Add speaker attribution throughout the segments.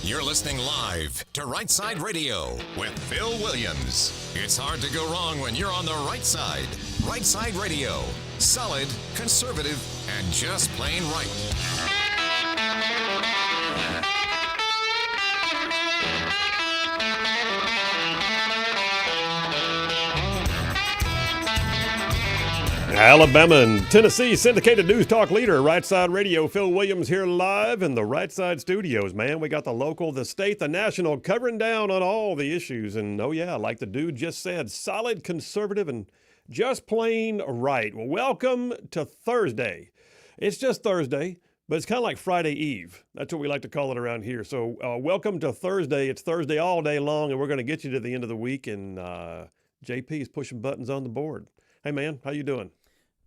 Speaker 1: You're listening live to Rightside Radio with Phil Williams. It's hard to go wrong when you're on the right side. Rightside Radio. Solid, conservative, and just plain right.
Speaker 2: Alabama and Tennessee syndicated news talk leader, Rightside Radio. Phil Williams here live in the Rightside studios, man. We got the local, the state, the national covering down on all the issues. And oh yeah, like the dude just said, solid, conservative, and just plain right. Well, welcome to Thursday. It's just Thursday, but it's kind of like Friday Eve. That's what we like to call it around here. So welcome to Thursday. It's Thursday all day long, and we're going to get you to the end of the week. And JP is pushing buttons on the board. Hey, man, how you doing?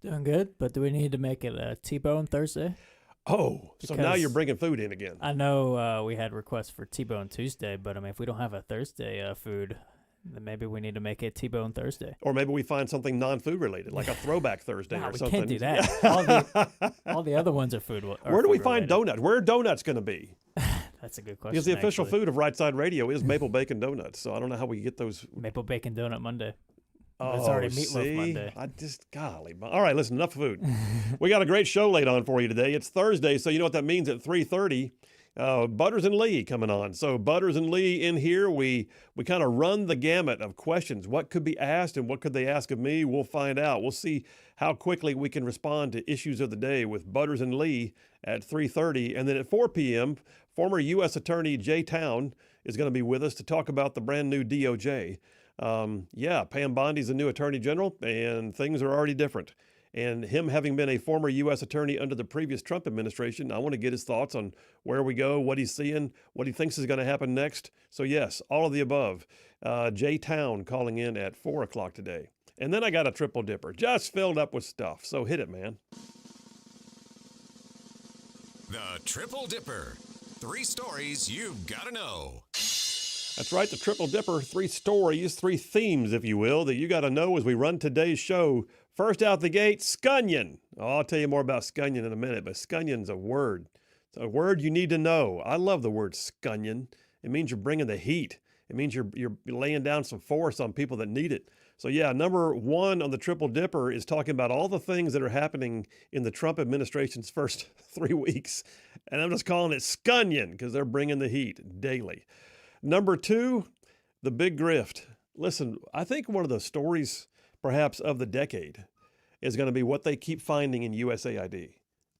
Speaker 3: Doing good, but do we need to make it a T-Bone Thursday?
Speaker 2: Oh, so now you're bringing food in again.
Speaker 3: I know we had requests for T-Bone Tuesday, but I mean, if we don't have a Thursday food, then maybe we need to make it T-Bone Thursday.
Speaker 2: Or maybe we find something non-food related, like a throwback Thursday or something.
Speaker 3: We can't do that. all the other ones are food.
Speaker 2: Where do we find donuts? Where are donuts going to be?
Speaker 3: That's a good question.
Speaker 2: Because the official food of Rightside Radio is maple bacon donuts, so I don't know how we get those.
Speaker 3: Maple bacon donut Monday.
Speaker 2: Oh,
Speaker 3: it's already Meatloaf Monday.
Speaker 2: Golly. All right, listen, enough food. We got a great show laid on for you today. It's Thursday, so you know what that means at 3:30. Butters and Lee coming on. So Butters and Lee in here, we kind of run the gamut of questions. What could be asked and what could they ask of me? We'll find out. We'll see how quickly we can respond to issues of the day with Butters and Lee at 3:30. And then at 4 p.m., former U.S. Attorney Jay Town is going to be with us to talk about the brand new DOJ. Pam Bondi's the new Attorney General, and things are already different. And him having been a former U.S. attorney under the previous Trump administration, I want to get his thoughts on where we go, what he's seeing, what he thinks is going to happen next. So yes, all of the above. Jay Town calling in at 4 o'clock today. And then I got a triple dipper, just filled up with stuff. So hit it, man.
Speaker 1: The Triple Dipper. 3 stories you've got to know.
Speaker 2: That's right, the Triple Dipper, 3 stories, 3 themes, if you will, that you got to know as we run today's show. First out the gate, scunion. Oh, I'll tell you more about scunion in a minute, but scunion's a word. It's a word you need to know. I love the word scunion. It means you're bringing the heat. It means you're laying down some force on people that need it. So yeah, number 1 on the Triple Dipper is talking about all the things that are happening in the Trump administration's first 3 weeks. And I'm just calling it scunion because they're bringing the heat daily. Number 2, the big grift. Listen, I think one of the stories perhaps of the decade is going to be what they keep finding in USAID.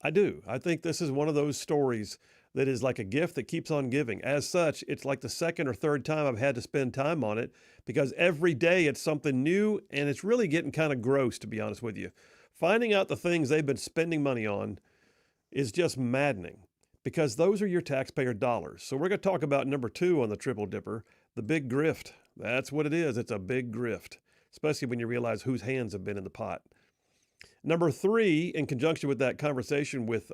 Speaker 2: I do. I think this is one of those stories that is like a gift that keeps on giving. As such, it's like the second or third time I've had to spend time on it because every day it's something new and it's really getting kind of gross, to be honest with you. Finding out the things they've been spending money on is just maddening because those are your taxpayer dollars. So we're going to talk about number 2 on the Triple Dipper, the big grift. That's what it is. It's a big grift, especially when you realize whose hands have been in the pot. Number 3, in conjunction with that conversation with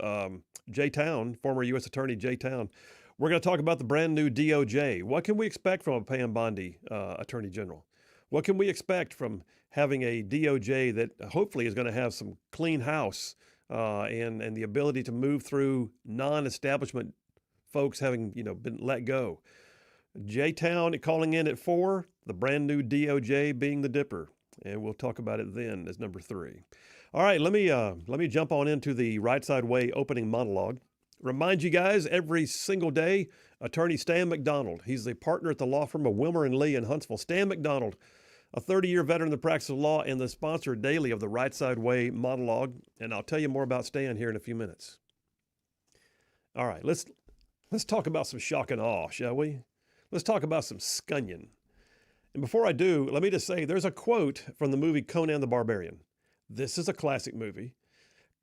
Speaker 2: Jay Town, former U.S. Attorney Jay Town, we're going to talk about the brand new DOJ. What can we expect from a Pam Bondi Attorney General? What can we expect from having a DOJ that hopefully is going to have some clean house and the ability to move through non-establishment folks having been let go? Jay Town calling in at 4, the brand new DOJ being the Dipper. And we'll talk about it then as number 3. All right, let me jump on into the Rightside Way opening monologue. Remind you guys, every single day, Attorney Stan McDonald. He's the partner at the law firm of Wilmer and Lee in Huntsville. Stan McDonald, a 30-year veteran in the practice of law and the sponsor daily of the Rightside Way monologue. And I'll tell you more about Stan here in a few minutes. All right, let's talk about some shock and awe, shall we? Let's talk about some scunion. And before I do, let me just say there's a quote from the movie Conan the Barbarian. This is a classic movie.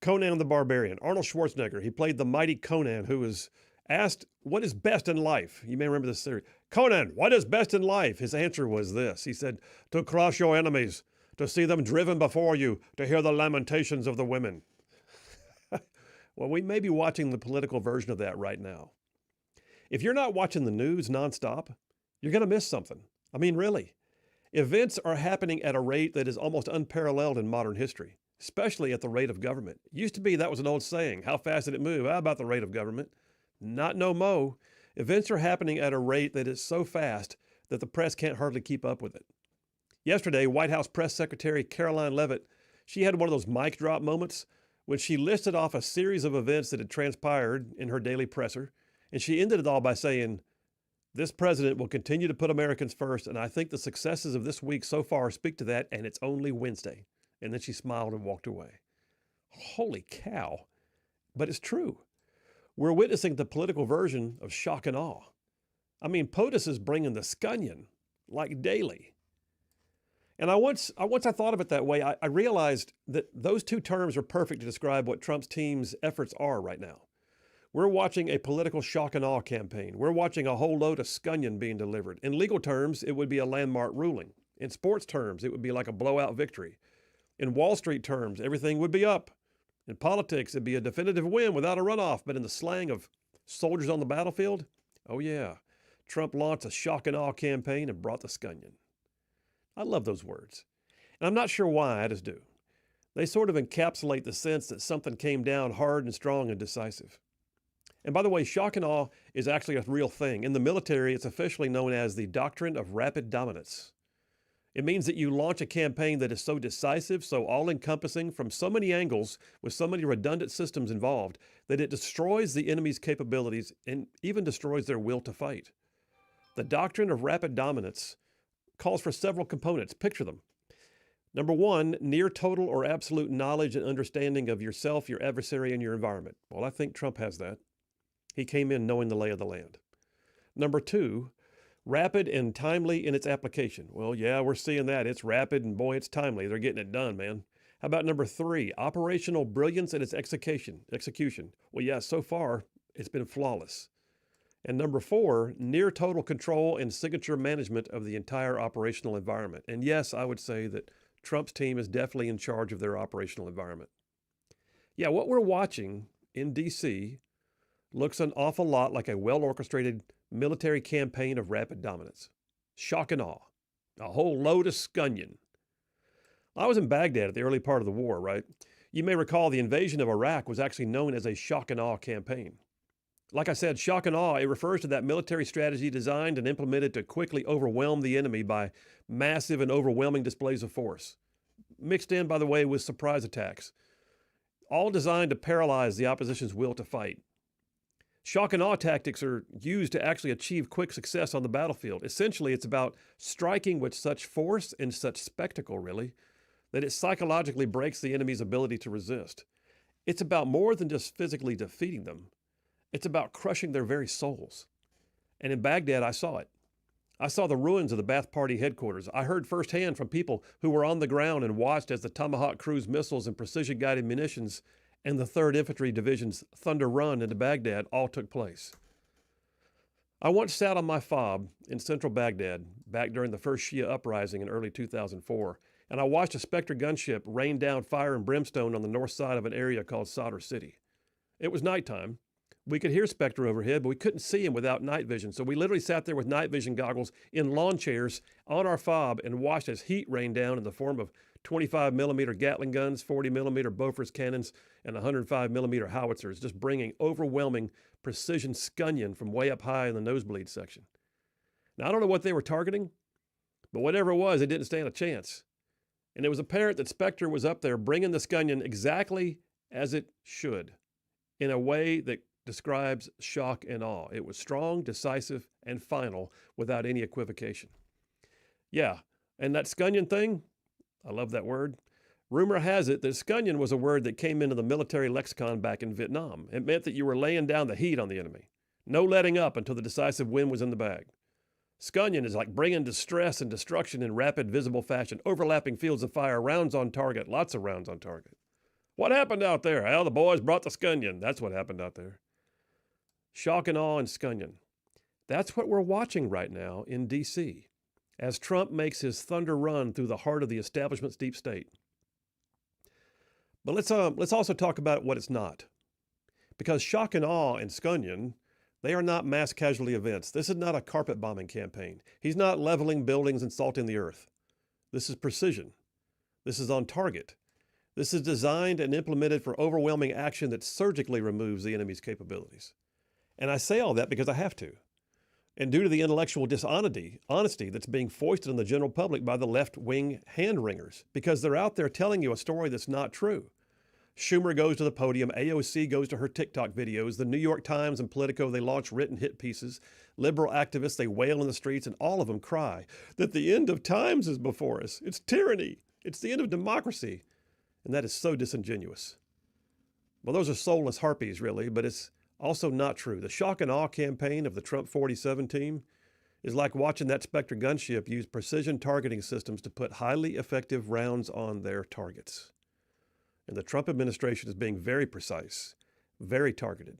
Speaker 2: Conan the Barbarian. Arnold Schwarzenegger, he played the mighty Conan, who was asked, what is best in life? You may remember this series. Conan, what is best in life? His answer was this. He said, to crush your enemies, to see them driven before you, to hear the lamentations of the women. Well, we may be watching the political version of that right now. If you're not watching the news nonstop, you're going to miss something. I mean, really. Events are happening at a rate that is almost unparalleled in modern history, especially at the rate of government. It used to be that was an old saying. How fast did it move? How about the rate of government? Not no mo. Events are happening at a rate that is so fast that the press can't hardly keep up with it. Yesterday, White House Press Secretary Caroline Leavitt, she had one of those mic drop moments when she listed off a series of events that had transpired in her daily presser, and she ended it all by saying, "This president will continue to put Americans first, and I think the successes of this week so far speak to that, and it's only Wednesday." And then she smiled and walked away. Holy cow. But it's true. We're witnessing the political version of shock and awe. I mean, POTUS is bringing the scunion, like daily. And once I thought of it that way, I realized that those two terms are perfect to describe what Trump's team's efforts are right now. We're watching a political shock and awe campaign. We're watching a whole load of scunion being delivered. In legal terms, it would be a landmark ruling. In sports terms, it would be like a blowout victory. In Wall Street terms, everything would be up. In politics, it'd be a definitive win without a runoff. But in the slang of soldiers on the battlefield, oh yeah, Trump launched a shock and awe campaign and brought the scunion. I love those words. And I'm not sure why, I just do. They sort of encapsulate the sense that something came down hard and strong and decisive. And by the way, shock and awe is actually a real thing. In the military, it's officially known as the doctrine of rapid dominance. It means that you launch a campaign that is so decisive, so all-encompassing from so many angles, with so many redundant systems involved, that it destroys the enemy's capabilities and even destroys their will to fight. The doctrine of rapid dominance calls for several components. Picture them. Number one, near total or absolute knowledge and understanding of yourself, your adversary, and your environment. Well, I think Trump has that. He came in knowing the lay of the land. Number two, rapid and timely in its application. Well, yeah, we're seeing that. It's rapid and boy, it's timely. They're getting it done, man. How about number three, operational brilliance in its execution? Well, yeah, so far it's been flawless. And number four, near total control and signature management of the entire operational environment. And yes, I would say that Trump's team is definitely in charge of their operational environment. Yeah, what we're watching in D.C. looks an awful lot like a well-orchestrated military campaign of rapid dominance. Shock and awe. A whole load of scunion. I was in Baghdad at the early part of the war, right? You may recall the invasion of Iraq was actually known as a shock and awe campaign. Like I said, shock and awe, it refers to that military strategy designed and implemented to quickly overwhelm the enemy by massive and overwhelming displays of force. Mixed in, by the way, with surprise attacks. All designed to paralyze the opposition's will to fight. Shock and awe tactics are used to actually achieve quick success on the battlefield. Essentially, it's about striking with such force and such spectacle, really, that it psychologically breaks the enemy's ability to resist. It's about more than just physically defeating them. It's about crushing their very souls. And in Baghdad, I saw it. I saw the ruins of the Ba'ath Party headquarters. I heard firsthand from people who were on the ground and watched as the Tomahawk cruise missiles and precision-guided munitions and the 3rd Infantry Division's Thunder Run into Baghdad all took place. I once sat on my fob in central Baghdad back during the first Shia uprising in early 2004, and I watched a Spectre gunship rain down fire and brimstone on the north side of an area called Sadr City. It was nighttime. We could hear Spectre overhead, but we couldn't see him without night vision. So we literally sat there with night vision goggles in lawn chairs on our fob and watched as heat rained down in the form of 25 millimeter Gatling guns, 40 millimeter Bofors cannons, and 105 millimeter howitzers, just bringing overwhelming precision scunion from way up high in the nosebleed section. Now, I don't know what they were targeting, but whatever it was, it didn't stand a chance. And it was apparent that Spectre was up there bringing the scunion exactly as it should, in a way that describes shock and awe. It was strong, decisive, and final without any equivocation. Yeah, and that scunion thing, I love that word. Rumor has it that scunion was a word that came into the military lexicon back in Vietnam. It meant that you were laying down the heat on the enemy. No letting up until the decisive win was in the bag. Scunion is like bringing distress and destruction in rapid, visible fashion, overlapping fields of fire, rounds on target, lots of rounds on target. What happened out there? Well, the boys brought the scunion. That's what happened out there. Shock and awe and scunion. That's what we're watching right now in D.C. as Trump makes his thunder run through the heart of the establishment's deep state. But let's also talk about what it's not. Because shock and awe and scunion, they are not mass casualty events. This is not a carpet bombing campaign. He's not leveling buildings and salting the earth. This is precision. This is on target. This is designed and implemented for overwhelming action that surgically removes the enemy's capabilities. And I say all that because I have to. And due to the intellectual honesty that's being foisted on the general public by the left-wing hand-wringers, because they're out there telling you a story that's not true. Schumer goes to the podium, AOC goes to her TikTok videos, the New York Times and Politico, they launch written hit pieces, liberal activists, they wail in the streets, and all of them cry that the end of times is before us. It's tyranny. It's the end of democracy. And that is so disingenuous. Well, those are soulless harpies, really, but it's also not true. The shock and awe campaign of the Trump 47 team is like watching that Spectre gunship use precision targeting systems to put highly effective rounds on their targets. And the Trump administration is being very precise, very targeted.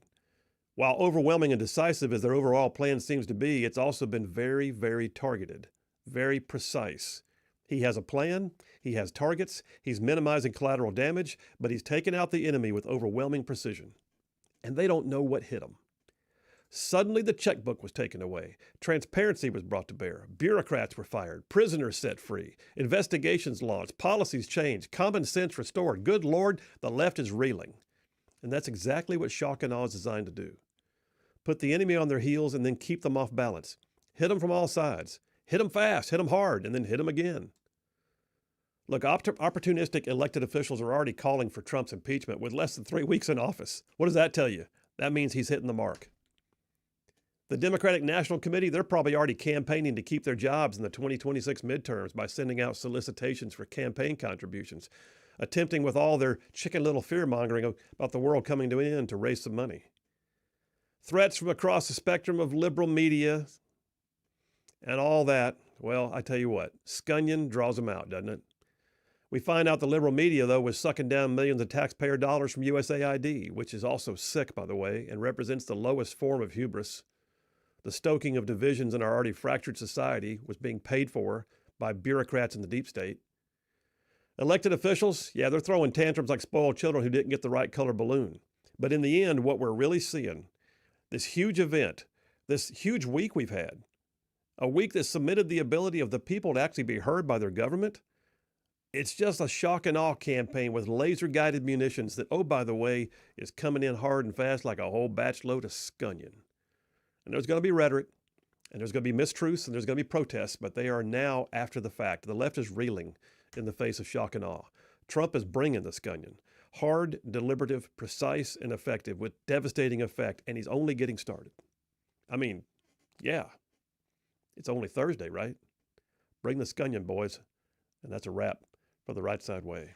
Speaker 2: While overwhelming and decisive as their overall plan seems to be, it's also been very, very targeted, very precise. He has a plan, he has targets, he's minimizing collateral damage, but he's taken out the enemy with overwhelming precision. And they don't know what hit them. Suddenly the checkbook was taken away. Transparency was brought to bear. Bureaucrats were fired. Prisoners set free. Investigations launched. Policies changed. Common sense restored. Good Lord, the left is reeling. And that's exactly what shock and awe is designed to do. Put the enemy on their heels and then keep them off balance. Hit them from all sides. Hit them fast, hit them hard, and then hit them again. Look, opportunistic elected officials are already calling for Trump's impeachment with less than 3 weeks in office. What does that tell you? That means he's hitting the mark. The Democratic National Committee, they're probably already campaigning to keep their jobs in the 2026 midterms by sending out solicitations for campaign contributions, attempting with all their chicken little fear-mongering about the world coming to an end to raise some money. Threats from across the spectrum of liberal media and all that, well, I tell you what, Scunion draws them out, doesn't it? We find out the liberal media, though, was sucking down millions of taxpayer dollars from USAID, which is also sick, by the way, and represents the lowest form of hubris. The stoking of divisions in our already fractured society was being paid for by bureaucrats in the deep state. Elected officials, yeah, they're throwing tantrums like spoiled children who didn't get the right color balloon. But in the end, what we're really seeing, this huge event, this huge week we've had, a week that cemented the ability of the people to actually be heard by their government, it's just a shock and awe campaign with laser-guided munitions that, oh, by the way, is coming in hard and fast like a whole batch load of scunion. And there's going to be rhetoric, and there's going to be mistruths, and there's going to be protests, but they are now after the fact. The left is reeling in the face of shock and awe. Trump is bringing the scunion. Hard, deliberative, precise, and effective with devastating effect, and he's only getting started. I mean, yeah, it's only Thursday, right? Bring the scunion, boys. And that's a wrap for the Rightside Way.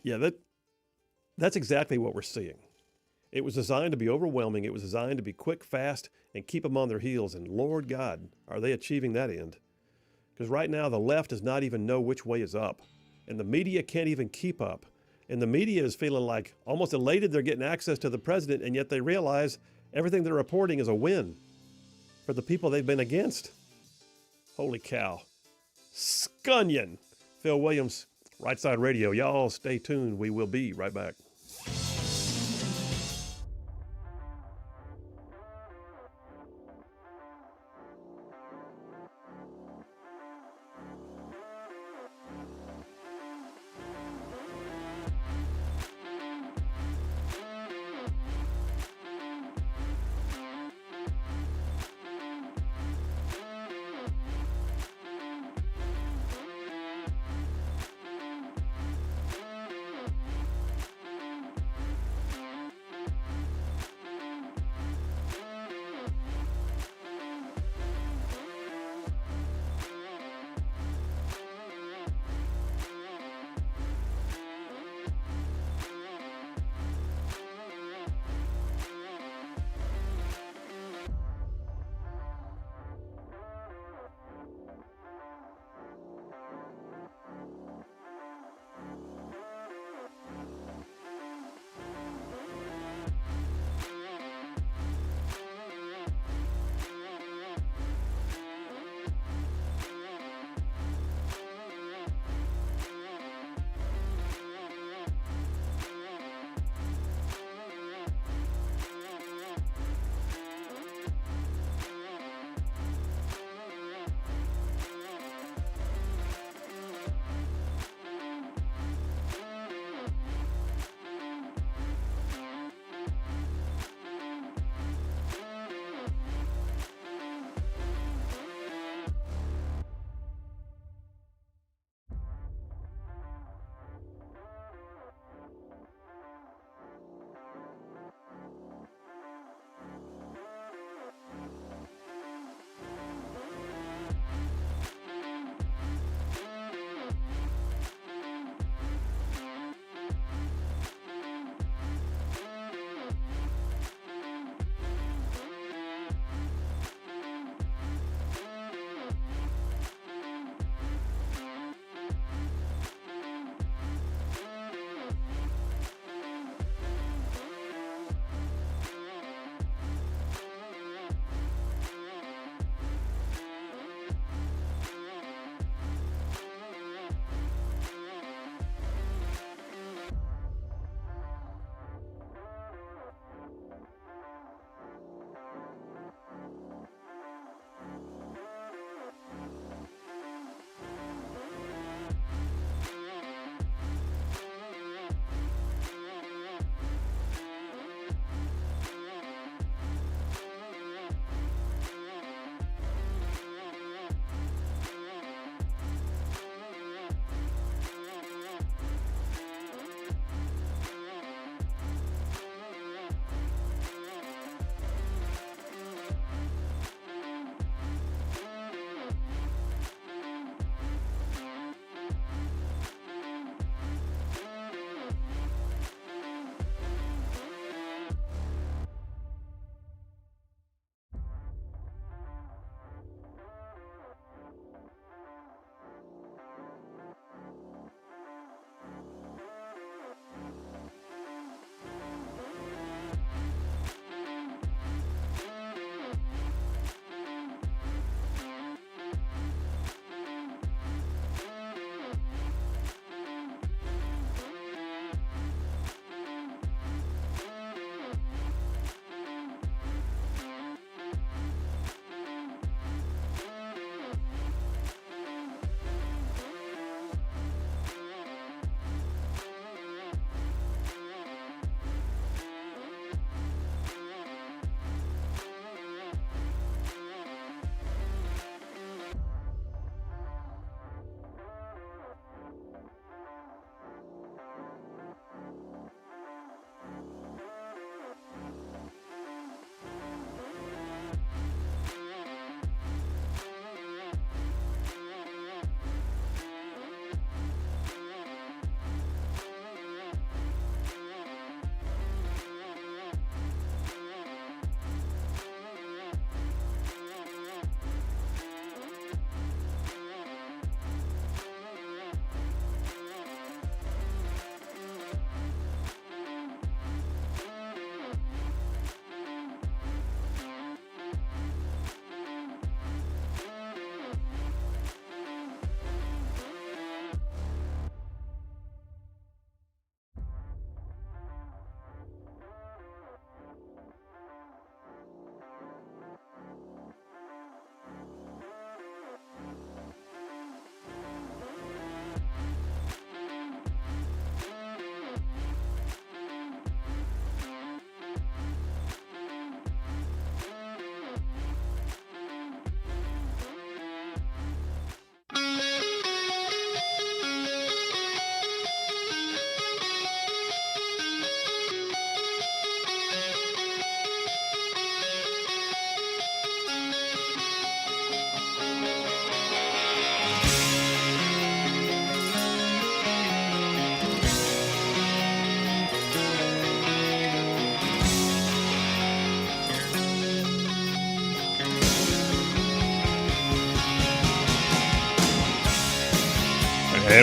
Speaker 2: Yeah, that's exactly what we're seeing. It was designed to be overwhelming. It was designed to be quick, fast, and keep them on their heels. And Lord God, are they achieving that end? Because right now, the left does not even know which way is up. And the media can't even keep up. And the media is feeling like almost elated they're getting access to the president, and yet they realize everything they're reporting is a win for the people they've been against. Holy cow. Scunion. Phil Williams, Rightside Radio. Y'all stay tuned. We will be right back.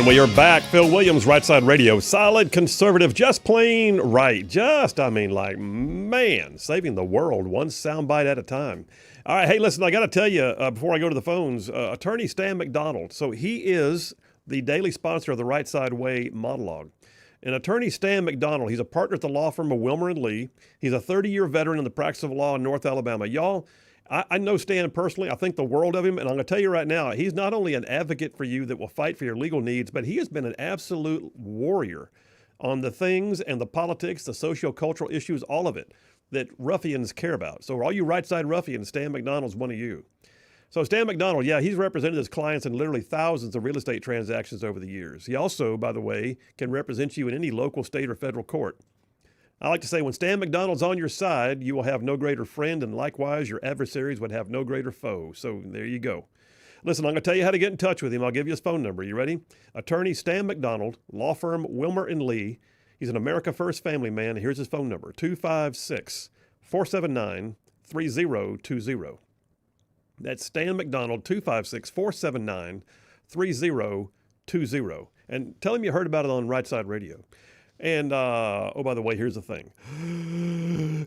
Speaker 2: And we are back. Phil Williams, Rightside Radio. Solid, conservative, just plain right. Saving the world one soundbite at a time. All right, hey, listen, I got to tell you before I go to the phones, attorney Stan McDonald. So he is the daily sponsor of the Right Side Way monologue. And attorney Stan McDonald, he's a partner at the law firm of Wilmer & Lee. He's a 30-year veteran in the practice of law in North Alabama. Y'all, I know Stan personally. I think the world of him. And I'm going to tell you right now, he's not only an advocate for you that will fight for your legal needs, but he has been an absolute warrior on the things and the politics, the socio-cultural issues, all of it that ruffians care about. So all you right side ruffians, Stan McDonald's one of you. So Stan McDonald, yeah, he's represented his clients in literally thousands of real estate transactions over the years. He also, by the way, can represent you in any local, state, or federal court. I like to say when Stan McDonald's on your side, you will have no greater friend, and likewise, your adversaries would have no greater foe. So there you go. Listen, I'm going to tell you how to get in touch with him. I'll give you his phone number. You ready? Attorney Stan McDonald, law firm Wilmer & Lee. He's an America First family man. Here's his phone number, 256-479-3020. That's Stan McDonald, 256-479-3020. And tell him you heard about it on Right Side Radio. And, oh, by the way, here's the thing.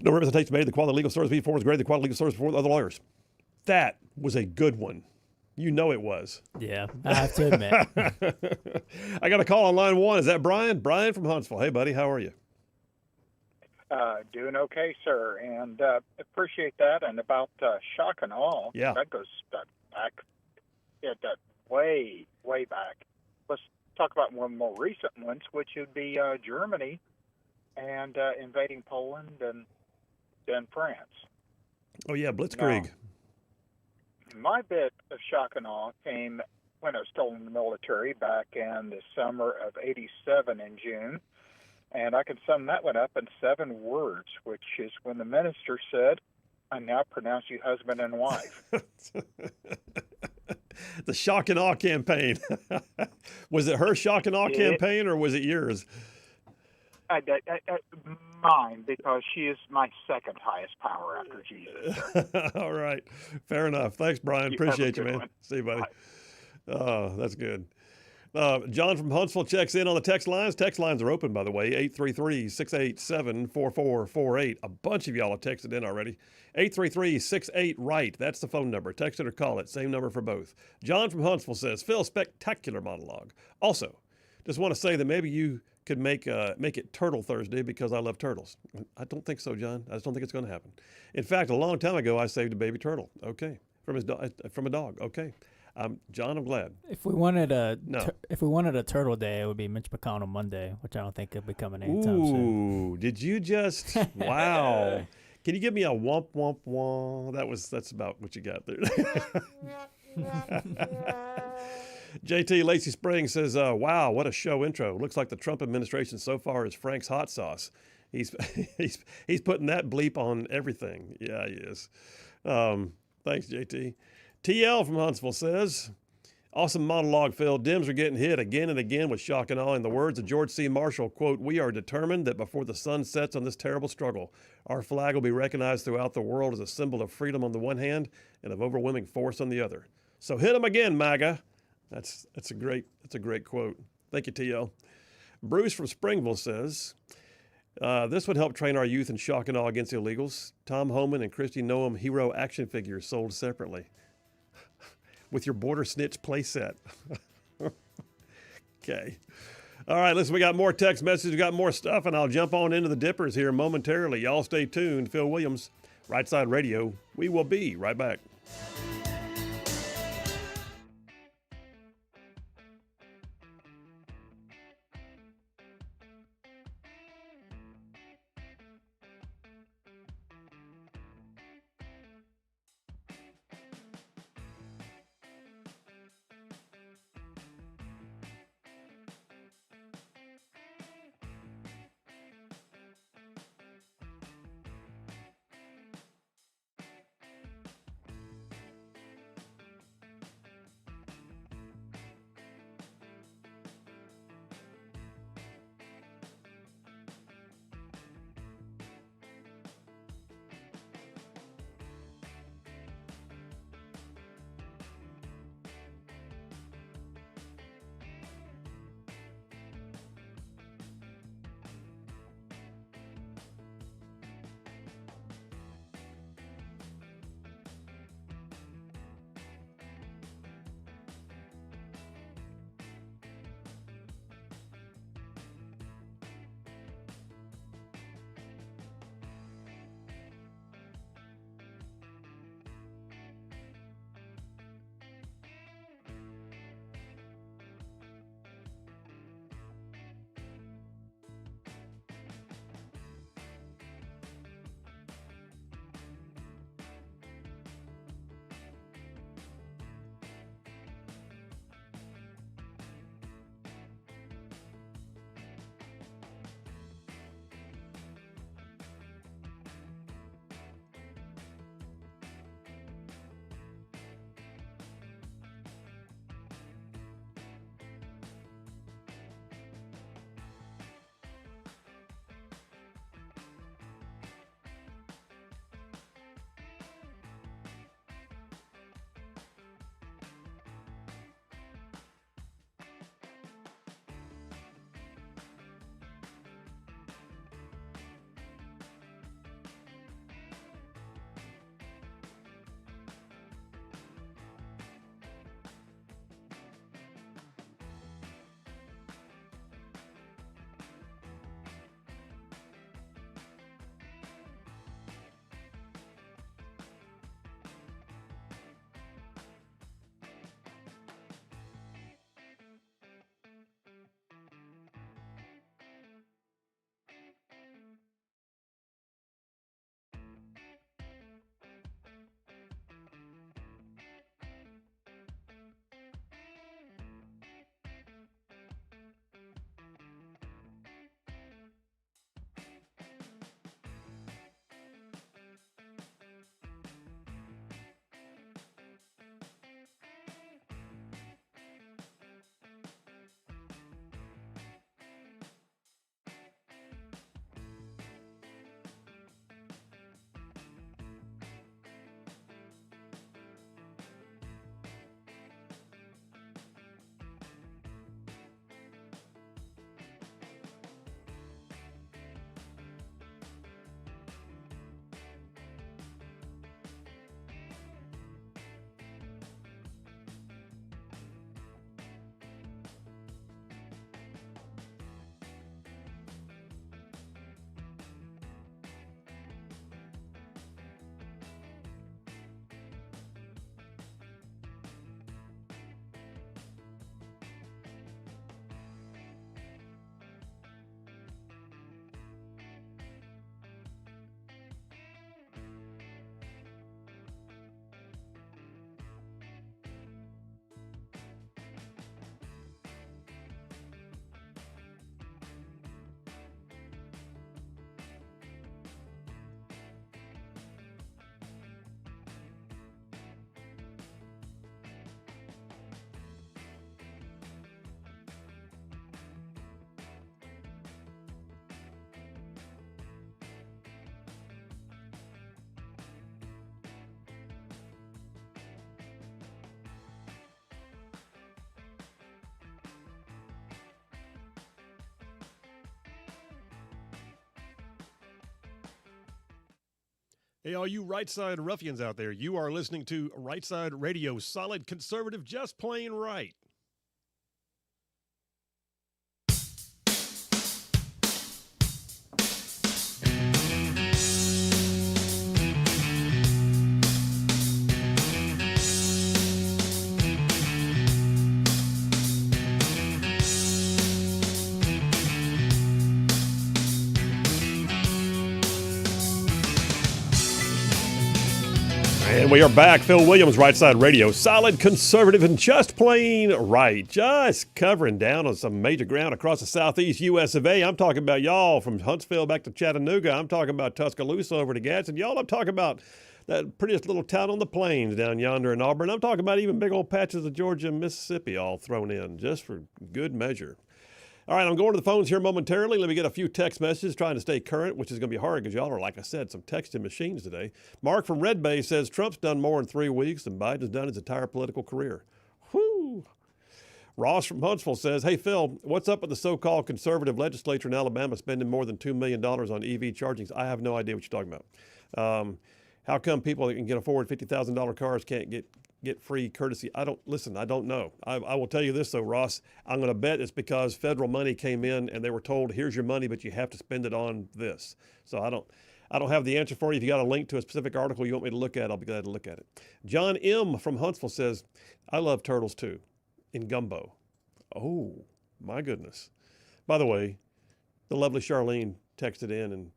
Speaker 2: No representation made. The quality of legal service before was greater than the quality of legal service before other lawyers. That was a good one. You know it was.
Speaker 3: Yeah, I have to admit.
Speaker 2: I got a call on line one. Is that Brian? Brian from Huntsville. Hey, buddy, how are you?
Speaker 4: Doing okay, sir, and appreciate that. And about shock and awe, that goes back, way back. Let's talk about one more recent ones, which would be Germany and invading Poland and then France.
Speaker 2: Oh, yeah, Blitzkrieg.
Speaker 4: Now, my bit of shock and awe came when I was still in the military back in the summer of '87 in June. And I can sum that one up in 7 words, which is when the minister said, "I now pronounce you husband and wife."
Speaker 2: The shock and awe campaign. Was it her shock and awe campaign, or was it yours?
Speaker 4: Mine, because she is my second highest power after Jesus.
Speaker 2: All right. Fair enough. Thanks, Brian. Appreciate you, man.
Speaker 4: One.
Speaker 2: See you, buddy.
Speaker 4: Bye.
Speaker 2: Oh, that's good. John from Huntsville checks in on the text lines. Text lines are open, by the way, 833-687-4448. A bunch of y'all have texted in already. 833-68-RIGHT. That's the phone number. Text it or call it. Same number for both. John from Huntsville says, Phil, spectacular monologue. Also, just want to say that maybe you could make it Turtle Thursday because I love turtles. I don't think so, John. I just don't think it's going to happen. In fact, a long time ago, I saved a baby turtle. Okay. From a dog. Okay. John, I'm glad.
Speaker 3: If we wanted a turtle day, it would be Mitch McConnell Monday, which I don't think will be coming anytime soon.
Speaker 2: Ooh, did you just? Wow. Can you give me a womp womp womp? That's about what you got there. JT Lacey Springs says, "Wow, what a show intro! Looks like the Trump administration so far is Frank's hot sauce. He's putting that bleep on everything. Yeah, he is. Thanks, JT." TL from Huntsville says, "Awesome monologue, Phil. Dems are getting hit again and again with shock and awe. In the words of George C. Marshall, quote, 'We are determined that before the sun sets on this terrible struggle, our flag will be recognized throughout the world as a symbol of freedom on the one hand and of overwhelming force on the other.' So hit them again, MAGA." That's a great quote. Thank you, TL. Bruce from Springville says, "This would help train our youth in shock and awe against the illegals. Tom Homan and Christy Noam hero action figures sold separately. With your border snitch playset." Okay. All right, listen, we got more text messages, we got more stuff, and I'll jump on into the dippers here momentarily. Y'all stay tuned. Phil Williams, Right Side Radio. We will be right back. Hey, all you Rightside ruffians out there, you are listening to Rightside Radio, solid conservative, just plain right. And we are back. Phil Williams, Right Side Radio. Solid, conservative, and just plain right. Just covering down on some major ground across the southeast U.S. of A. I'm talking about y'all from Huntsville back to Chattanooga. I'm talking about Tuscaloosa over to Gadsden. Y'all, I'm talking about that prettiest little town on the plains down yonder in Auburn. I'm talking about even big old patches of Georgia and Mississippi all thrown in just for good measure. All right, I'm going to the phones here momentarily. Let me get a few text messages trying to stay current, which is going to be hard because y'all are, like I said, some texting machines today. Mark from Red Bay says Trump's done more in 3 weeks than Biden's done his entire political career. Whew. Ross from Huntsville says, hey, Phil, what's up with the so-called conservative legislature in Alabama spending more than $2 million on EV charging? I have no idea what you're talking about. How come people that can get afford $50,000 cars can't get free courtesy? I don't know. I will tell you this, though, Ross. I'm going to bet it's because federal money came in and they were told, here's your money, but you have to spend it on this. So I don't have the answer for you. If you got a link to a specific article you want me to look at, I'll be glad to look at it. John M. from Huntsville says, I love turtles, too, in gumbo. Oh, my goodness. By the way, the lovely Charlene texted in and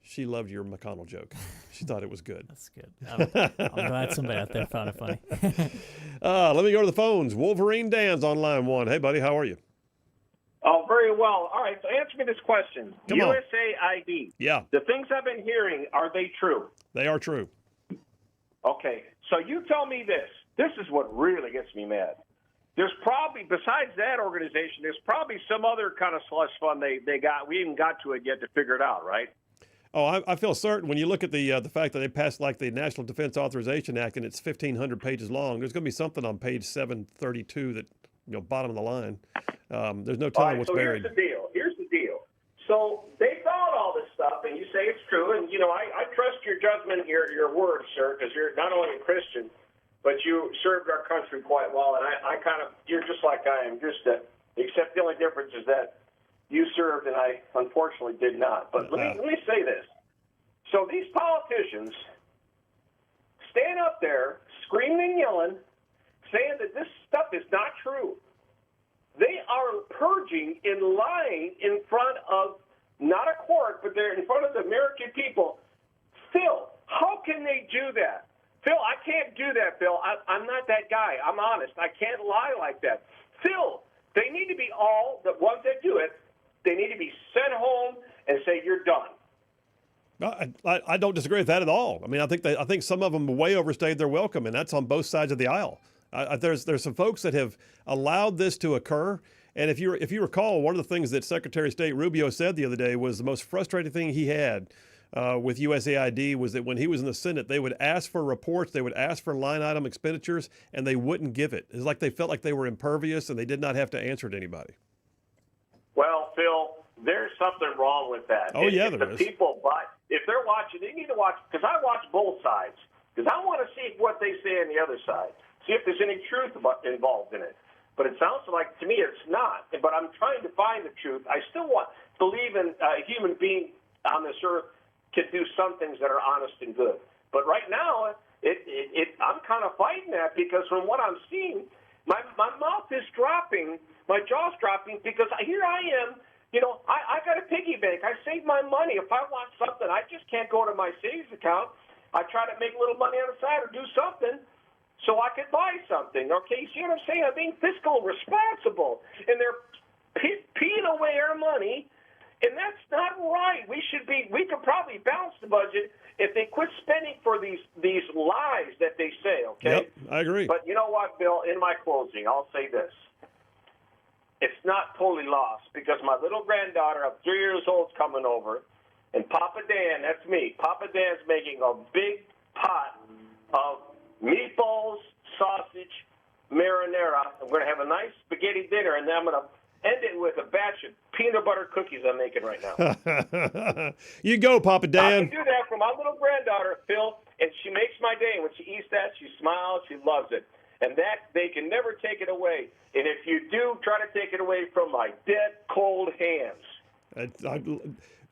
Speaker 2: she loved your McConnell joke. She thought it was good.
Speaker 3: That's good. I'm glad somebody out there found it funny.
Speaker 2: Let me go to the phones. Wolverine Dan's on line 1. Hey, buddy, how are you?
Speaker 5: Oh, very well. All right, so answer me this question.
Speaker 2: Come on.
Speaker 5: USAID.
Speaker 2: Yeah.
Speaker 5: The things I've been hearing, are they true?
Speaker 2: They are true.
Speaker 5: Okay, so you tell me this. This is what really gets me mad. There's probably, besides that organization, there's probably some other kind of slush fund they got. We haven't got to it yet to figure it out, right?
Speaker 2: Oh, I feel certain when you look at the fact that they passed like the National Defense Authorization Act and it's 1,500 pages long. There's going to be something on page 732 that, bottom of the line. There's no telling what's buried.
Speaker 5: Here's the deal. So they found all this stuff, and you say it's true. And I trust your judgment, your word, sir, because you're not only a Christian, but you served our country quite well. And I kind of, you're just like I am, except the only difference is that you served, and I unfortunately did not. But let me say this. So these politicians stand up there screaming and yelling, saying that this stuff is not true. They are purging and lying in front of not a court, but they're in front of the American people. Phil, how can they do that? Phil, I can't do that, Phil. I'm not that guy. I'm honest. I can't lie like that. Phil, they need to be all the ones that do it. They need to be sent home and say, you're done.
Speaker 2: I don't disagree with that at all. I mean, I think some of them way overstayed their welcome, and that's on both sides of the aisle. There's some folks that have allowed this to occur, and if you recall, one of the things that Secretary of State Rubio said the other day was the most frustrating thing he had with USAID was that when he was in the Senate, they would ask for reports, they would ask for line item expenditures, and they wouldn't give it. It's like they felt like they were impervious and they did not have to answer to anybody.
Speaker 5: Well, Phil, there's something wrong with that.
Speaker 2: Oh, yeah,
Speaker 5: if
Speaker 2: there
Speaker 5: the
Speaker 2: is.
Speaker 5: People, if they're watching, they need to watch, because I watch both sides, because I want to see what they say on the other side, see if there's any truth involved in it. But it sounds like, to me, it's not. But I'm trying to find the truth. I still believe in a human being on this earth can do some things that are honest and good. But right now, I'm kind of fighting that because from what I'm seeing, my mouth is dropping, my jaw's dropping because here I am. I got a piggy bank. I save my money. If I want something, I just can't go to my savings account. I try to make a little money on the side or do something so I could buy something. Okay, see what I'm saying? I'm being fiscal responsible, and they're peeing away our money, and that's not right. We could probably balance the budget if they quit spending for these lies that they say. Okay.
Speaker 2: Yep, I agree.
Speaker 5: But you know what, Bill? In my closing, I'll say this. It's not totally lost because my little granddaughter of 3 years old is coming over, and Papa Dan, that's me, Papa Dan's making a big pot of meatballs, sausage, marinara. I'm going to have a nice spaghetti dinner, and then I'm going to end it with a batch of peanut butter cookies I'm making right now.
Speaker 2: You go, Papa
Speaker 5: I
Speaker 2: Dan.
Speaker 5: can do that for my little granddaughter, Phil, and she makes my day. When she eats that, she smiles, she loves it. And that, they can never take it away. And if you do, try to take it away from my dead, cold hands.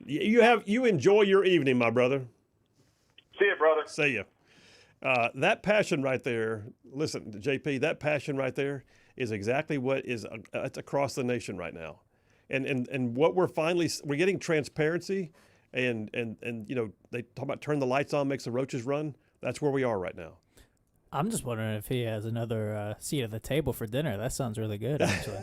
Speaker 2: You enjoy your evening, my brother.
Speaker 5: See you, brother.
Speaker 2: See ya. That passion right there, listen, JP, that passion right there is exactly what is it's across the nation right now. And what we're getting transparency and you know, they talk about turn the lights on, makes the roaches run. That's where we are right now.
Speaker 3: I'm just wondering if he has another seat at the table for dinner. That sounds really good, actually.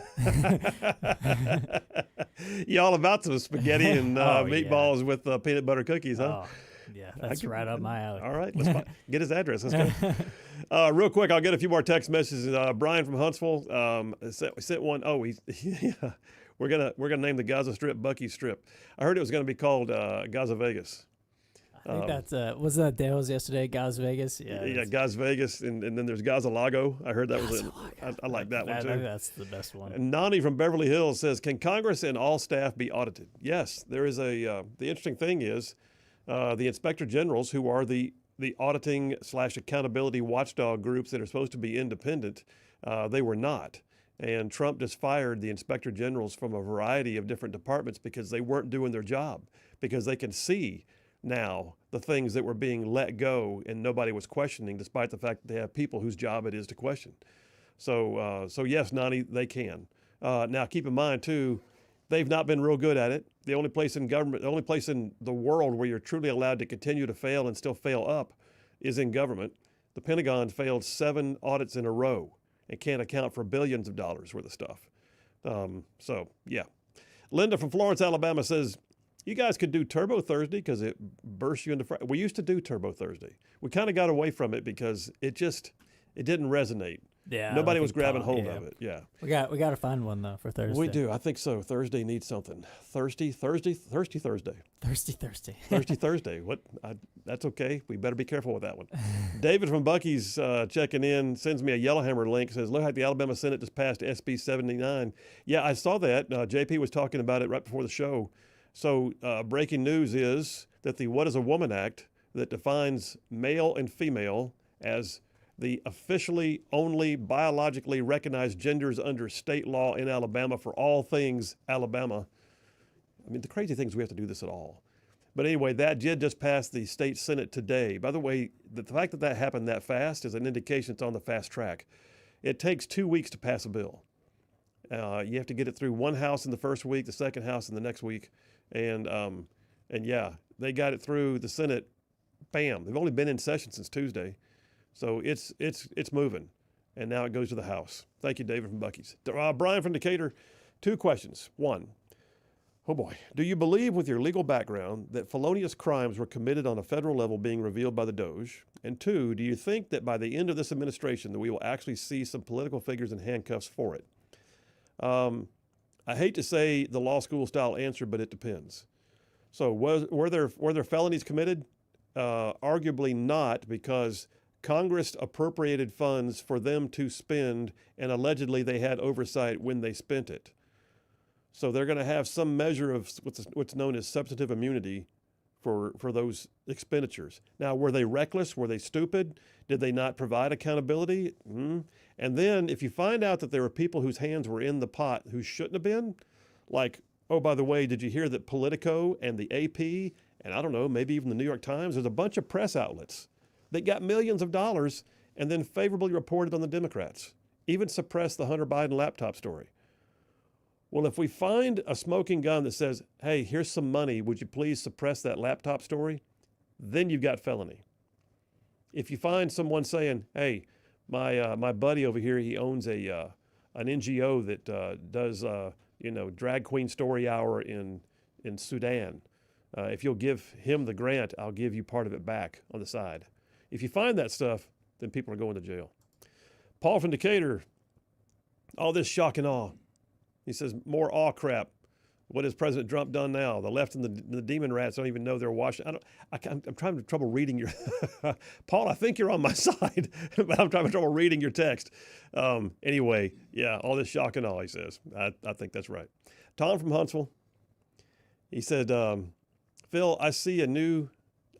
Speaker 2: You all about some spaghetti and meatballs
Speaker 3: yeah.
Speaker 2: with peanut butter cookies, huh?
Speaker 3: Oh, yeah, that's right up my alley.
Speaker 2: All right, let's get his address. Let's go. Real quick, I'll get a few more text messages. Brian from Huntsville sent one. Oh, yeah. We're gonna name the Gaza Strip Bucky Strip. I heard it was gonna be called Gaza Vegas.
Speaker 3: I think that's wasn't that Dale's yesterday, Gaza Vegas?
Speaker 2: Yeah, Gaza Vegas, and then there's Gaza Lago. I heard that was it. I like that one too.
Speaker 3: That's the best one.
Speaker 2: And Nani from Beverly Hills says, "Can Congress and all staff be audited?" Yes, there is a. The interesting thing is, the inspector generals, who are the auditing / accountability watchdog groups that are supposed to be independent, they were not. And Trump just fired the inspector generals from a variety of different departments because they weren't doing their job, because they can see now the things that were being let go and nobody was questioning, despite the fact that they have people whose job it is to question. So yes, Nani, they can. Now keep in mind too, they've not been real good at it. The only place in government, the only place in the world where you're truly allowed to continue to fail and still fail up is in government. The Pentagon failed 7 audits in a row and can't account for billions of dollars worth of stuff. So yeah. Linda from Florence, Alabama says, you guys could do Turbo Thursday because it bursts you into Friday. We used to do Turbo Thursday. We kind of got away from it because it didn't resonate.
Speaker 3: Yeah,
Speaker 2: Nobody was grabbing hold of it. Yeah.
Speaker 3: We got to find one though for Thursday.
Speaker 2: We do. I think so. Thursday needs something. Thursday.
Speaker 3: Thirsty.
Speaker 2: Thursday. What? That's okay. We better be careful with that one. David from Bucky's checking in, sends me a Yellowhammer link, says, look like the Alabama Senate just passed SB 79. Yeah, I saw that. JP was talking about it right before the show. So breaking news is that the What is a Woman Act that defines male and female as the officially only biologically recognized genders under state law in Alabama for all things Alabama. I mean, the crazy thing is we have to do this at all. But anyway, that did just pass the state Senate today. By the way, the fact that that happened that fast is an indication it's on the fast track. It takes 2 weeks to pass a bill. You have to get it through one house in the first week, the second house in the next week. And yeah, they got it through the Senate. Bam. They've only been in session since Tuesday. So it's moving, and now it goes to the House. Thank you, David from Bucky's. Brian from Decatur, 2 questions. 1, oh boy, do you believe with your legal background that felonious crimes were committed on a federal level being revealed by the Doge? And 2, do you think that by the end of this administration that we will actually see some political figures in handcuffs for it? I hate to say the law school style answer, but it depends. So were there felonies committed? Arguably not, because Congress appropriated funds for them to spend, and allegedly they had oversight when they spent it. So they're going to have some measure of what's known as substantive immunity for those expenditures. Now, were they reckless? Were they stupid? Did they not provide accountability? And then if you find out that there were people whose hands were in the pot who shouldn't have been, like, oh, by the way, did you hear that Politico and the AP, and I don't know, maybe even the New York Times, there's a bunch of press outlets that got millions of dollars and then favorably reported on the Democrats, even suppressed the Hunter Biden laptop story. Well, if we find a smoking gun that says, hey, here's some money, would you please suppress that laptop story? Then you've got felony. If you find someone saying, hey, my buddy over here, he owns an NGO that does drag queen story hour in Sudan. If you'll give him the grant, I'll give you part of it back on the side. If you find that stuff, then people are going to jail. Paul from Decatur, all this shock and awe. He says, more awe crap. What has President Trump done now? The left and the demon rats don't even know they're watching. I'm trying to trouble reading your Paul. I think you're on my side, but I'm having trouble reading your text. Anyway, yeah, all this shock and awe. He says. I think that's right. Tom from Huntsville. He said, Phil, I see a new,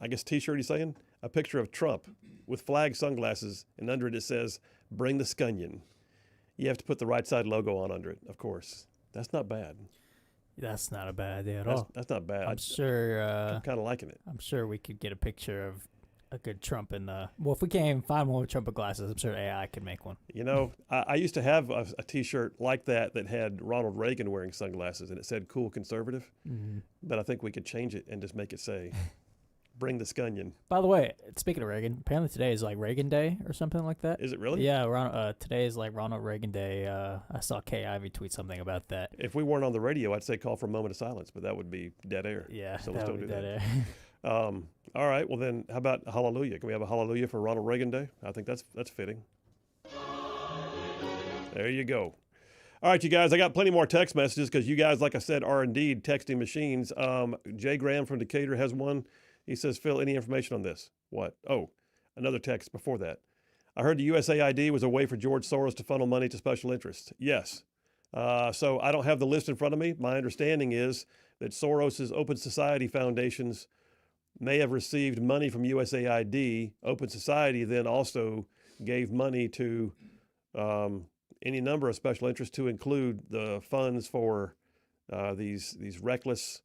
Speaker 2: I guess T-shirt. He's saying a picture of Trump with flag sunglasses, and under it says, "Bring the scunion." You have to put the Right Side logo on under it, of course. That's not bad.
Speaker 3: That's not a bad idea at all.
Speaker 2: That's not bad.
Speaker 3: I'm sure.
Speaker 2: I'm kind of liking it.
Speaker 3: I'm sure we could get a picture of a good Trump in the. Well, if we can't even find one with Trump with glasses, I'm sure AI could make one.
Speaker 2: You know, I used to have a T-shirt like that had Ronald Reagan wearing sunglasses, and it said "Cool Conservative."
Speaker 3: Mm-hmm.
Speaker 2: But I think we could change it and just make it say, "Bring the scunion."
Speaker 3: By the way, speaking of Reagan, apparently today is like Reagan Day or something like that.
Speaker 2: Is it really?
Speaker 3: Yeah, today is like Ronald Reagan Day. I saw Kay Ivey tweet something about that.
Speaker 2: If we weren't on the radio, I'd say call for a moment of silence, but that would be dead air.
Speaker 3: Yeah,
Speaker 2: so let's don't do that.
Speaker 3: Air.
Speaker 2: All right, well then, how about a hallelujah? Can we have a hallelujah for Ronald Reagan Day? I think that's fitting. There you go. All right, you guys, I got plenty more text messages because you guys, like I said, are indeed texting machines. Jay Graham from Decatur has one. He says, Phil, any information on this? What? Oh, another text before that. I heard the USAID was a way for George Soros to funnel money to special interests. Yes. So I don't have the list in front of me. My understanding is that Soros's Open Society foundations may have received money from USAID. Open Society then also gave money to any number of special interests, to include the funds for these reckless,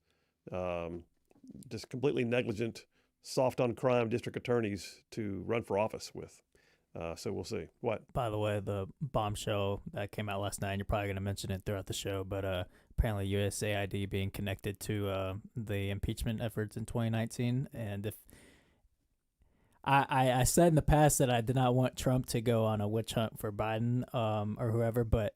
Speaker 2: just completely negligent, soft on crime district attorneys to run for office with. So we'll see. What?
Speaker 3: By the way, the bombshell that came out last night, and you're probably going to mention it throughout the show, but apparently USAID being connected to the impeachment efforts in 2019. And if I said in the past that I did not want Trump to go on a witch hunt for Biden or whoever, but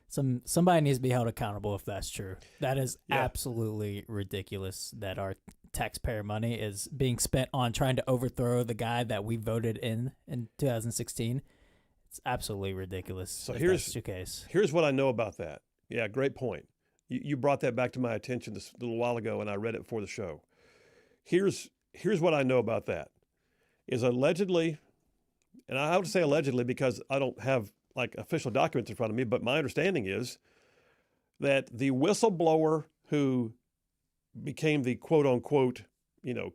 Speaker 3: somebody needs to be held accountable if that's true. That is absolutely ridiculous that our taxpayer money is being spent on trying to overthrow the guy that we voted in 2016. It's absolutely ridiculous.
Speaker 2: So
Speaker 3: that's the case.
Speaker 2: Here's what I know about that. Yeah, great point. You brought that back to my attention this little while ago, and I read it before the show. Here's what I know about that. Is allegedly, and I would say allegedly because I don't have like official documents in front of me, but my understanding is that the whistleblower who became the quote unquote,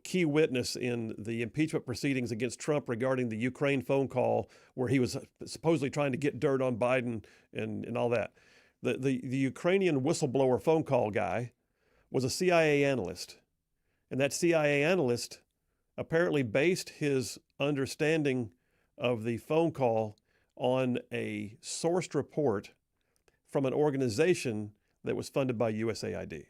Speaker 2: key witness in the impeachment proceedings against Trump regarding the Ukraine phone call where he was supposedly trying to get dirt on Biden and all that. The Ukrainian whistleblower phone call guy was a CIA analyst. And that CIA analyst apparently based his understanding of the phone call on a sourced report from an organization that was funded by USAID.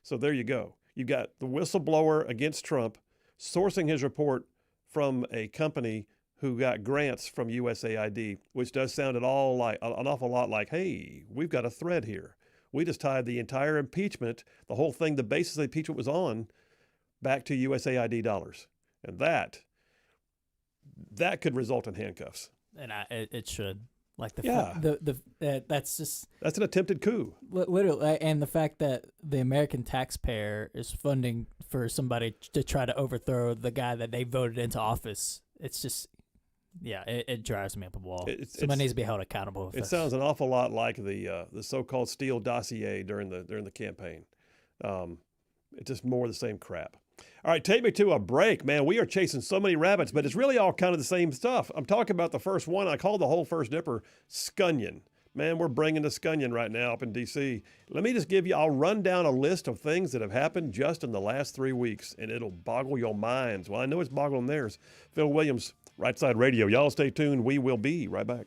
Speaker 2: So there you go. You got the whistleblower against Trump sourcing his report from a company who got grants from USAID, which does sound an awful lot like, hey, we've got a thread here. We just tied the entire impeachment, the whole thing, the basis of the impeachment was on, back to USAID dollars. And that could result in handcuffs.
Speaker 3: And it should. Like that's
Speaker 2: an attempted coup.
Speaker 3: Literally, and the fact that the American taxpayer is funding for somebody to try to overthrow the guy that they voted into office. It's just, it drives me up a wall. Somebody needs to be held accountable.
Speaker 2: It sounds an awful lot like the so-called Steele dossier during the campaign. It's just more of the same crap. All right, take me to a break, man. We are chasing so many rabbits, but it's really all kind of the same stuff. I'm talking about the first one. I call the whole first dipper scunion. Man, we're bringing the scunion right now up in D.C. Let me just I'll run down a list of things that have happened just in the last 3 weeks, and it'll boggle your minds. Well, I know it's boggling theirs. Phil Williams, Rightside Radio. Y'all stay tuned. We will be right back.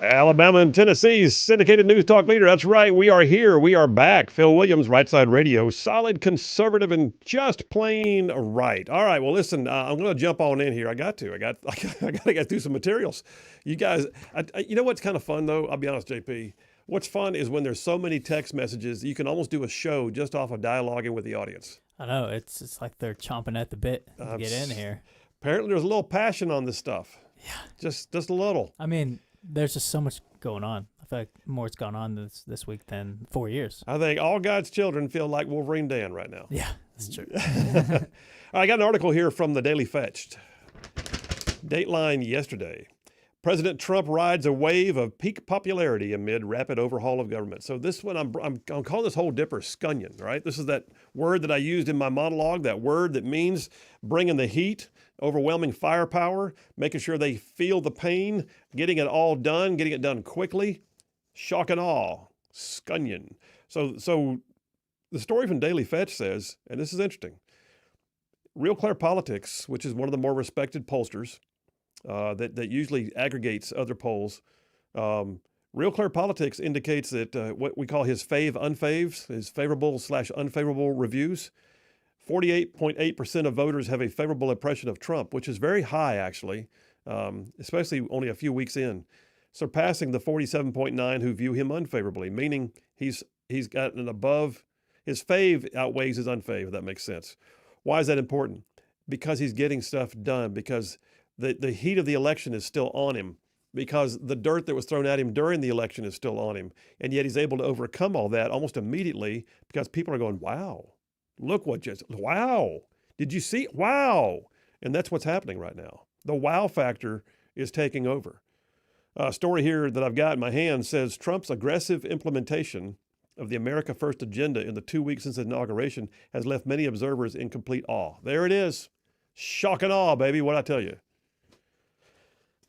Speaker 2: Alabama and Tennessee's syndicated news talk leader. That's right. We are here. We are back. Phil Williams, Rightside Radio. Solid, conservative, and just plain right. All right. Well, listen, I'm going to jump on in here. I got to get through some materials. You guys, you know what's kind of fun, though? I'll be honest, JP. What's fun is when there's so many text messages, you can almost do a show just off of dialoguing with the audience.
Speaker 3: I know. It's like they're chomping at the bit to get in here.
Speaker 2: Apparently, there's a little passion on this stuff.
Speaker 3: Yeah.
Speaker 2: Just a little.
Speaker 3: I mean, there's just so much going on. I feel like more's gone on this week than 4 years.
Speaker 2: I think all God's children feel like Wolverine Dan right now.
Speaker 3: Yeah, that's true.
Speaker 2: I got an article here from the Daily Fetched. Dateline yesterday. President Trump rides a wave of peak popularity amid rapid overhaul of government. So this one, I'm calling this whole dipper scunion, right? This is that word that I used in my monologue, that word that means bringing the heat, overwhelming firepower, making sure they feel the pain, getting it all done, getting it done quickly, shock and awe, scunion. So the story from Daily Fetch says, and this is interesting, Real Clear Politics, which is one of the more respected pollsters, that usually aggregates other polls. Real Clear Politics indicates that what we call his unfaves, his favorable/unfavorable reviews, 48.8% of voters have a favorable impression of Trump, which is very high, actually, especially only a few weeks in, surpassing the 47.9% who view him unfavorably, meaning he's got an above, his fave outweighs his unfave, if that makes sense. Why is that important? Because he's getting stuff done, because the heat of the election is still on him, because the dirt that was thrown at him during the election is still on him. And yet he's able to overcome all that almost immediately because people are going, wow, look what wow, did you see? Wow. And that's what's happening right now. The wow factor is taking over. A story here that I've got in my hand says Trump's aggressive implementation of the America First agenda in the 2 weeks since inauguration has left many observers in complete awe. There it is. Shock and awe, baby, what I tell you.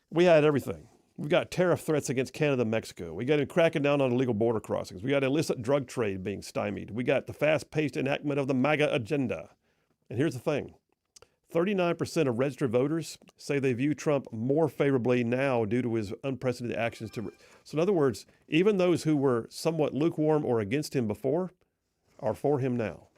Speaker 2: We had everything. We've got tariff threats against Canada and Mexico. We got him cracking down on illegal border crossings. We got illicit drug trade being stymied. We got the fast-paced enactment of the MAGA agenda. And here's the thing. 39% of registered voters say they view Trump more favorably now due to his unprecedented actions. So in other words, even those who were somewhat lukewarm or against him before are for him now.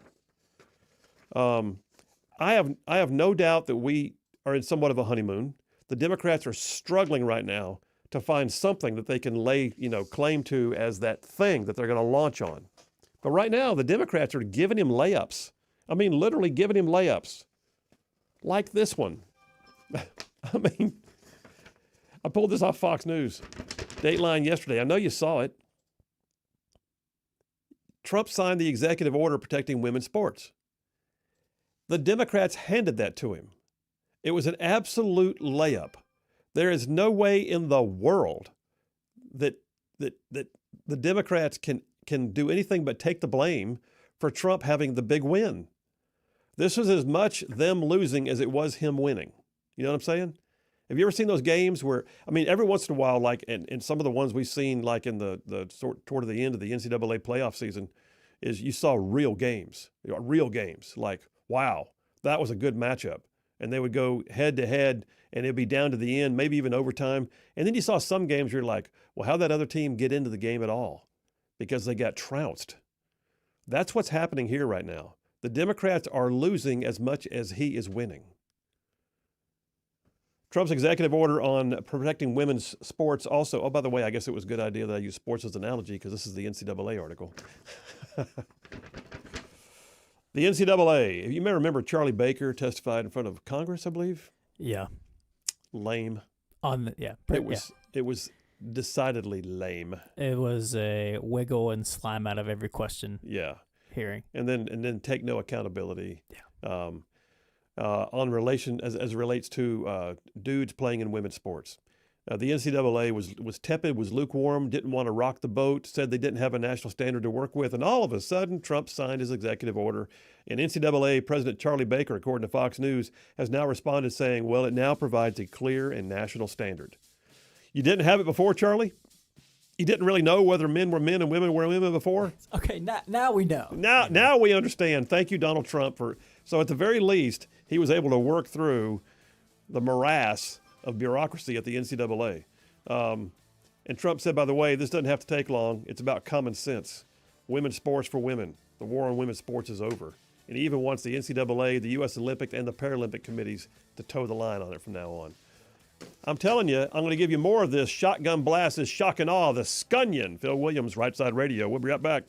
Speaker 2: I have no doubt that we are in somewhat of a honeymoon. The Democrats are struggling right now to find something that they can lay, claim to as that thing that they're going to launch on. But right now, the Democrats are giving him layups. I mean, literally giving him layups. Like this one. I mean, I pulled this off Fox News. Dateline yesterday. I know you saw it. Trump signed the executive order protecting women's sports. The Democrats handed that to him. It was an absolute layup. There is no way in the world that the Democrats can do anything but take the blame for Trump having the big win. This was as much them losing as it was him winning. You know what I'm saying? Have you ever seen those games where, I mean, every once in a while, like in some of the ones we've seen, like in the toward the end of the NCAA playoff season, is you saw real games, like, wow, that was a good matchup. And they would go head to head and it'd be down to the end, maybe even overtime. And then you saw some games where you're like, well, how'd that other team get into the game at all? Because they got trounced. That's what's happening here right now. The Democrats are losing as much as he is winning. Trump's executive order on protecting women's sports also, oh, by the way, I guess it was a good idea that I use sports as an analogy because this is the NCAA article. The NCAA, you may remember Charlie Baker testified in front of Congress, I believe.
Speaker 3: Yeah.
Speaker 2: Lame. It was decidedly lame.
Speaker 3: It was a wiggle and slime out of every question.
Speaker 2: Yeah.
Speaker 3: Hearing.
Speaker 2: And then take no accountability.
Speaker 3: Yeah.
Speaker 2: On relation as it relates to dudes playing in women's sports. The NCAA was tepid, was lukewarm, didn't want to rock the boat, said they didn't have a national standard to work with, and all of a sudden, Trump signed his executive order. And NCAA President Charlie Baker, according to Fox News, has now responded saying, well, it now provides a clear and national standard. You didn't have it before, Charlie? You didn't really know whether men were men and women were women before?
Speaker 3: Okay, now we know.
Speaker 2: Now we understand. Thank you, Donald Trump. So at the very least, he was able to work through the morass of bureaucracy at the NCAA. And And Trump said, by the way, this doesn't have to take long. It's about common sense. Women's sports for women. The war on women's sports is over. And he even wants the NCAA, the U.S. Olympic, and the Paralympic committees to toe the line on it from now on. I'm telling you, I'm going to give you more of this shotgun blast, this shock and awe, the Scunion. Phil Williams, Right Side Radio. We'll be right back.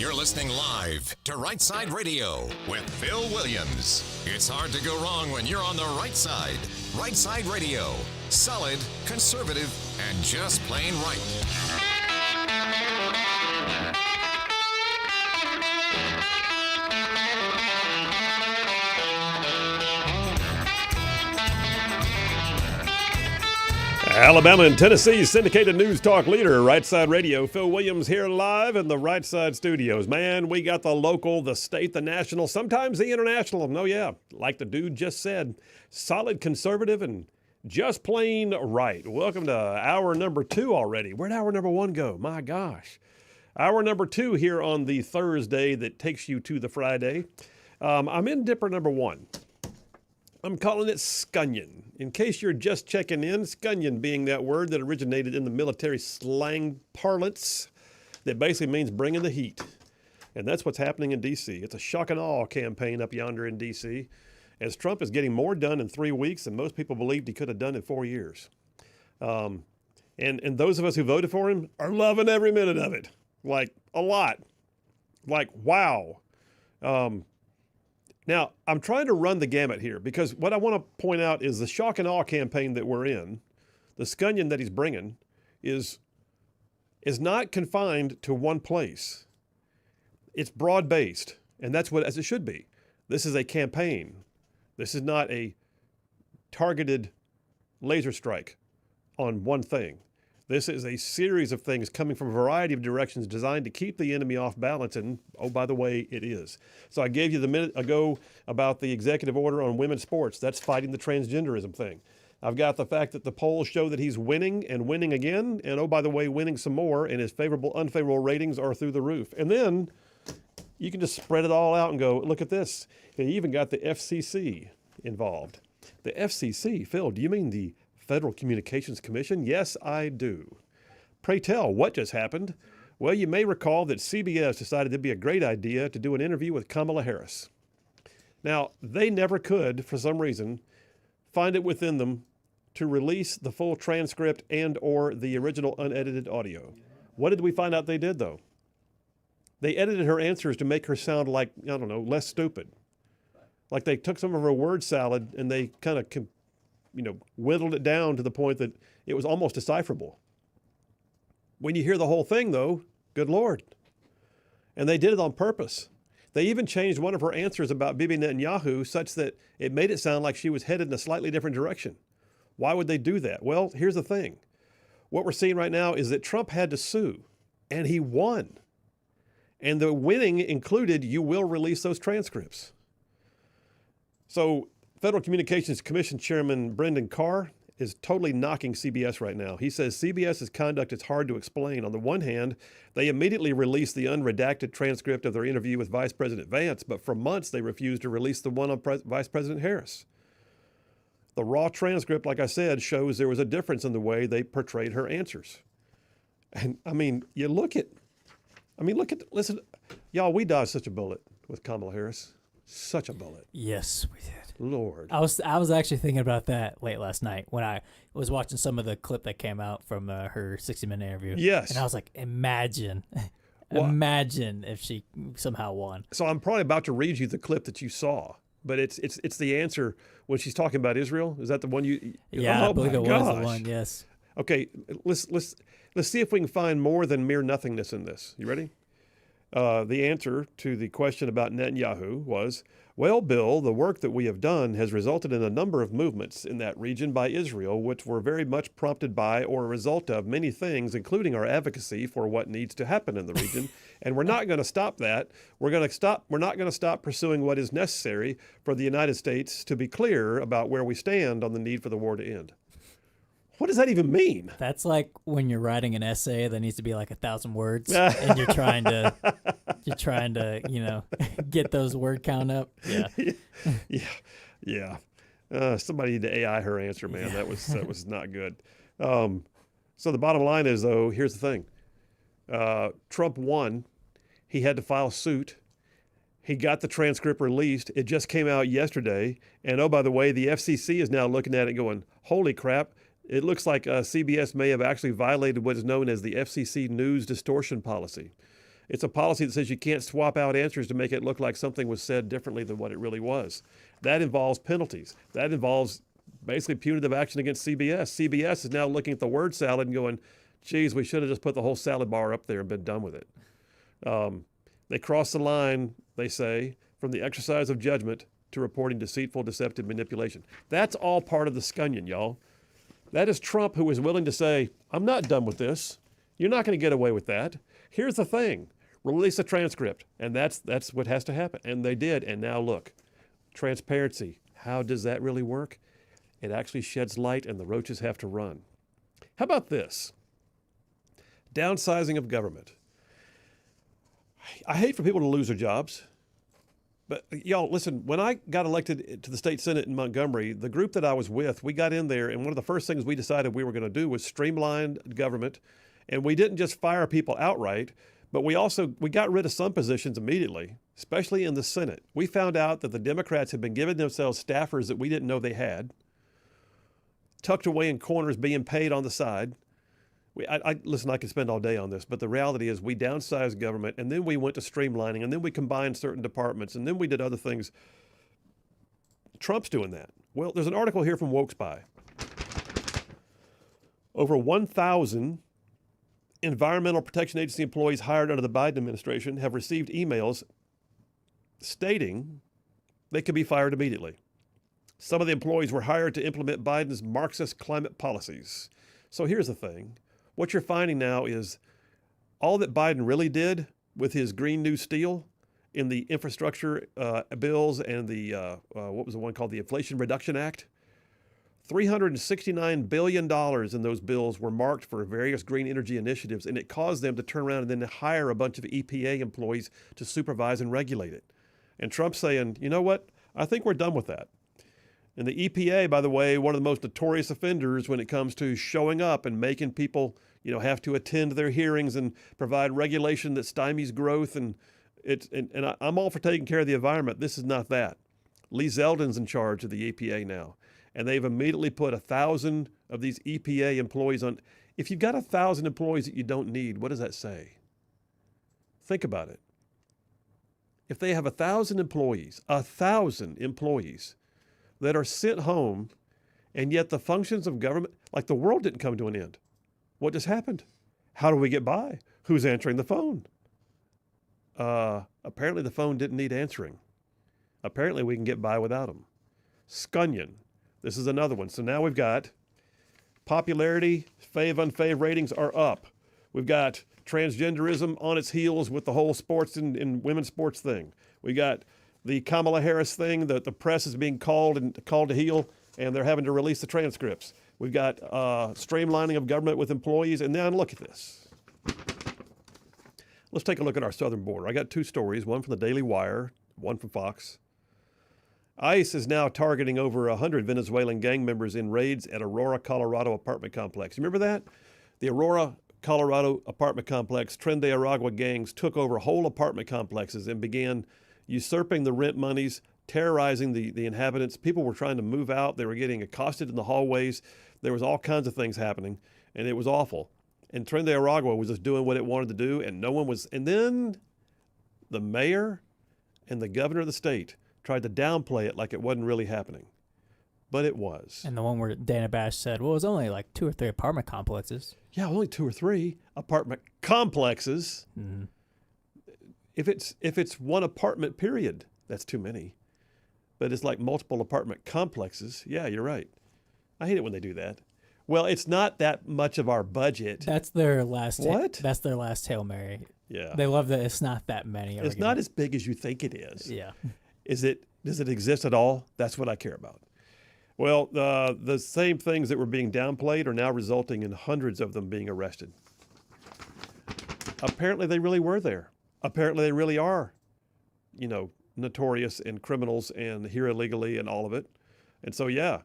Speaker 1: You're listening live to Rightside Radio with Phil Williams. It's hard to go wrong when you're on the right side. Rightside Radio. Solid, conservative, and just plain right.
Speaker 2: Alabama and Tennessee's syndicated news talk leader, Rightside Radio. Phil Williams here live in the Rightside studios. Man, we got the local, the state, the national, sometimes the international. No, yeah, like the dude just said, solid, conservative, and just plain right. Welcome to hour number 2 already. Where'd hour number 1 go? My gosh. Hour number 2 here on the Thursday that takes you to the Friday. I'm in dipper number 1. I'm calling it scunion. In case you're just checking in, scunion being that word that originated in the military slang parlance that basically means bringing the heat. And that's what's happening in D.C. It's a shock and awe campaign up yonder in D.C. as Trump is getting more done in 3 weeks than most people believed he could have done in 4 years. And those of us who voted for him are loving every minute of it. Like, a lot. Like, wow. Now, I'm trying to run the gamut here because what I want to point out is the shock and awe campaign that we're in, the scunion that he's bringing, is not confined to one place. It's broad-based, and that's what as it should be. This is a campaign. This is not a targeted laser strike on one thing. This is a series of things coming from a variety of directions designed to keep the enemy off balance, and, oh, by the way, it is. So I gave you the minute ago about the executive order on women's sports. That's fighting the transgenderism thing. I've got the fact that the polls show that he's winning and winning again, and, oh, by the way, winning some more, and his favorable, unfavorable ratings are through the roof. And then you can just spread it all out and go, look at this. He even got the FCC involved. The FCC, Phil, do you mean the Federal Communications Commission? Yes, I do. Pray tell, what just happened? Well, you may recall that CBS decided it'd be a great idea to do an interview with Kamala Harris. Now, they never could, for some reason, find it within them to release the full transcript and or the original unedited audio. What did we find out they did, though? They edited her answers to make her sound like, I don't know, less stupid. Like they took some of her word salad and they kind of whittled it down to the point that it was almost decipherable. When you hear the whole thing, though, good Lord. And they did it on purpose. They even changed one of her answers about Bibi Netanyahu such that it made it sound like she was headed in a slightly different direction. Why would they do that? Well, here's the thing. What we're seeing right now is that Trump had to sue, and he won. And the winning included, you will release those transcripts. So Federal Communications Commission Chairman Brendan Carr is totally knocking CBS right now. He says CBS's conduct is hard to explain. On the one hand, they immediately released the unredacted transcript of their interview with Vice President Vance, but for months they refused to release the one on Vice President Harris. The raw transcript, like I said, shows there was a difference in the way they portrayed her answers. And I mean, listen, y'all, we dodged such a bullet with Kamala Harris. Such a bullet.
Speaker 3: Yes, we did.
Speaker 2: Lord.
Speaker 3: I was actually thinking about that late last night when I was watching some of the clip that came out from her 60-minute interview.
Speaker 2: Yes.
Speaker 3: And I was like, imagine if she somehow won.
Speaker 2: So I'm probably about to read you the clip that you saw, but it's the answer when she's talking about Israel. Is that the one you?
Speaker 3: Yeah,
Speaker 2: oh,
Speaker 3: I believe it
Speaker 2: gosh.
Speaker 3: was the one. Yes.
Speaker 2: Okay, let's see if we can find more than mere nothingness in this. You ready? The answer to the question about Netanyahu was, well, Bill, the work that we have done has resulted in a number of movements in that region by Israel, which were very much prompted by or a result of many things, including our advocacy for what needs to happen in the region. And we're not going to stop that. We're not going to stop pursuing what is necessary for the United States to be clear about where we stand on the need for the war to end. What does that even mean?
Speaker 3: That's like when you're writing an essay that needs to be like 1,000 words, and you're trying to, get those word count up.
Speaker 2: Yeah. Somebody need to AI her answer, man. Yeah. That was not good. So the bottom line is, though, here's the thing: Trump won. He had to file suit. He got the transcript released. It just came out yesterday. And oh, by the way, the FCC is now looking at it, going, "Holy crap! It looks like CBS may have actually violated what is known as the FCC news distortion policy." It's a policy that says you can't swap out answers to make it look like something was said differently than what it really was. That involves penalties. That involves basically punitive action against CBS. CBS is now looking at the word salad and going, geez, we should have just put the whole salad bar up there and been done with it. They cross the line, they say, from the exercise of judgment to reporting deceitful, deceptive manipulation. That's all part of the scunion, y'all. That is Trump, who is willing to say, I'm not done with this. You're not going to get away with that. Here's the thing. Release a transcript. And that's what has to happen. And they did. And now look, transparency. How does that really work? It actually sheds light and the roaches have to run. How about this? Downsizing of government. I hate for people to lose their jobs. But y'all, listen, when I got elected to the state Senate in Montgomery, the group that I was with, we got in there, and one of the first things we decided we were going to do was streamline government. And we didn't just fire people outright, but we got rid of some positions immediately, especially in the Senate. We found out that the Democrats had been giving themselves staffers that we didn't know they had, tucked away in corners being paid on the side. Listen, I could spend all day on this, but the reality is we downsized government, and then we went to streamlining, and then we combined certain departments, and then we did other things. Trump's doing that. Well, there's an article here from WokeSpy. Over 1,000 Environmental Protection Agency employees hired under the Biden administration have received emails stating they could be fired immediately. Some of the employees were hired to implement Biden's Marxist climate policies. So here's the thing. What you're finding now is all that Biden really did with his Green New Steel in the infrastructure bills and the, what was the one called the Inflation Reduction Act? $369 billion in those bills were marked for various green energy initiatives, and it caused them to turn around and then hire a bunch of EPA employees to supervise and regulate it. And Trump's saying, you know what? I think we're done with that. And the EPA, by the way, one of the most notorious offenders when it comes to showing up and making people, have to attend their hearings and provide regulation that stymies growth. And I'm all for taking care of the environment. This is not that. Lee Zeldin's in charge of the EPA now. And they've immediately put 1,000 of these EPA employees on. If you've got 1,000 employees that you don't need, what does that say? Think about it. If they have 1,000 employees that are sent home, and yet the functions of government, like the world didn't come to an end. What just happened? How do we get by? Who's answering the phone? Apparently the phone didn't need answering. Apparently we can get by without them. Scunion. This is another one. So now we've got popularity, fave, unfave ratings are up. We've got transgenderism on its heels with the whole sports and women's sports thing. We got the Kamala Harris thing, that the press is being called to heel, and they're having to release the transcripts. We've got streamlining of government with employees, and now look at this. Let's take a look at our southern border. I got two stories, one from the Daily Wire, one from Fox. ICE is now targeting over 100 Venezuelan gang members in raids at Aurora, Colorado apartment complex. You remember that? The Aurora, Colorado apartment complex, Tren de Aragua gangs took over whole apartment complexes and began usurping the rent monies, terrorizing the inhabitants. People were trying to move out. They were getting accosted in the hallways. There was all kinds of things happening, and it was awful. And Tren de Aragua was just doing what it wanted to do, and no one was. And then the mayor and the governor of the state tried to downplay it like it wasn't really happening. But it was.
Speaker 3: And the one where Dana Bash said, well, it was only like 2 or 3 apartment complexes.
Speaker 2: Yeah, only 2 or 3 apartment complexes.
Speaker 3: Mm-hmm.
Speaker 2: If it's one apartment period, that's too many. But it's like multiple apartment complexes. Yeah, you're right. I hate it when they do that. Well, it's not that much of our budget.
Speaker 3: That's their last.
Speaker 2: What?
Speaker 3: That's their last Hail Mary.
Speaker 2: Yeah.
Speaker 3: They love that it's not that many.
Speaker 2: It's not as big as you think it is.
Speaker 3: Yeah.
Speaker 2: Does it exist at all? That's what I care about. Well, the same things that were being downplayed are now resulting in hundreds of them being arrested. Apparently they really were there. Apparently they really are, notorious and criminals and here illegally and all of it. And so, yeah,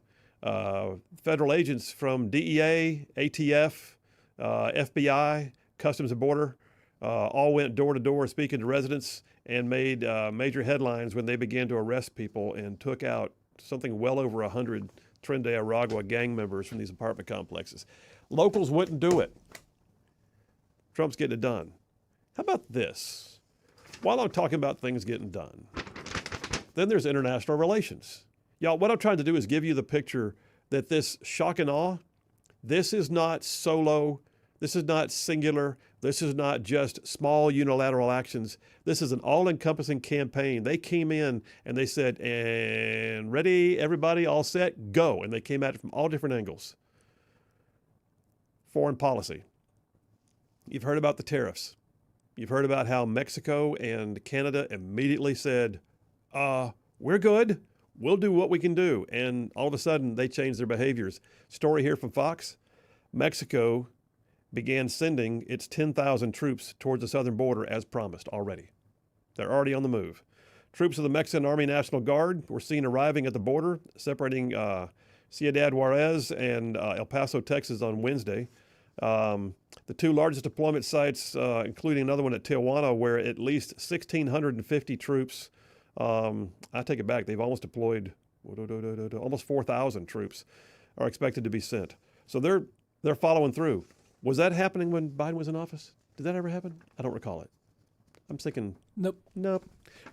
Speaker 2: federal agents from DEA, ATF, FBI, Customs and Border, all went door to door speaking to residents and made major headlines when they began to arrest people and took out something well over 100 Tren de Aragua gang members from these apartment complexes. Locals wouldn't do it. Trump's getting it done. How about this? While I'm talking about things getting done, then there's international relations. Y'all, what I'm trying to do is give you the picture that this shock and awe, this is not solo, this is not singular, this is not just small unilateral actions. This is an all-encompassing campaign. They came in and they said, and ready, everybody, all set, go. And they came at it from all different angles. Foreign policy. You've heard about the tariffs. You've heard about how Mexico and Canada immediately said, we're good. We'll do what we can do. And all of a sudden, they changed their behaviors. Story here from Fox. Mexico began sending its 10,000 troops towards the southern border as promised already. They're already on the move. Troops of the Mexican Army National Guard were seen arriving at the border, separating Ciudad Juarez and El Paso, Texas on Wednesday. The two largest deployment sites, including another one at Tijuana, where at least 1,650 troops, I take it back, they've almost deployed almost 4,000 troops are expected to be sent. So they're following through. Was that happening when Biden was in office? Did that ever happen? I don't recall it. I'm thinking,
Speaker 3: Nope.
Speaker 2: I'm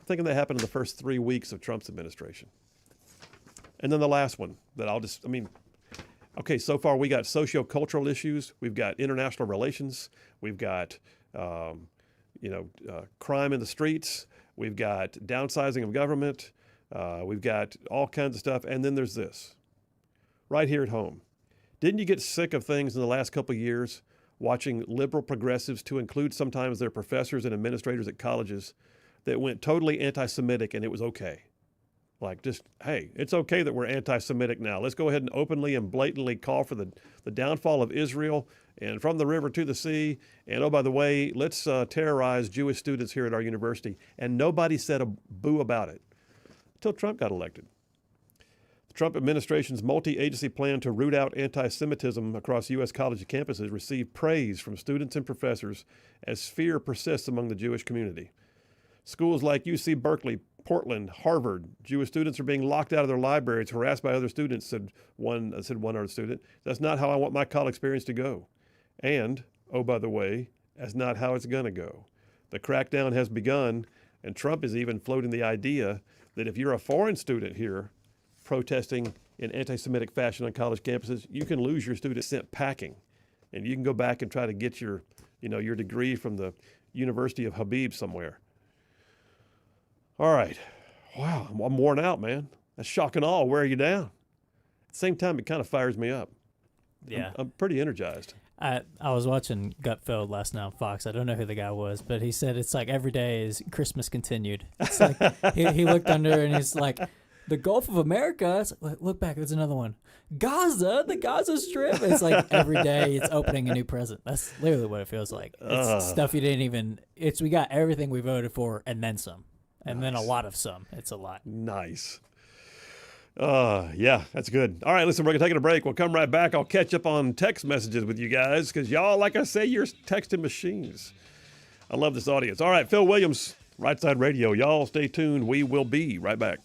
Speaker 2: thinking that happened in the first 3 weeks of Trump's administration. And then the last one that okay, so far we got socio-cultural issues. We've got international relations. We've got, crime in the streets. We've got downsizing of government. We've got all kinds of stuff. And then there's this, right here at home. Didn't you get sick of things in the last couple of years, watching liberal progressives, to include sometimes their professors and administrators at colleges, that went totally anti-Semitic and it was okay? Like, just, hey, it's okay that we're anti-Semitic now. Let's go ahead and openly and blatantly call for the downfall of Israel and from the river to the sea. And oh, by the way, let's terrorize Jewish students here at our university. And nobody said a boo about it until Trump got elected. The Trump administration's multi-agency plan to root out anti-Semitism across U.S. college campuses received praise from students and professors as fear persists among the Jewish community. Schools like UC Berkeley, Portland, Harvard, Jewish students are being locked out of their libraries, harassed by other students, said one other student. That's not how I want my college experience to go. And, oh, by the way, that's not how it's going to go. The crackdown has begun, and Trump is even floating the idea that if you're a foreign student here protesting in anti-Semitic fashion on college campuses, you can lose your student sent packing, and you can go back and try to get your degree from the University of Habib somewhere. All right. Wow, I'm worn out, man. That's shock and awe, wear you down. At the same time, it kind of fires me up.
Speaker 3: Yeah.
Speaker 2: I'm pretty energized.
Speaker 3: I was watching Gutfeld last night on Fox. I don't know who the guy was, but he said it's like every day is Christmas continued. It's like he looked under and he's like, the Gulf of America. It's like, look back, there's another one. Gaza, the Gaza Strip. It's like every day it's opening a new present. That's literally what it feels like. It's stuff you didn't even. We got everything we voted for and then some. And then a lot of some. It's a lot.
Speaker 2: Nice. Yeah, that's good. All right, listen, we're going to take a break. We'll come right back. I'll catch up on text messages with you guys because y'all, like I say, you're texting machines. I love this audience. All right, Phil Williams, Rightside Radio. Y'all stay tuned. We will be right back.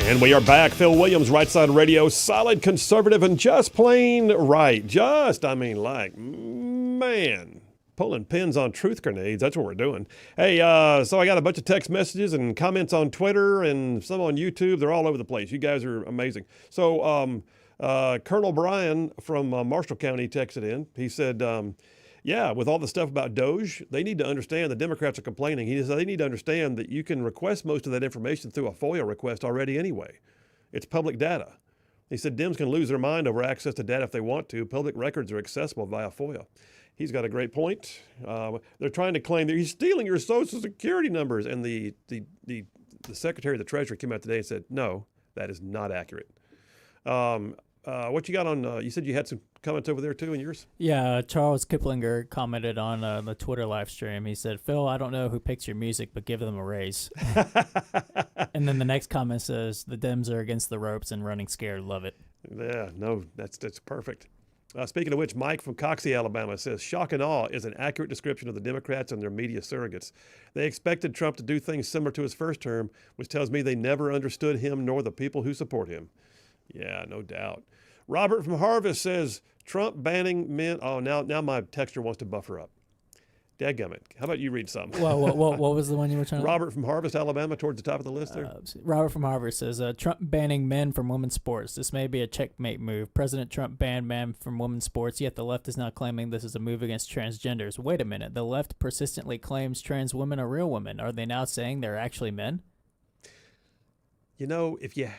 Speaker 2: And we are back. Phil Williams, Rightside Radio, solid, conservative, and just plain right. Man, pulling pins on truth grenades. That's what we're doing. Hey, so I got a bunch of text messages and comments on Twitter and some on YouTube. They're all over the place. You guys are amazing. So Colonel Brian from Marshall County texted in. He said, yeah, with all the stuff about Doge, they need to understand, the Democrats are complaining. He said they need to understand that you can request most of that information through a FOIA request already anyway. It's public data. He said Dems can lose their mind over access to data if they want to. Public records are accessible via FOIA. He's got a great point. They're trying to claim that he's stealing your Social Security numbers. And the Secretary of the Treasury came out today and said, no, that is not accurate. What you got on, you said you had some comments over there too in yours?
Speaker 3: Yeah, Charles Kiplinger commented on the Twitter live stream. He said, Phil, I don't know who picks your music, but give them a raise. And then the next comment says, the Dems are against the ropes and running scared. Love it.
Speaker 2: Yeah, no, that's perfect. Speaking of which, Mike from Coxie, Alabama says, shock and awe is an accurate description of the Democrats and their media surrogates. They expected Trump to do things similar to his first term, which tells me they never understood him nor the people who support him. Yeah, no doubt. Robert from Harvest says, Trump banning men. Oh, now my texter wants to buffer up. Dadgummit. How about you read something?
Speaker 3: Well, what was the one you were trying to...
Speaker 2: Robert from Harvest, Alabama, towards the top of the list there.
Speaker 3: Robert from Harvest says, Trump banning men from women's sports. This may be a checkmate move. President Trump banned men from women's sports, yet the left is now claiming this is a move against transgenders. Wait a minute. The left persistently claims trans women are real women. Are they now saying they're actually men?
Speaker 2: You know, if you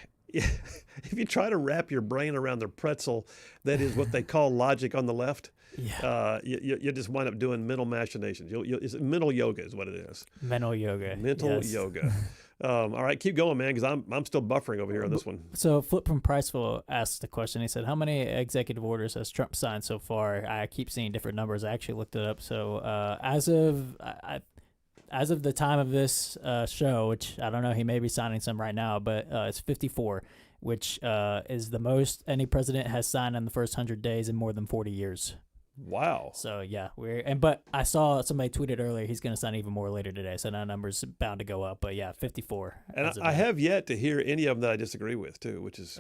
Speaker 2: try to wrap your brain around the pretzel, that is what they call logic on the left.
Speaker 3: Yeah.
Speaker 2: You just wind up doing mental machinations. Mental yoga is what it is.
Speaker 3: Mental yoga.
Speaker 2: Mental yoga. All right, keep going, man, because I'm still buffering over here on this one.
Speaker 3: So Flip from Priceville asked the question. He said, how many executive orders has Trump signed so far? I keep seeing different numbers. I actually looked it up. So as of the time of this show, which I don't know, he may be signing some right now, but it's 54, which is the most any president has signed in the first 100 days in more than 40 years.
Speaker 2: Wow.
Speaker 3: So yeah, but I saw somebody tweeted earlier he's going to sign even more later today, so that number's bound to go up. But yeah, 54.
Speaker 2: And I have yet to hear any of them that I disagree with too, which is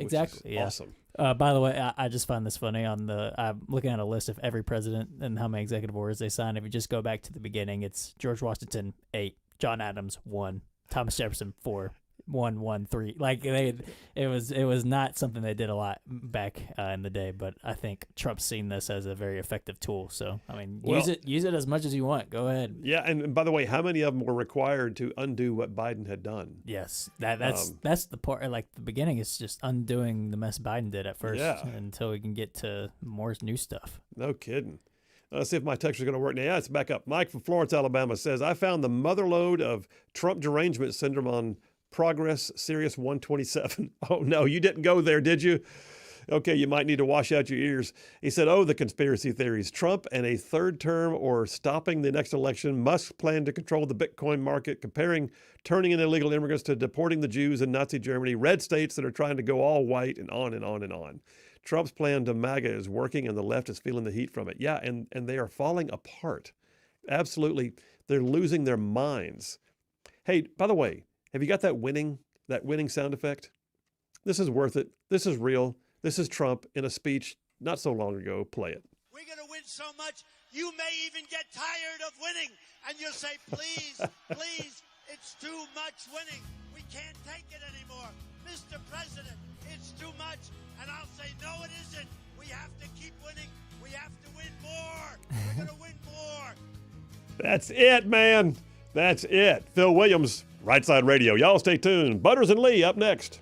Speaker 2: awesome.
Speaker 3: By the way, I just find this funny. I'm looking at a list of every president and how many executive orders they signed. If you just go back to the beginning, it's George Washington 8, John Adams 1, Thomas Jefferson 4. 1, 1, 3. Like it was not something they did a lot back in the day, but I think Trump's seen this as a very effective tool. So I mean, use it as much as you want. Go ahead.
Speaker 2: Yeah, and by the way, how many of them were required to undo what Biden had done?
Speaker 3: Yes, that's the part. Like the beginning is just undoing the mess Biden did at first, until we can get to more new stuff.
Speaker 2: No kidding. Let's see if my text is going to work now. Yeah, it's back up. Mike from Florence, Alabama says, I found the motherlode of Trump derangement syndrome on Progress Sirius 127. Oh, no, you didn't go there, did you? Okay, you might need to wash out your ears. He said, the conspiracy theories. Trump and a third term or stopping the next election. Musk plan to control the Bitcoin market, comparing turning in illegal immigrants to deporting the Jews in Nazi Germany. Red states that are trying to go all white, and on and on and on. Trump's plan to MAGA is working, and the left is feeling the heat from it. Yeah, and they are falling apart. Absolutely. They're losing their minds. Hey, by the way, have you got that winning sound effect? This is worth it. This is real. This is Trump in a speech not so long ago. Play it.
Speaker 6: We're going to win so much, you may even get tired of winning. And you'll say, please, please, it's too much winning. We can't take it anymore. Mr. President, it's too much. And I'll say, no, it isn't. We have to keep winning. We have to win more. We're going to win more.
Speaker 2: That's it, man. That's it. Phil Williams, Rightside Radio. Y'all stay tuned. Butters and Lee up next.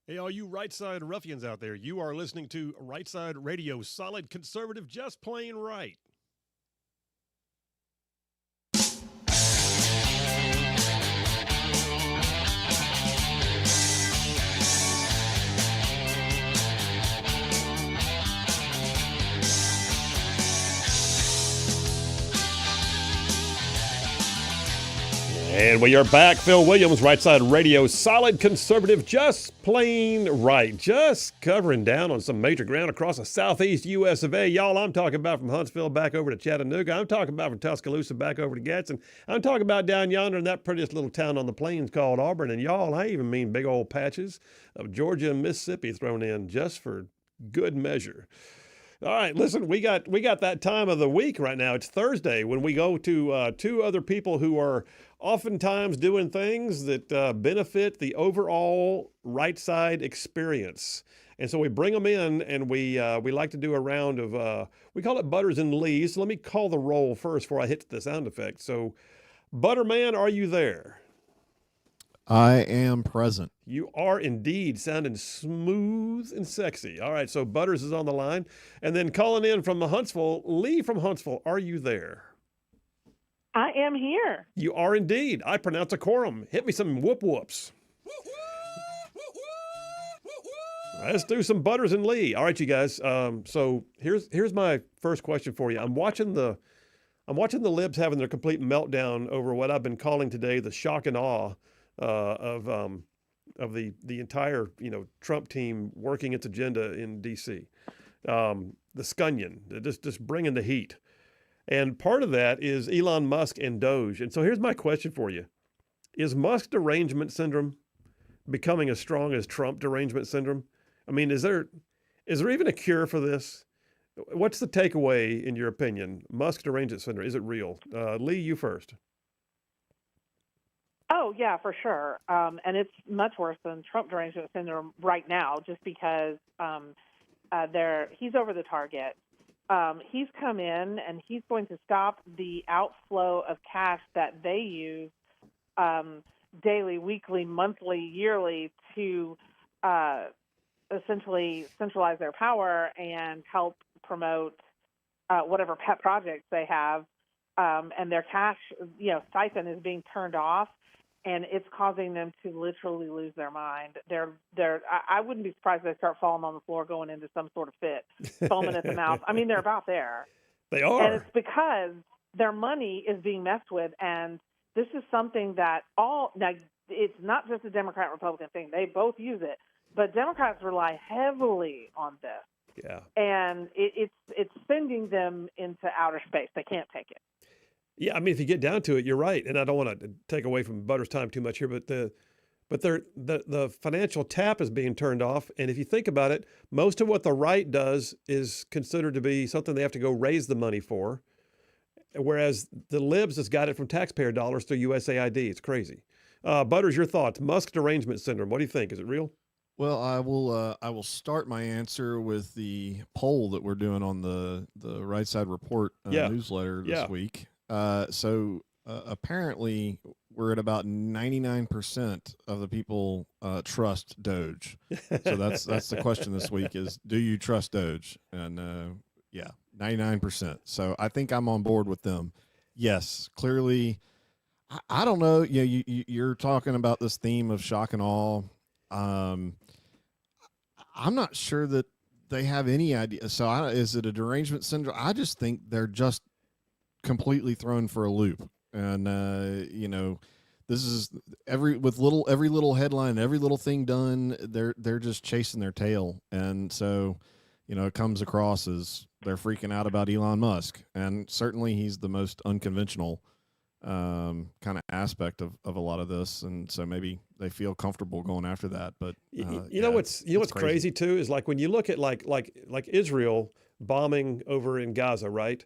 Speaker 2: Hey, all you right side ruffians out there, you are listening to Right Side Radio, solid conservative, just plain right. And we are back. Phil Williams, Right Side Radio, solid conservative, just plain right. Just covering down on some major ground across the southeast U.S. of A. Y'all, I'm talking about from Huntsville back over to Chattanooga. I'm talking about from Tuscaloosa back over to Gadsden. I'm talking about down yonder in that prettiest little town on the plains called Auburn. And y'all, I even mean big old patches of Georgia and Mississippi thrown in just for good measure. All right, listen, we got that time of the week right now. It's Thursday when we go to two other people who are oftentimes doing things that benefit the overall right side experience. And so we bring them in, and we like to do a round of, we call it Butters and Lees. So let me call the roll first before I hit the sound effect. So, Butterman, are you there?
Speaker 7: I am present.
Speaker 2: You are indeed, sounding smooth and sexy. All right, so Butters is on the line. And then calling in from the Huntsville, Lee from Huntsville, are you there?
Speaker 8: I am here.
Speaker 2: You are indeed. I pronounce a quorum. Hit me some whoop-whoops. Let's do some Butters and Lee. All right, you guys. So here's my first question for you. I'm watching the libs having their complete meltdown over what I've been calling today the shock and awe of the entire Trump team working its agenda in D.C. The scunion, just bringing the heat, and part of that is Elon Musk and Doge. And so here's my question for you: is Musk derangement syndrome becoming as strong as Trump derangement syndrome? I mean, is there even a cure for this? What's the takeaway in your opinion? Musk derangement syndrome, is it real? Lee, you first.
Speaker 8: Oh, yeah, for sure. And it's much worse than Trump derangement syndrome right now, just because he's over the target. He's come in and he's going to stop the outflow of cash that they use daily, weekly, monthly, yearly to essentially centralize their power and help promote whatever pet projects they have. And their cash, stipend is being turned off. And it's causing them to literally lose their mind. I wouldn't be surprised if they start falling on the floor, going into some sort of fit, foaming at the mouth. I mean, they're about there.
Speaker 2: They are.
Speaker 8: And it's because their money is being messed with. And this is something that now, it's not just a Democrat-Republican thing. They both use it. But Democrats rely heavily on this.
Speaker 2: Yeah.
Speaker 8: And it's sending them into outer space. They can't take it.
Speaker 2: Yeah, I mean, if you get down to it, you're right. And I don't want to take away from Butter's time too much here, but the financial tap is being turned off. And if you think about it, most of what the right does is considered to be something they have to go raise the money for, whereas the libs has got it from taxpayer dollars through USAID. It's crazy. Butters, your thoughts? Musk derangement syndrome. What do you think? Is it real?
Speaker 7: Well, I will start my answer with the poll that we're doing on the Right Side Report newsletter this week. So apparently we're at about 99% of the people trust Doge. So that's the question this week is, do you trust Doge? And 99%. So I think I'm on board with them. Yes, clearly. I don't know. You're talking about this theme of shock and awe. I'm not sure that they have any idea. So is it a derangement syndrome? I just think they're just completely thrown for a loop. And, this is every little headline, every little thing done, they're just chasing their tail. And so, it comes across as they're freaking out about Elon Musk. And certainly he's the most unconventional kind of aspect of a lot of this. And so maybe they feel comfortable going after that. But
Speaker 2: what's crazy too is like when you look at like Israel bombing over in Gaza, right?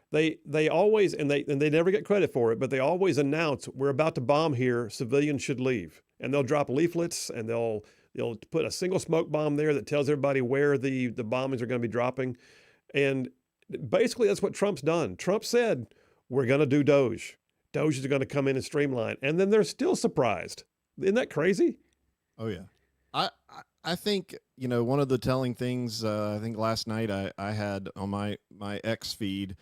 Speaker 2: They always, and they never get credit for it, but they always announce, we're about to bomb here, civilians should leave. And they'll drop leaflets and they'll put a single smoke bomb there that tells everybody where the bombings are going to be dropping. And basically that's what Trump's done. Trump said, we're going to do Doge. Doge is going to come in and streamline. And then they're still surprised. Isn't that crazy?
Speaker 7: Oh yeah. I I think, one of the telling things, I think last night I had on my X feed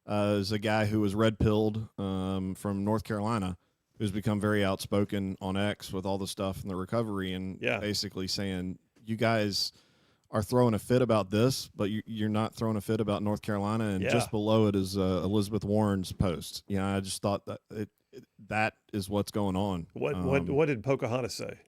Speaker 7: is a guy who was red pilled from North Carolina, who's become very outspoken on X with all the stuff in the recovery, and basically saying, you guys are throwing a fit about this, but you're not throwing a fit about North Carolina. And just below it is Elizabeth Warren's post. I just thought that that is what's going on.
Speaker 2: What did Pocahontas say?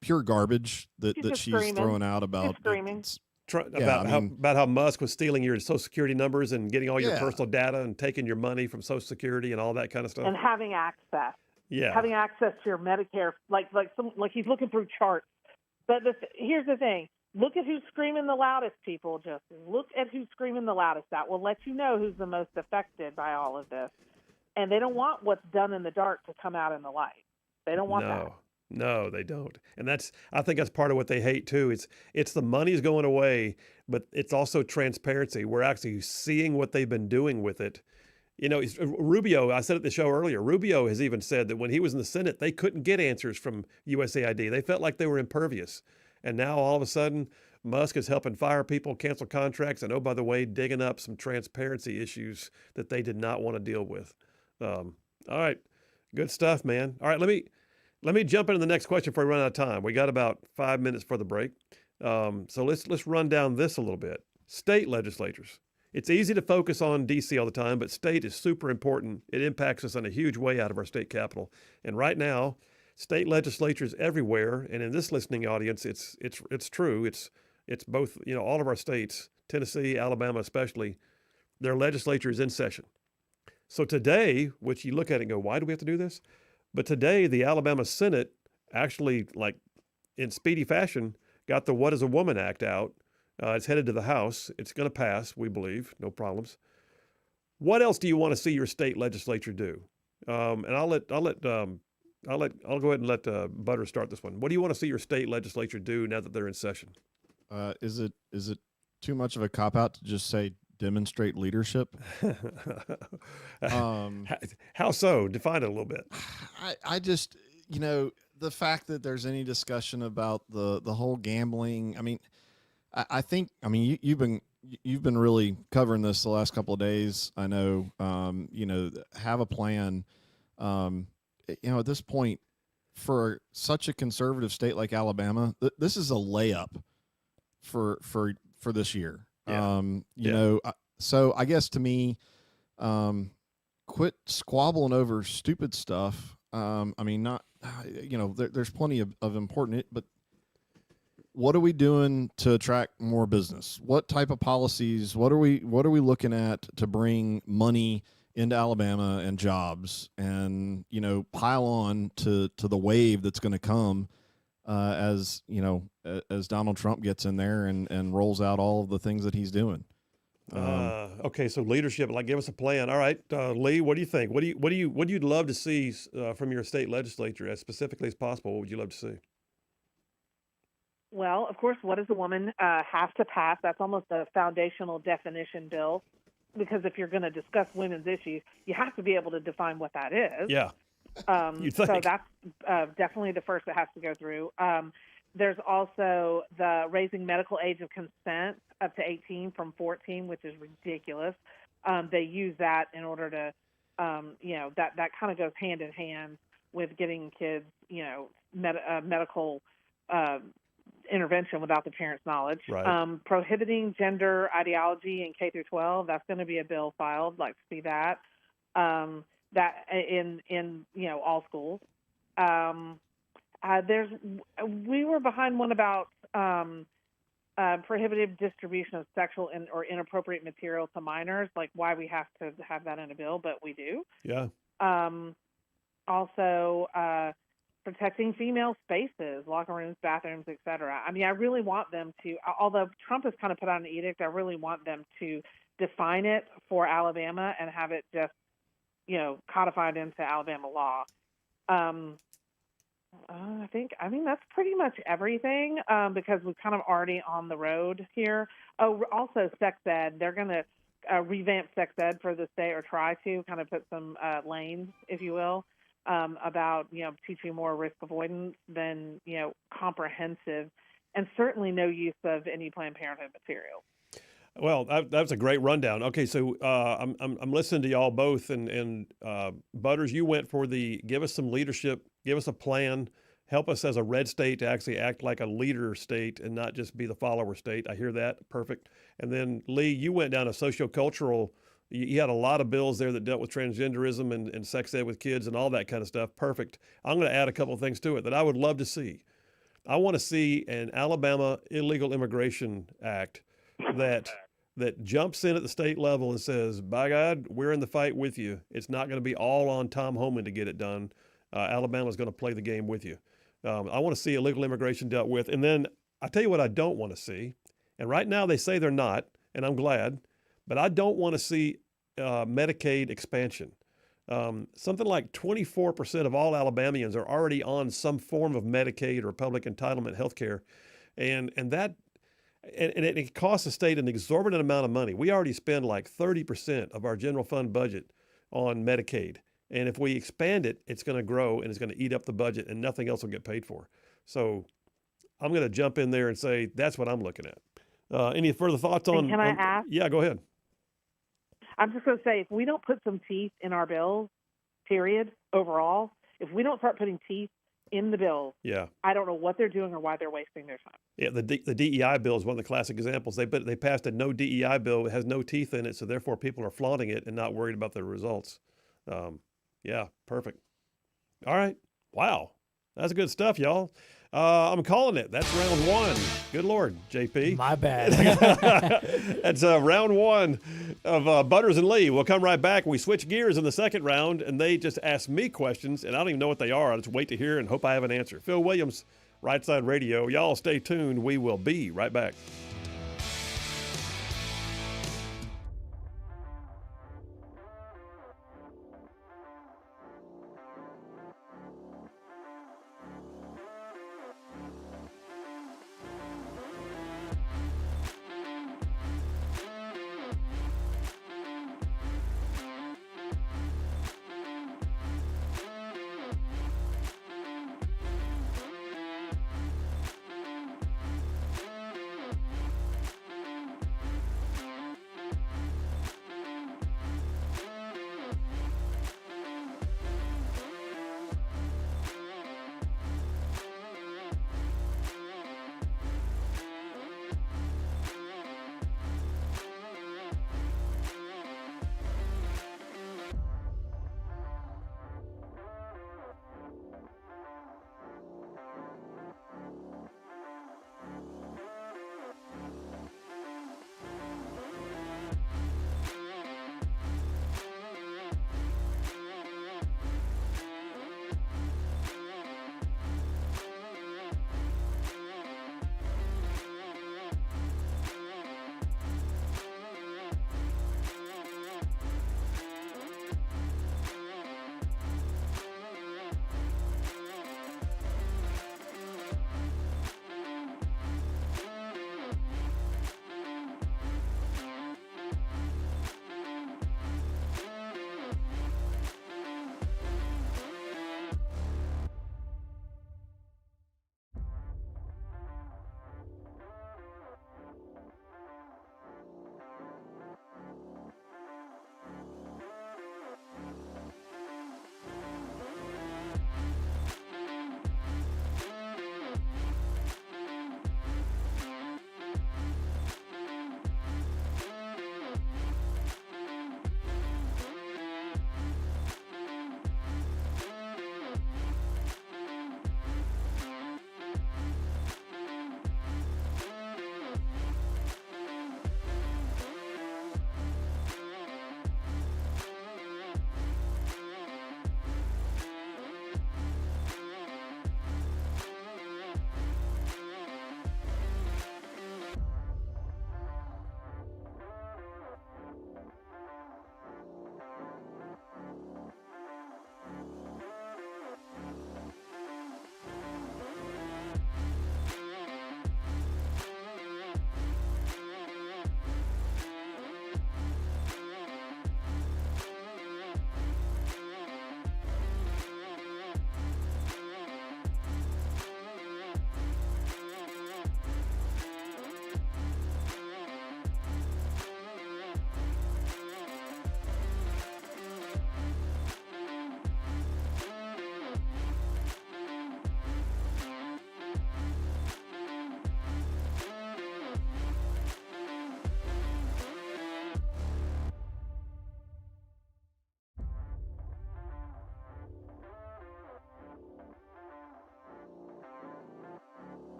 Speaker 7: Pure garbage that she's throwing out about
Speaker 2: about how Musk was stealing your Social Security numbers and getting all your personal data and taking your money from Social Security and all that kind of stuff.
Speaker 8: And having access.
Speaker 2: Yeah.
Speaker 8: Having access to your Medicare, like he's looking through charts. But here's the thing. Look at who's screaming the loudest, people. Just look at who's screaming the loudest. That will let you know who's the most affected by all of this. And they don't want what's done in the dark to come out in the light. They don't want that.
Speaker 2: No, they don't. And I think that's part of what they hate too. It's the money's going away, but it's also transparency. We're actually seeing what they've been doing with it. Rubio, I said at the show earlier, Rubio has even said that when he was in the Senate, they couldn't get answers from USAID. They felt like they were impervious. And now all of a sudden, Musk is helping fire people, cancel contracts, and, oh, by the way, digging up some transparency issues that they did not want to deal with. All right. Good stuff, man. All right, let me jump into the next question before we run out of time. We got about 5 minutes for the break. So let's run down this a little bit. State legislatures. It's easy to focus on D.C. all the time, but state is super important. It impacts us in a huge way out of our state capital. And right now, state legislatures everywhere, and in this listening audience, it's true. It's both, all of our states, Tennessee, Alabama especially, their legislature is in session. So today, which you look at it and go, why do we have to do this? But today, the Alabama Senate actually, like in speedy fashion, got the What is a Woman Act out. It's headed to the House. It's going to pass, we believe, no problems. What else do you want to see your state legislature do? And I'll go ahead and let Butter start this one. What do you want to see your state legislature do now that they're in session?
Speaker 7: Is it too much of a cop out to just say demonstrate leadership?
Speaker 2: How so? Define it a little bit.
Speaker 7: I just, the fact that there's any discussion about the whole gambling. I think you've been really covering this the last couple of days. I know, have a plan. At this point, for such a conservative state like Alabama, this is a layup for this year.
Speaker 2: Yeah.
Speaker 7: So I guess to me, quit squabbling over stupid stuff. There's plenty of important, but what are we doing to attract more business? What type of policies? What are we looking at to bring money into Alabama and jobs, and pile on to the wave that's going to come as Donald Trump gets in there and rolls out all of the things that he's doing.
Speaker 2: Okay, so leadership. Give us a plan. All right, Lee, what do you think? What do you love to see from your state legislature, as specifically as possible? What would you love to see?
Speaker 8: Well, of course, What is a Woman has to pass. That's almost a foundational definition bill, because if you're going to discuss women's issues, you have to be able to define what that is.
Speaker 2: Yeah.
Speaker 8: So that's definitely the first that has to go through. There's also the raising medical age of consent up to 18 from 14, which is ridiculous. They use that in order to, that kind of goes hand in hand with getting kids, medical intervention without the parents' knowledge.
Speaker 2: Right.
Speaker 8: Prohibiting gender ideology in K through 12. That's going to be a bill filed. Like to see that. That in all schools. We were behind one about prohibitive distribution of sexual or inappropriate material to minors, like why we have to have that in a bill, but we do.
Speaker 2: Yeah.
Speaker 8: Also, protecting female spaces, locker rooms, bathrooms, etc. I really want them to, although Trump has kind of put out an edict, I really want them to define it for Alabama and have it just, codified into Alabama law. I mean, that's pretty much everything, because we're kind of already on the road here. Oh, also sex ed. They're going to revamp sex ed for the state, or try to kind of put some lanes, if you will. about, teaching more risk avoidance than, comprehensive, and certainly no use of any Planned Parenthood material.
Speaker 2: Well, that's a great rundown. Okay, so I'm listening to y'all both, and Butters, you went for the give us some leadership, give us a plan, help us as a red state to actually act like a leader state and not just be the follower state. I hear that, perfect. And then Lee, you went down a sociocultural. You had a lot of bills there that dealt with transgenderism and sex ed with kids and all that kind of stuff. Perfect. I'm going to add a couple of things to it that I would love to see. I want to see an Alabama Illegal Immigration Act that jumps in at the state level and says, by God, we're in the fight with you. It's not going to be all on Tom Homan to get it done. Alabama's going to play the game with you. I want to see illegal immigration dealt with. And then I tell you what I don't want to see. And right now they say they're not, and I'm glad, but I don't want to see Medicaid expansion. Something like 24% of all Alabamians are already on some form of Medicaid or public entitlement health care. And it costs the state an exorbitant amount of money. We already spend like 30% of our general fund budget on Medicaid. And if we expand it, it's going to grow and it's going to eat up the budget and nothing else will get paid for. So I'm going to jump in there and say that's what I'm looking at. Any further thoughts on?
Speaker 8: Can I ask?
Speaker 2: Yeah, go ahead.
Speaker 8: I'm just going to say, if we don't put some teeth in our bills, period, overall, if we don't start putting teeth in the bills, I don't know what they're doing or why they're wasting their time.
Speaker 2: Yeah, the DEI bill is one of the classic examples. They passed a no DEI bill. It has no teeth in it, so therefore people are flaunting it and not worried about the results. Yeah, perfect. All right. Wow. That's good stuff, y'all. I'm calling it. That's round one. Good Lord, JP.
Speaker 3: My bad.
Speaker 2: That's round one of Butters and Lee. We'll come right back. We switch gears in the second round, and they just ask me questions, and I don't even know what they are. I just wait to hear and hope I have an answer. Phil Williams, Rightside Radio. Y'all stay tuned. We will be right back.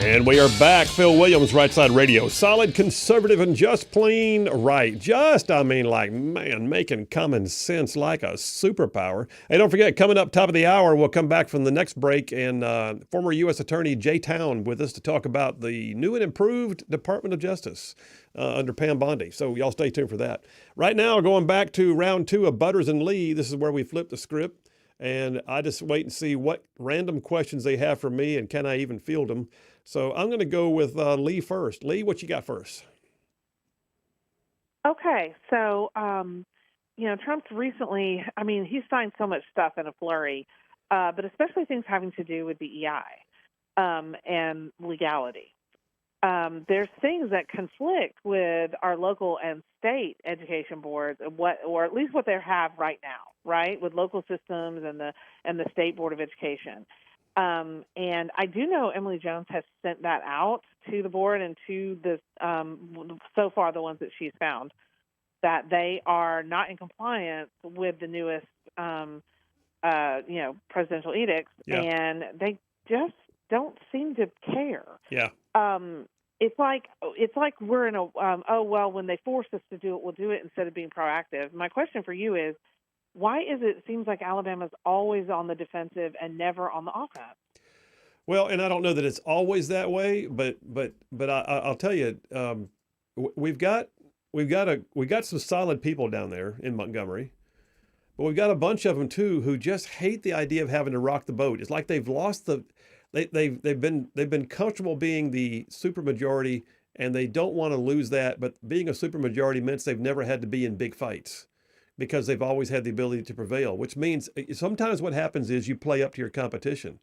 Speaker 2: And we are back. Phil Williams, Rightside Radio. Solid, conservative, and just plain right. Making common sense like a superpower. Hey, don't forget, coming up top of the hour, we'll come back from the next break, and former U.S. Attorney Jay Town with us to talk about the new and improved Department of Justice under Pam Bondi. So y'all stay tuned for that. Right now, going back to round 2 of Butters and Lee, this is where we flip the script, and I just wait and see what random questions they have for me, and can I even field them. So I'm going to go with Lee first. Lee, what you got first?
Speaker 8: Okay, so Trump's recently, he's signed so much stuff in a flurry, but especially things having to do with DEI and legality. There's things that conflict with our local and state education boards, or at least what they have right now, right, with local systems and the State Board of Education. And I do know Emily Jones has sent that out to the board and to the so far the ones that she's found, that they are not in compliance with the newest presidential edicts, and they just don't seem to care.
Speaker 2: Yeah.
Speaker 8: It's like we're in a when they force us to do it, we'll do it instead of being proactive. My question for you is, why is it seems like Alabama's always on the defensive and never on the offense?
Speaker 2: Well, and I don't know that it's always that way, but I'll tell you, we've got some solid people down there in Montgomery, but we've got a bunch of them too who just hate the idea of having to rock the boat. It's like they've lost they've been comfortable being the supermajority, and they don't want to lose that. But being a supermajority means they've never had to be in big fights, because they've always had the ability to prevail, which means sometimes what happens is you play up to your competition.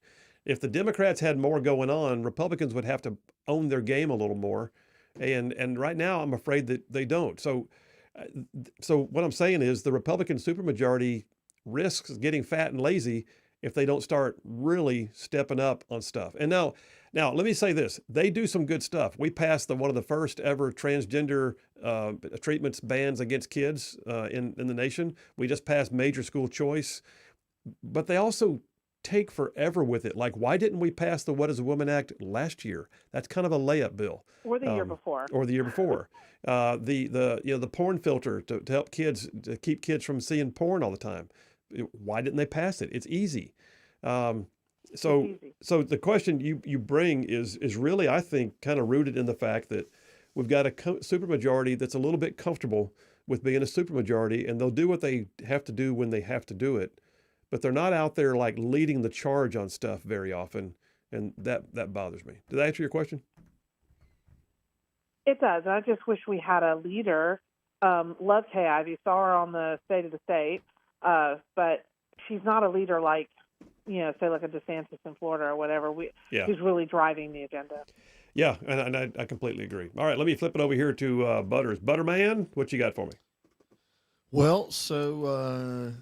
Speaker 2: If the Democrats had more going on, Republicans would have to own their game a little more. And right now, I'm afraid that they don't. So what I'm saying is the Republican supermajority risks getting fat and lazy if they don't start really stepping up on stuff. And now let me say this. They do some good stuff. We passed one of the first ever transgender treatments bans against kids in the nation. We just passed major school choice. But they also take forever with it. Like, why didn't we pass the What is a Woman Act last year? That's kind of a layup bill.
Speaker 8: Or the year before.
Speaker 2: Or the year before. The porn filter to help kids, to keep kids from seeing porn all the time. Why didn't they pass it? It's easy. So the question you bring is really, I think, kind of rooted in the fact that we've got a supermajority that's a little bit comfortable with being a supermajority, and they'll do what they have to do when they have to do it, but they're not out there like leading the charge on stuff very often, and that bothers me. Did that answer your question?
Speaker 8: It does. I just wish we had a leader. Love Kay Ivey, saw her on the State of the State, but she's not a leader like, say like a DeSantis in Florida or whatever. Who's really driving the agenda.
Speaker 2: Yeah, and I completely agree. All right, let me flip it over here to Butters. Butterman, what you got for me?
Speaker 7: Well, so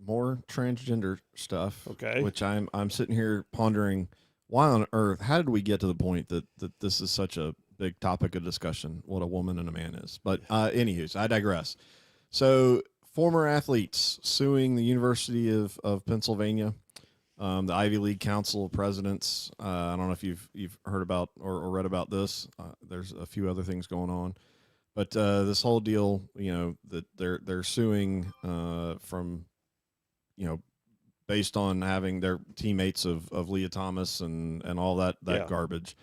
Speaker 7: more transgender stuff.
Speaker 2: Okay.
Speaker 7: Which I'm sitting here pondering, why on earth, how did we get to the point that this is such a big topic of discussion, what a woman and a man is? But anywho, I digress. So former athletes suing the University of Pennsylvania, the Ivy League Council of Presidents. I don't know if you've heard about or read about this. There's a few other things going on, but this whole deal, that they're suing from, based on having their teammates of Leah Thomas and all that garbage.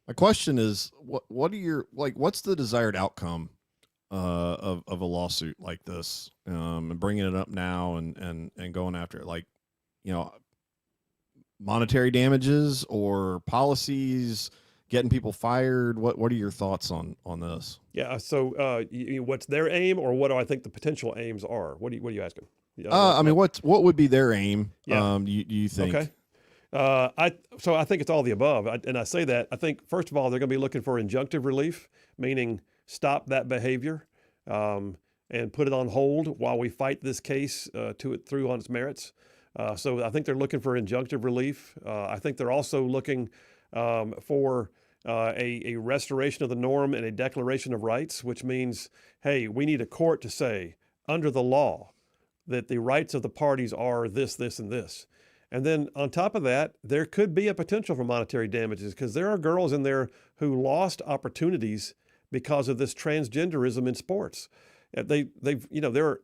Speaker 7: My question is, what are your, what's the desired outcome of a lawsuit like this, and bringing it up now and going after it, monetary damages or policies, getting people fired? What are your thoughts on this?
Speaker 2: Yeah. So what's their aim, or what do I think the potential aims are? What are you asking?
Speaker 7: What would be their aim?
Speaker 2: Yeah.
Speaker 7: You think?
Speaker 2: Okay. I think it's all the above. And I say that, I think, first of all, they're going to be looking for injunctive relief, meaning stop that behavior and put it on hold while we fight this case through on its merits. So I think they're looking for injunctive relief. I think they're also looking for a restoration of the norm and a declaration of rights, which means, hey, we need a court to say, under the law, that the rights of the parties are this, this, and this. And then on top of that, there could be a potential for monetary damages because there are girls in there who lost opportunities because of this transgenderism in sports. There are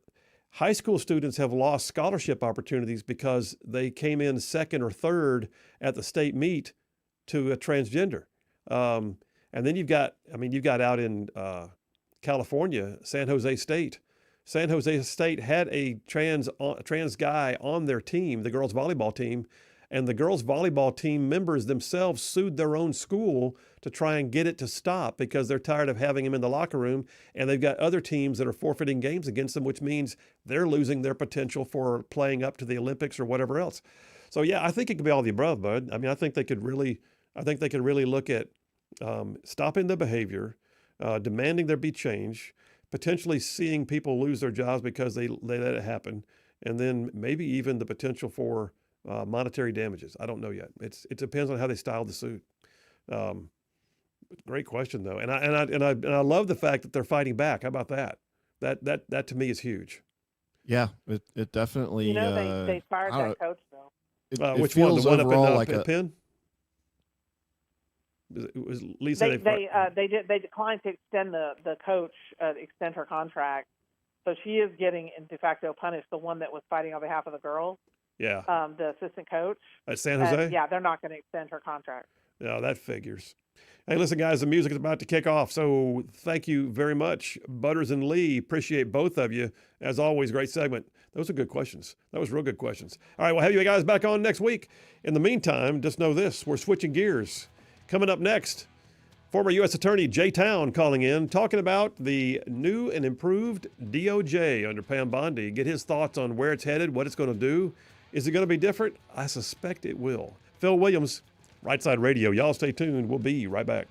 Speaker 2: high school students have lost scholarship opportunities because they came in second or third at the state meet to a transgender. And then you've got out in California, San Jose State. San Jose State had a trans guy on their team, the girls volleyball team, and the girls volleyball team members themselves sued their own school to try and get it to stop because they're tired of having him in the locker room, and they've got other teams that are forfeiting games against them, which means they're losing their potential for playing up to the Olympics or whatever else. So yeah, I think it could be all the above, bud. I mean, I think they could really look at stopping the behavior, demanding there be change, potentially seeing people lose their jobs because they let it happen, and then maybe even the potential for monetary damages. I don't know yet. It depends on how they style the suit. Great question though, and I love the fact that they're fighting back. How about that? That to me is huge.
Speaker 7: Yeah, it definitely.
Speaker 8: They fired that coach though.
Speaker 2: Which one? The one up in
Speaker 7: like
Speaker 2: Penn? It was Lisa.
Speaker 8: They declined to extend the coach extend her contract, so she is getting de facto punished. The one that was fighting on behalf of the girls.
Speaker 2: Yeah.
Speaker 8: The assistant coach
Speaker 2: at San Jose.
Speaker 8: Yeah, they're not going to extend her contract.
Speaker 2: No, that figures. Hey, listen, guys, the music is about to kick off, so thank you very much, Butters and Lee. Appreciate both of you. As always, great segment. Those are good questions. That was real good questions. All right, we'll have you guys back on next week. In the meantime, just know this: we're switching gears. Coming up next, former U.S. Attorney Jay Town calling in, talking about the new and improved DOJ under Pam Bondi. Get his thoughts on where it's headed, what it's going to do. Is it going to be different? I suspect it will. Phil Williams, Rightside Radio. Y'all stay tuned. We'll be right back.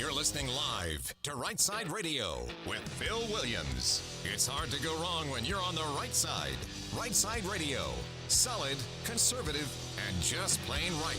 Speaker 1: You're listening live to Rightside Radio with Phil Williams. It's hard to go wrong when you're on the right side. Rightside Radio. Solid, conservative, and just plain right.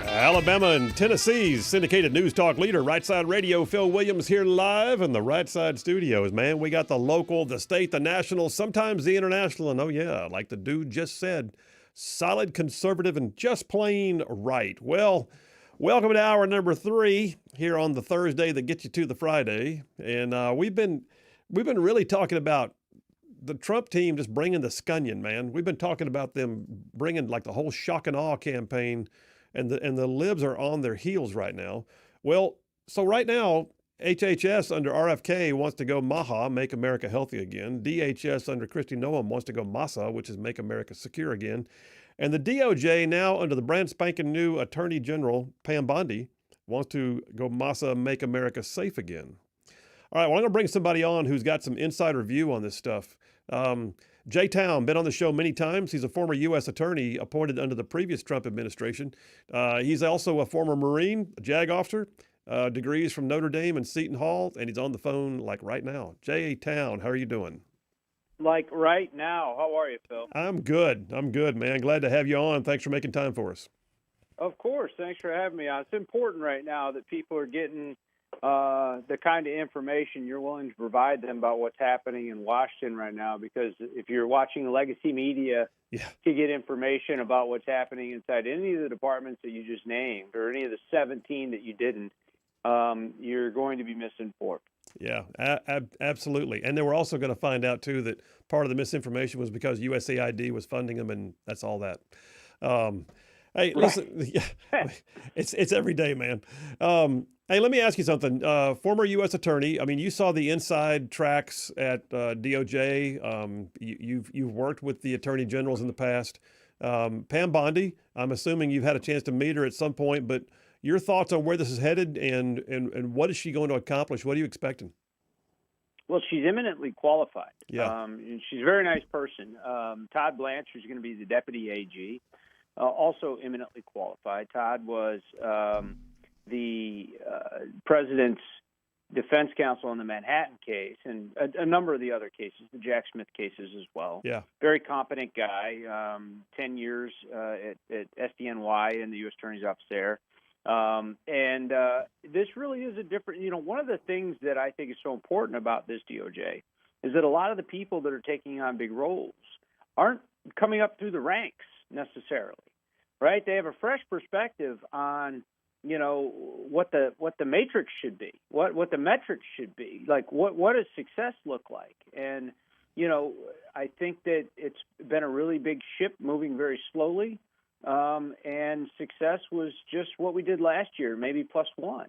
Speaker 2: Alabama and Tennessee's syndicated news talk leader, Rightside Radio, Phil Williams here live in the Rightside studios. Man, we got the local, the state, the national, sometimes the international, and oh yeah, like the dude just said, solid, conservative, and just plain right. Well, welcome to hour number 3 here on the Thursday that gets you to the Friday, and we've been really talking about the Trump team just bringing the scunion, man. We've been talking about them bringing like the whole shock and awe campaign. And the libs are on their heels right now. Well, so right now, HHS under RFK wants to go MAHA, Make America Healthy Again. DHS under Kristi Noem wants to go MASA, which is Make America Secure Again. And the DOJ now under the brand spanking new Attorney General, Pam Bondi, wants to go MASA, Make America Safe Again. All right, well, I'm going to bring somebody on who's got some insider view on this stuff. Jay Town, been on the show many times. He's a former U.S. attorney appointed under the previous Trump administration. He's also a former Marine, a JAG officer, degrees from Notre Dame and Seton Hall, and he's on the phone like right now. Jay Town, how are you doing?
Speaker 9: Like right now. How are you, Phil?
Speaker 2: I'm good, man. Glad to have you on. Thanks for making time for us.
Speaker 9: Of course. Thanks for having me on. It's important right now that people are getting the kind of information you're willing to provide them about what's happening in Washington right now, because if you're watching legacy media to get information about what's happening inside any of the departments that you just named or any of the 17 that you didn't, you're going to be misinformed.
Speaker 2: Yeah, absolutely. And then we're also going to find out, too, that part of the misinformation was because USAID was funding them, and that's all that. Hey, listen, it's every day, man. Hey, let me ask you something. Former U.S. attorney, I mean, you saw the inside tracks at DOJ. You've worked with the attorney generals in the past. Pam Bondi, I'm assuming you've had a chance to meet her at some point, but your thoughts on where this is headed and what is she going to accomplish? What are you expecting?
Speaker 9: Well, she's eminently qualified.
Speaker 2: Yeah.
Speaker 9: And she's a very nice person. Todd Blanchard is going to be the deputy AG, also eminently qualified. Todd was the president's defense counsel in the Manhattan case and a number of the other cases, the Jack Smith cases as well.
Speaker 2: Yeah. Very
Speaker 9: competent guy, 10 years at SDNY in the U.S. Attorney's Office there. And this really is a different, one of the things that I think is so important about this DOJ is that a lot of the people that are taking on big roles aren't coming up through the ranks necessarily, right? They have a fresh perspective on what the matrix should be, what the metrics should be, like what does success look like? And I think that it's been a really big ship moving very slowly, and success was just what we did last year, maybe +1,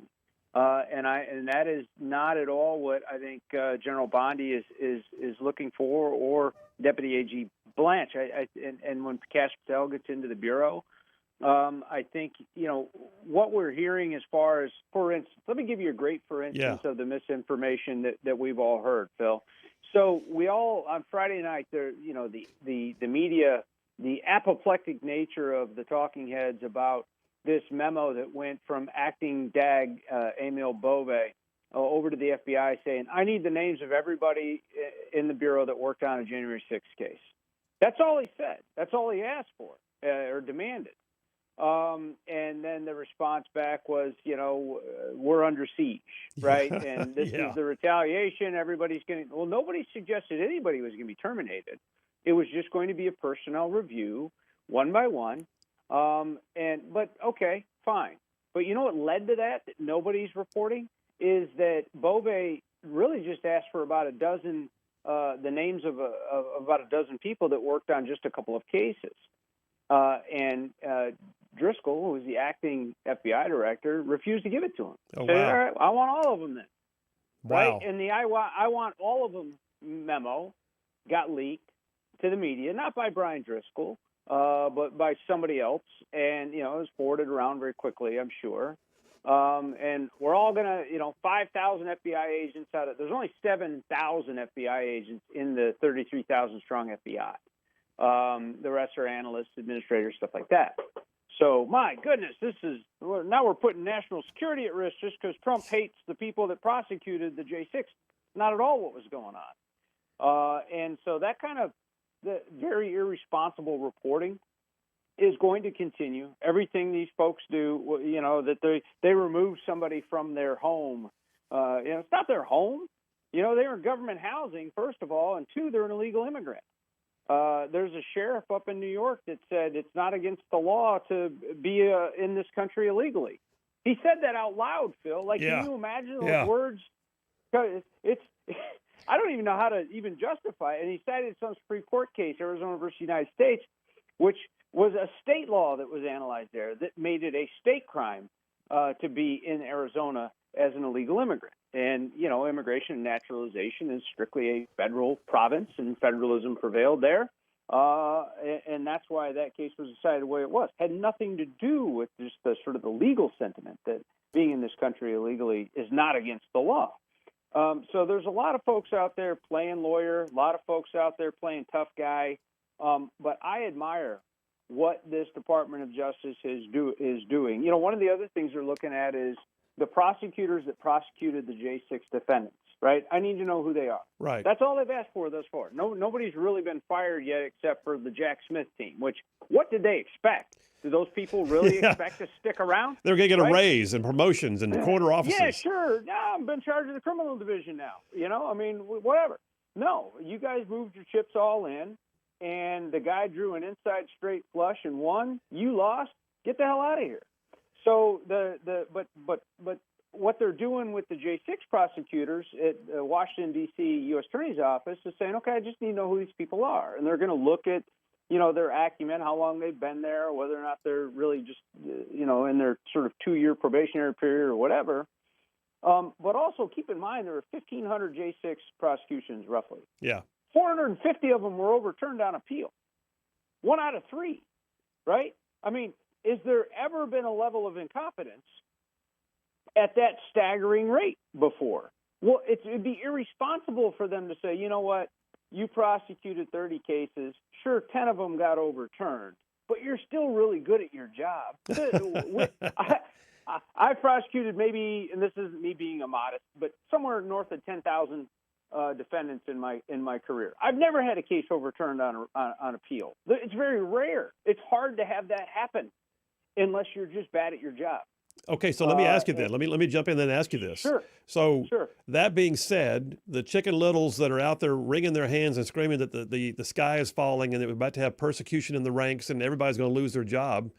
Speaker 9: and that is not at all what I think General Bondi is looking for, or Deputy AG Blanche. And when Prakash Patel gets into the bureau, I think, what we're hearing as far as, for instance, let me give you a great for instance of the misinformation that we've all heard, Phil. So we all, on Friday night, the media, the apoplectic nature of the talking heads about this memo that went from acting DAG Emil Bove over to the FBI saying, I need the names of everybody in the Bureau that worked on a January 6th case. That's all he said. That's all he asked for or demanded. And then the response back was, we're under siege, right? And this is the retaliation. Everybody's going to, well, nobody suggested anybody was going to be terminated. It was just going to be a personnel review, one by one. But okay, fine. But you know what led to that nobody's reporting is that Bove really just asked for about a dozen, the names of about a dozen people that worked on just a couple of cases. And Driscoll, who was the acting FBI director, refused to give it to him.
Speaker 2: Oh,
Speaker 9: Said,
Speaker 2: wow.
Speaker 9: all right, I want all of them then.
Speaker 2: Wow.
Speaker 9: Right? And the I want all of them memo got leaked to the media, not by Brian Driscoll, but by somebody else. And, it was forwarded around very quickly, I'm sure. And we're all going to, 5,000 FBI agents out of, there's only 7,000 FBI agents in the 33,000 strong FBI. The rest are analysts, administrators, stuff like that. So, my goodness, now we're putting national security at risk just because Trump hates the people that prosecuted the J6. Not at all what was going on. And so that kind of the very irresponsible reporting is going to continue. Everything these folks do, that they remove somebody from their home. It's not their home. They're in government housing, first of all, and two, they're an illegal immigrant. There's a sheriff up in New York that said it's not against the law to be in this country illegally. He said that out loud, Phil. Can you imagine those words? It's I don't even know how to even justify it. And he cited some Supreme Court case, Arizona versus United States, which was a state law that was analyzed there that made it a state crime to be in Arizona as an illegal immigrant. And, immigration and naturalization is strictly a federal province, and federalism prevailed there. And that's why that case was decided the way it was. Had nothing to do with just the sort of the legal sentiment that being in this country illegally is not against the law. So there's a lot of folks out there playing lawyer, a lot of folks out there playing tough guy. But I admire what this Department of Justice is doing. One of the other things they're looking at is the prosecutors that prosecuted the J6 defendants, right? I need to know who they are.
Speaker 2: Right.
Speaker 9: That's all they've asked for thus far. Nobody's really been fired yet except for the Jack Smith team, which what did they expect? Do those people really expect to stick around?
Speaker 2: They're going to get a raise and promotions and corner offices.
Speaker 9: Yeah, sure. No, I'm in charge of the criminal division now. Whatever. No, you guys moved your chips all in, and the guy drew an inside straight flush and won. You lost. Get the hell out of here. So but what they're doing with the J6 prosecutors at Washington D.C. U.S. Attorney's Office is saying, okay, I just need to know who these people are, and they're going to look at their acumen, how long they've been there, whether or not they're really just in their sort of 2-year probationary period or whatever. But also keep in mind there are 1,500 J6 prosecutions roughly.
Speaker 2: Yeah.
Speaker 9: 450 of them were overturned on appeal. 1 out of 3, right? I mean, is there ever been a level of incompetence at that staggering rate before? Well, it'd be irresponsible for them to say, you know what, you prosecuted 30 cases. Sure, 10 of them got overturned, but you're still really good at your job. I prosecuted maybe, and this isn't me being immodest, but somewhere north of 10,000 defendants in my career. I've never had a case overturned on appeal. It's very rare. It's hard to have that happen unless you're just bad at your job.
Speaker 2: Okay, so let me ask you then. Let me jump in and ask you this.
Speaker 9: Sure.
Speaker 2: So
Speaker 9: Sure.
Speaker 2: That being said, the Chicken Littles that are out there wringing their hands and screaming that the sky is falling and that we're about to have persecution in the ranks and everybody's going to lose their job,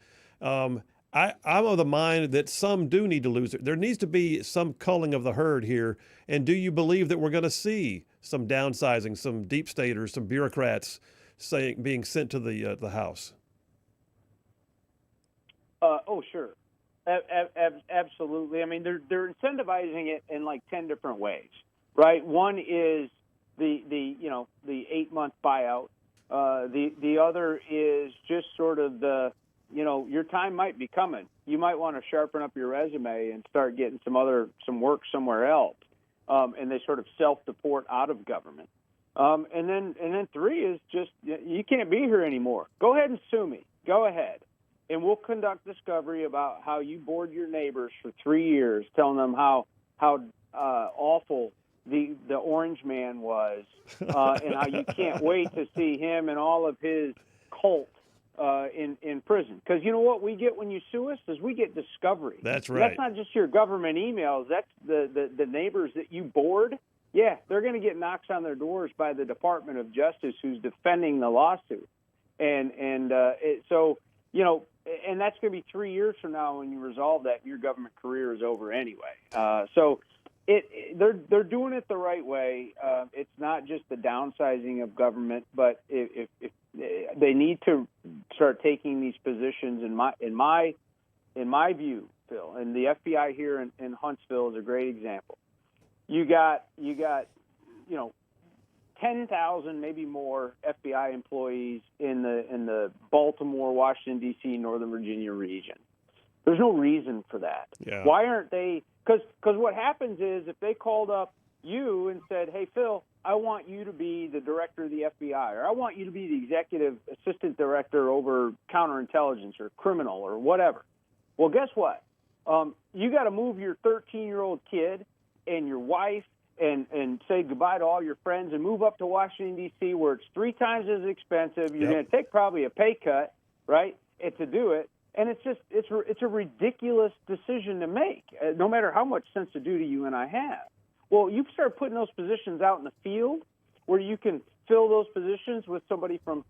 Speaker 2: I'm of the mind that some do need to lose it. There needs to be some culling of the herd here. And do you believe that we're going to see some downsizing, some deep staters, some bureaucrats being sent to the House?
Speaker 9: Oh, sure. Absolutely. I mean, they're incentivizing it in like 10 different ways, right? One is the 8-month buyout. The other is just sort of your time might be coming. You might want to sharpen up your resume and start getting some work somewhere else. And they sort of self-deport out of government. And then 3 is just you can't be here anymore. Go ahead and sue me. Go ahead. And we'll conduct discovery about how you bored your neighbors for 3 years, telling them how awful the Orange Man was, and how you can't wait to see him and all of his cult in prison. Because you know what we get when you sue us is we get discovery.
Speaker 2: That's right.
Speaker 9: And that's not just your government emails. That's the neighbors that you bored. Yeah, they're going to get knocks on their doors by the Department of Justice who's defending the lawsuit, and that's going to be 3 years from now when you resolve that. Your government career is over anyway. So they're doing it the right way. It's not just the downsizing of government, but if they need to start taking these positions in my view, Phil, and the FBI here in Huntsville is a great example. You got 10,000, maybe more FBI employees in the Baltimore, Washington, D.C., Northern Virginia region. There's no reason for that.
Speaker 2: Yeah.
Speaker 9: Why aren't they? Because what happens is if they called up you and said, hey, Phil, I want you to be the director of the FBI, or I want you to be the executive assistant director over counterintelligence or criminal or whatever. Well, guess what? You got to move your 13-year-old kid and your wife and say goodbye to all your friends and move up to Washington, D.C., where it's 3 times as expensive. You're going to take probably a pay cut, right, and to do it. And it's a ridiculous decision to make, no matter how much sense of duty you and I have. Well, you start putting those positions out in the field where you can fill those positions with somebody from,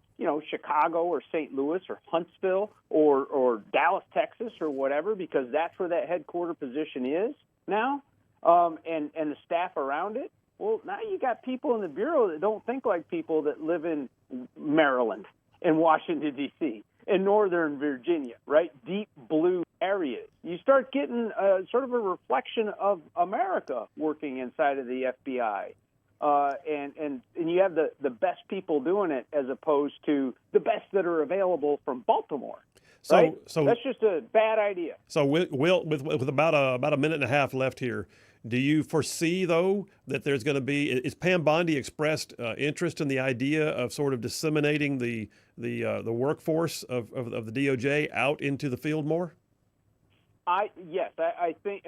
Speaker 9: Chicago or St. Louis or Huntsville or Dallas, Texas or whatever, because that's where that headquarter position is now, and the staff around it. Well, now you got people in the Bureau that don't think like people that live in Maryland and Washington, D.C., in Northern Virginia, right? Deep blue areas. You start getting sort of a reflection of America working inside of the FBI. And you have the best people doing it as opposed to the best that are available from Baltimore. Right? So that's just a bad idea.
Speaker 2: So, Will, with about a minute and a half left here, do you foresee, though, that there's going to be – is Pam Bondi expressed interest in the idea of sort of disseminating the workforce of the DOJ out into the field more?
Speaker 9: Yes, I think,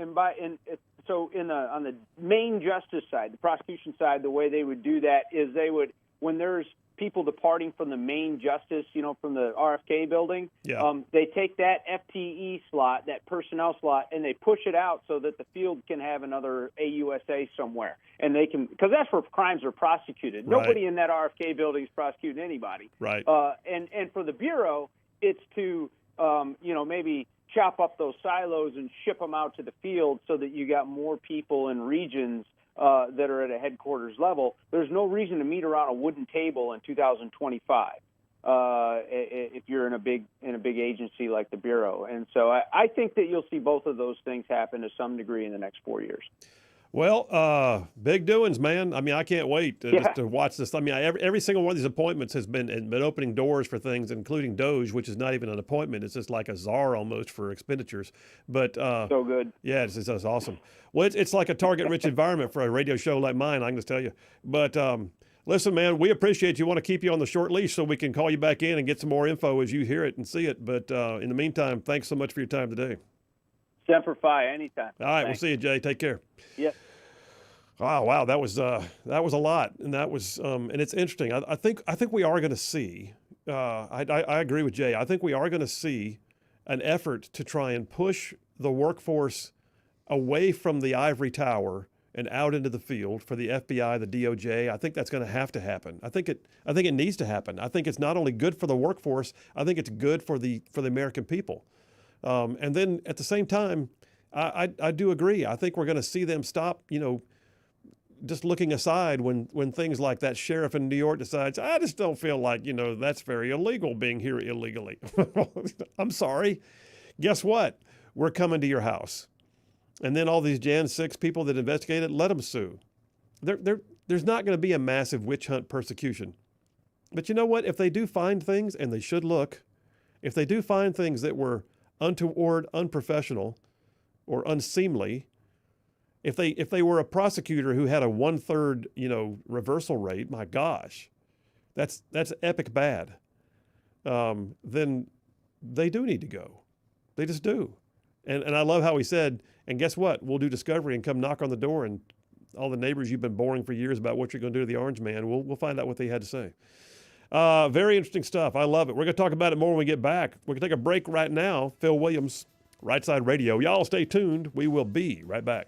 Speaker 9: so on the main justice side, the prosecution side, the way they would do that is they would, when there's people departing from the main justice, from the RFK building, they take that FTE slot, that personnel slot, and they push it out so that the field can have another AUSA somewhere. And they can, because that's where crimes are prosecuted.
Speaker 2: Right.
Speaker 9: Nobody in that RFK building is prosecuting anybody.
Speaker 2: Right.
Speaker 9: And for the Bureau, it's to, maybe chop up those silos and ship them out to the field so that you got more people in regions that are at a headquarters level. There's no reason to meet around a wooden table in 2025 if you're in a big agency like the Bureau. And so I think that you'll see both of those things happen to some degree in the next 4 years.
Speaker 2: Well, big doings, man. I mean, I can't wait just to watch this. I mean, every single one of these appointments has been opening doors for things, including Doge, which is not even an appointment. It's just like a czar almost for expenditures. But
Speaker 9: so good.
Speaker 2: Yeah, it's awesome. Well, it's like a target-rich environment for a radio show like mine, I can just tell you. But listen, man, we appreciate you. Want to keep you on the short leash so we can call you back in and get some more info as you hear it and see it. But in the meantime, thanks so much for your time today.
Speaker 9: Semper Fi, anytime.
Speaker 2: All right,
Speaker 9: Thanks.
Speaker 2: We'll see you, Jay. Take care.
Speaker 9: Yep.
Speaker 2: Oh, wow, that was a lot, and that was and it's interesting. I think we are going to see. I agree with Jay. I think we are going to see an effort to try and push the workforce away from the ivory tower and out into the field for the FBI, the DOJ. I think that's going to have to happen. I think it needs to happen. I think it's not only good for the workforce. I think it's good for the American people. And then at the same time, I do agree. I think we're going to see them stop, just looking aside when things like that sheriff in New York decides, I just don't feel like, that's very illegal being here illegally. I'm sorry. Guess what? We're coming to your house. And then all these Jan 6 people that investigated, let them sue. There's not going to be a massive witch hunt persecution. But you know what? If they do find things, and they should look, if they do find things that were untoward, unprofessional, or unseemly, if they were a prosecutor who had a 1/3, reversal rate, my gosh, that's epic bad. Then they do need to go. They just do. And I love how he said, and guess what? We'll do discovery and come knock on the door, and all the neighbors you've been boring for years about what you're going to do to the Orange Man, we'll find out what they had to say. Very interesting stuff. I love it. We're going to talk about it more when we get back. We're going to take a break right now. Phil Williams, Rightside Radio. Y'all stay tuned. We will be right back.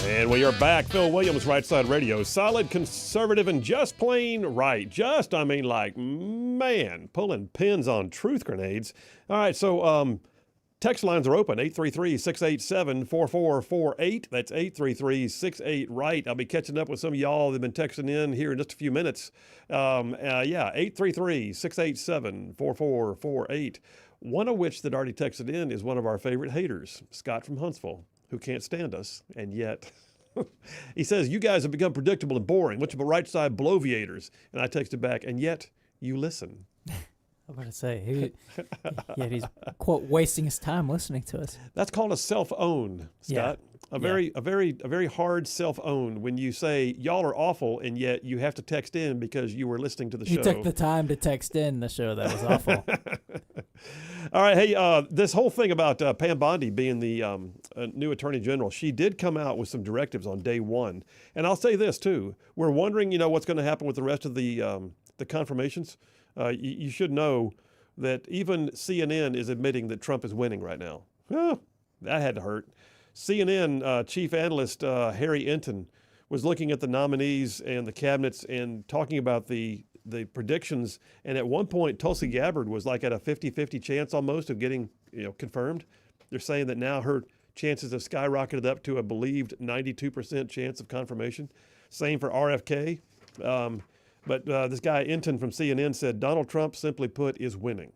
Speaker 2: And we are back. Phil Williams, Rightside Radio. Solid, conservative, and just plain right. Just, I mean, like, man, pulling pins on truth grenades. All right, so text lines are open, 833-687-4448. That's 833-68-RIGHT. I'll be catching up with some of y'all that have been texting in here in just a few minutes. 833-687-4448. One of which that already texted in is one of our favorite haters, Scott from Huntsville, who can't stand us, and yet he says, you guys have become predictable and boring. What's about right side bloviators? And I texted back, and yet you listen.
Speaker 3: I'm going to say, he's, quote, wasting his time listening to us.
Speaker 2: That's called a self-own, Scott. A very hard self-own when you say, y'all are awful, and yet you have to text in because you were listening to the show.
Speaker 3: You took the time to text in the show. That was awful.
Speaker 2: All right, hey, this whole thing about Pam Bondi being the new Attorney General, she did come out with some directives on day one. And I'll say this, too. We're wondering, what's going to happen with the rest of the confirmations. You should know that even CNN is admitting that Trump is winning right now. That had to hurt. CNN chief analyst Harry Enton was looking at the nominees and the cabinets and talking about the predictions. And at one point, Tulsi Gabbard was like at a 50-50 chance almost of getting confirmed. They're saying that now her chances have skyrocketed up to a believed 92% chance of confirmation. Same for RFK. But this guy Enton from CNN said Donald Trump, simply put, is winning.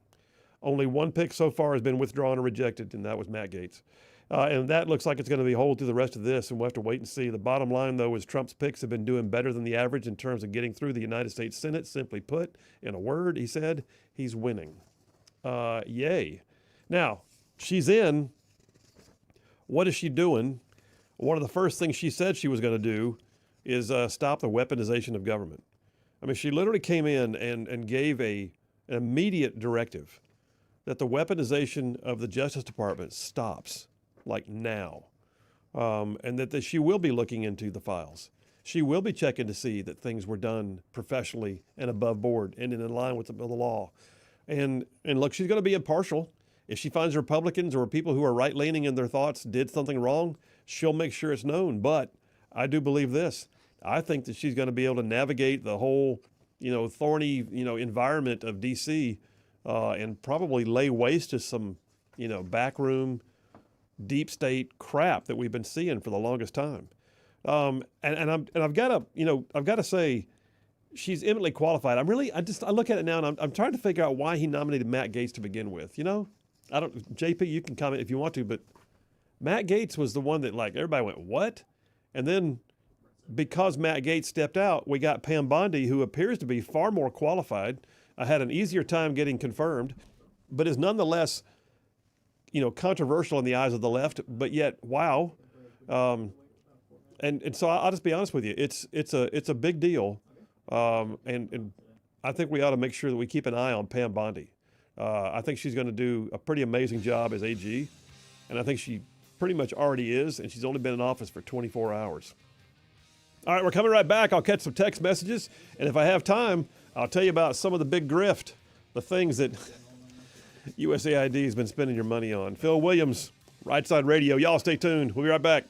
Speaker 2: Only one pick so far has been withdrawn or rejected, and that was Matt Gaetz. And that looks like it's going to be hold through the rest of this, and we'll have to wait and see. The bottom line, though, is Trump's picks have been doing better than the average in terms of getting through the United States Senate. Simply put, in a word, he said, he's winning. Yay. Now, she's in. What is she doing? One of the first things she said she was going to do is stop the weaponization of government. I mean, she literally came in and gave an immediate directive that the weaponization of the Justice Department stops, like now, and that she will be looking into the files. She will be checking to see that things were done professionally and above board and in line with the law. And look, she's going to be impartial. If she finds Republicans or people who are right-leaning in their thoughts did something wrong, she'll make sure it's known. But I do believe this. I think that she's going to be able to navigate the whole, thorny, environment of D.C. And probably lay waste to some, backroom, deep state crap that we've been seeing for the longest time. And I've got to say, she's eminently qualified. I look at it now and I'm trying to figure out why he nominated Matt Gaetz to begin with. JP, you can comment if you want to, but Matt Gaetz was the one that everybody went, what? And then because Matt Gaetz stepped out, we got Pam Bondi, who appears to be far more qualified. I had an easier time getting confirmed, but is nonetheless, controversial in the eyes of the left. But yet, wow, and so I'll just be honest with you, it's a big deal, and I think we ought to make sure that we keep an eye on Pam Bondi. I think she's going to do a pretty amazing job as AG, and I think she pretty much already is, and she's only been in office for 24 hours. All right, we're coming right back. I'll catch some text messages, and if I have time, I'll tell you about some of the big grift, the things that USAID has been spending your money on. Phil Williams, Rightside Radio. Y'all stay tuned. We'll be right back.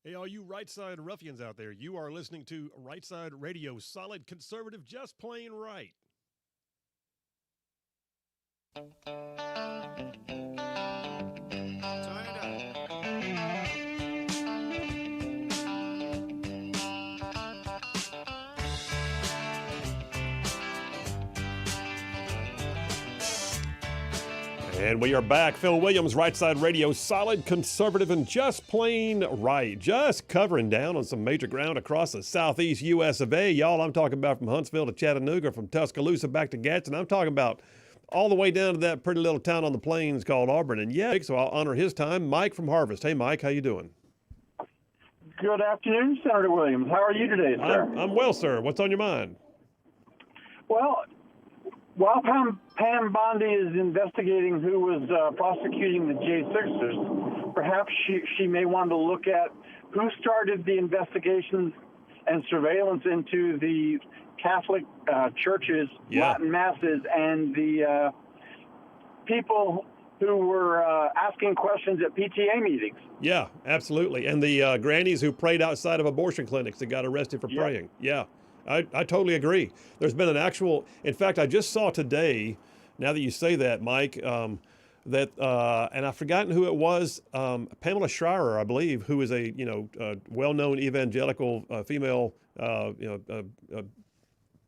Speaker 2: Hey, all you Rightside ruffians out there, you are listening to Rightside Radio, solid conservative, just plain right.
Speaker 10: Turn it up.
Speaker 2: And we are back. Phil Williams, Rightside Radio, solid conservative and just plain right. Just covering down on some major ground across the southeast U.S. of A. Y'all, I'm talking about from Huntsville to Chattanooga, from Tuscaloosa back to Gadsden. I'm talking about all the way down to that pretty little town on the plains called Auburn. And yeah, so I'll honor his time. Mike from Harvest. Hey, Mike, how you doing?
Speaker 11: Good afternoon, Senator Williams. How are you today, sir?
Speaker 2: I'm well, sir. What's on your mind?
Speaker 11: Well, while Pam Bondi is investigating who was prosecuting the J6ers, perhaps she may want to look at who started the investigations and surveillance into the Catholic churches, Latin masses, and the people who were asking questions at PTA meetings.
Speaker 2: Yeah, absolutely. And the grannies who prayed outside of abortion clinics that got arrested for praying. Yeah. I totally agree. There's been an actual, in fact, I just saw today, now that you say that, Mike, that, and I've forgotten who it was, Pamela Schreier, I believe, who is a, well-known evangelical female,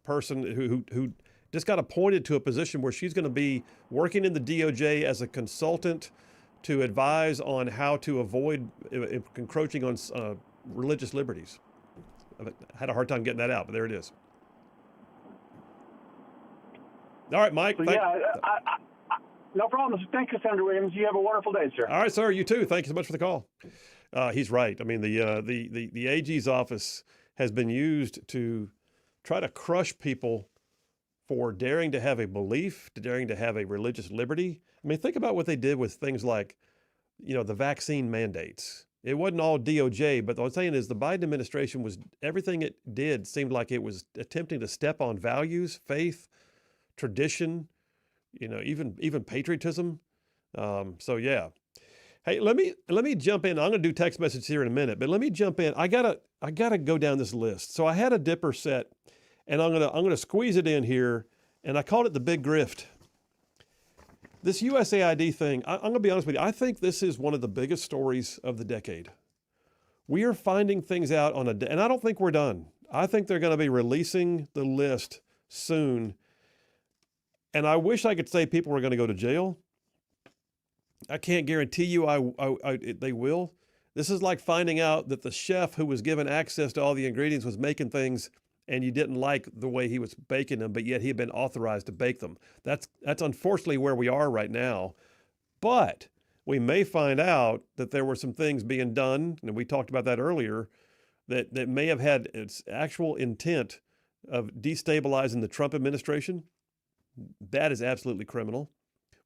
Speaker 2: person who just got appointed to a position where she's going to be working in the DOJ as a consultant to advise on how to avoid encroaching on religious liberties. I had a hard time getting that out, but there it is. All right, Mike.
Speaker 11: No problem. Thank you, Senator Williams. You have a wonderful day, sir.
Speaker 2: All right, sir. You too. Thank you so much for the call. He's right. I mean, the AG's office has been used to try to crush people for daring to have a belief, to daring to have a religious liberty. I mean, think about what they did with things like, the vaccine mandates. It wasn't all DOJ, but what I'm saying is the Biden administration was, everything it did seemed like it was attempting to step on values, faith, tradition, even patriotism. So yeah. Hey, let me jump in. I'm going to do text message here in a minute, but let me jump in. I gotta go down this list. So I had a dipper set, and I'm gonna squeeze it in here, and I called it the Big Grift. This USAID thing, I'm going to be honest with you, I think this is one of the biggest stories of the decade. We are finding things out and I don't think we're done. I think they're going to be releasing the list soon. And I wish I could say people were going to go to jail. I can't guarantee you they will. This is like finding out that the chef who was given access to all the ingredients was making things and you didn't like the way he was baking them, but yet he had been authorized to bake them. That's unfortunately where we are right now. But we may find out that there were some things being done, and we talked about that earlier, that may have had its actual intent of destabilizing the Trump administration. That is absolutely criminal.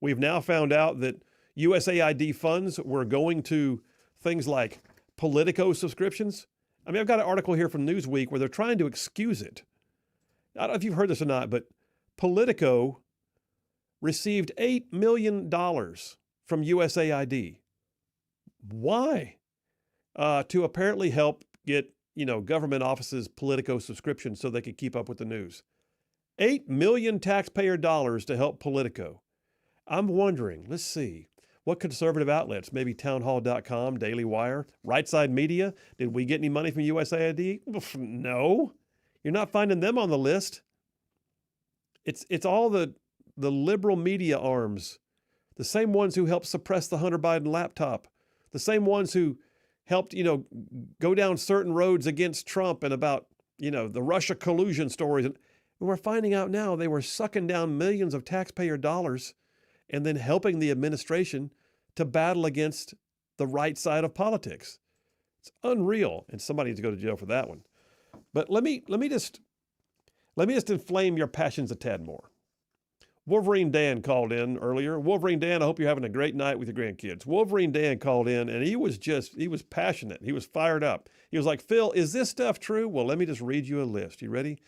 Speaker 2: We've now found out that USAID funds were going to things like Politico subscriptions. I mean, I've got an article here from Newsweek where they're trying to excuse it. I don't know if you've heard this or not, but Politico received $8 million from USAID. Why? To apparently help get, government offices Politico subscriptions so they could keep up with the news. $8 million taxpayer dollars to help Politico. I'm wondering, let's see. What conservative outlets, maybe townhall.com, Daily Wire, Rightside Media, did we get any money from USAID? No. You're not finding them on the list. It's all the liberal media arms, the same ones who helped suppress the Hunter Biden laptop, the same ones who helped, go down certain roads against Trump and about, the Russia collusion stories. And we're finding out now they were sucking down millions of taxpayer dollars and then helping the administration to battle against the right side of politics. It's unreal, and somebody needs to go to jail for that one. But let me just inflame your passions a tad more. Wolverine Dan called in earlier. Wolverine Dan, I hope you're having a great night with your grandkids. Wolverine Dan called in, and he was passionate. He was fired up. He was like, Phil, is this stuff true? Well, let me just read you a list. You ready?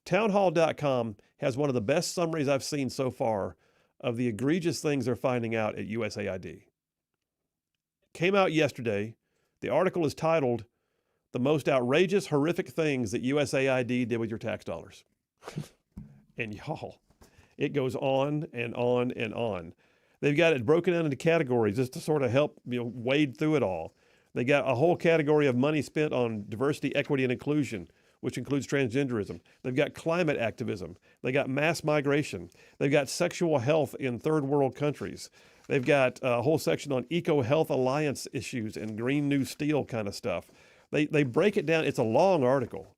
Speaker 2: Townhall.com has one of the best summaries I've seen so far of the egregious things they're finding out at USAID. Came out yesterday. The article is titled, the most outrageous, horrific things that USAID did with your tax dollars. And y'all, it goes on and on and on. They've got it broken down into categories just to sort of help wade through it all. They got a whole category of money spent on diversity, equity, and inclusion, which includes transgenderism. They've got climate activism. They got mass migration. They've got sexual health in third world countries. They've got a whole section on eco-health alliance issues and Green New Steel kind of stuff. They break it down. It's a long article.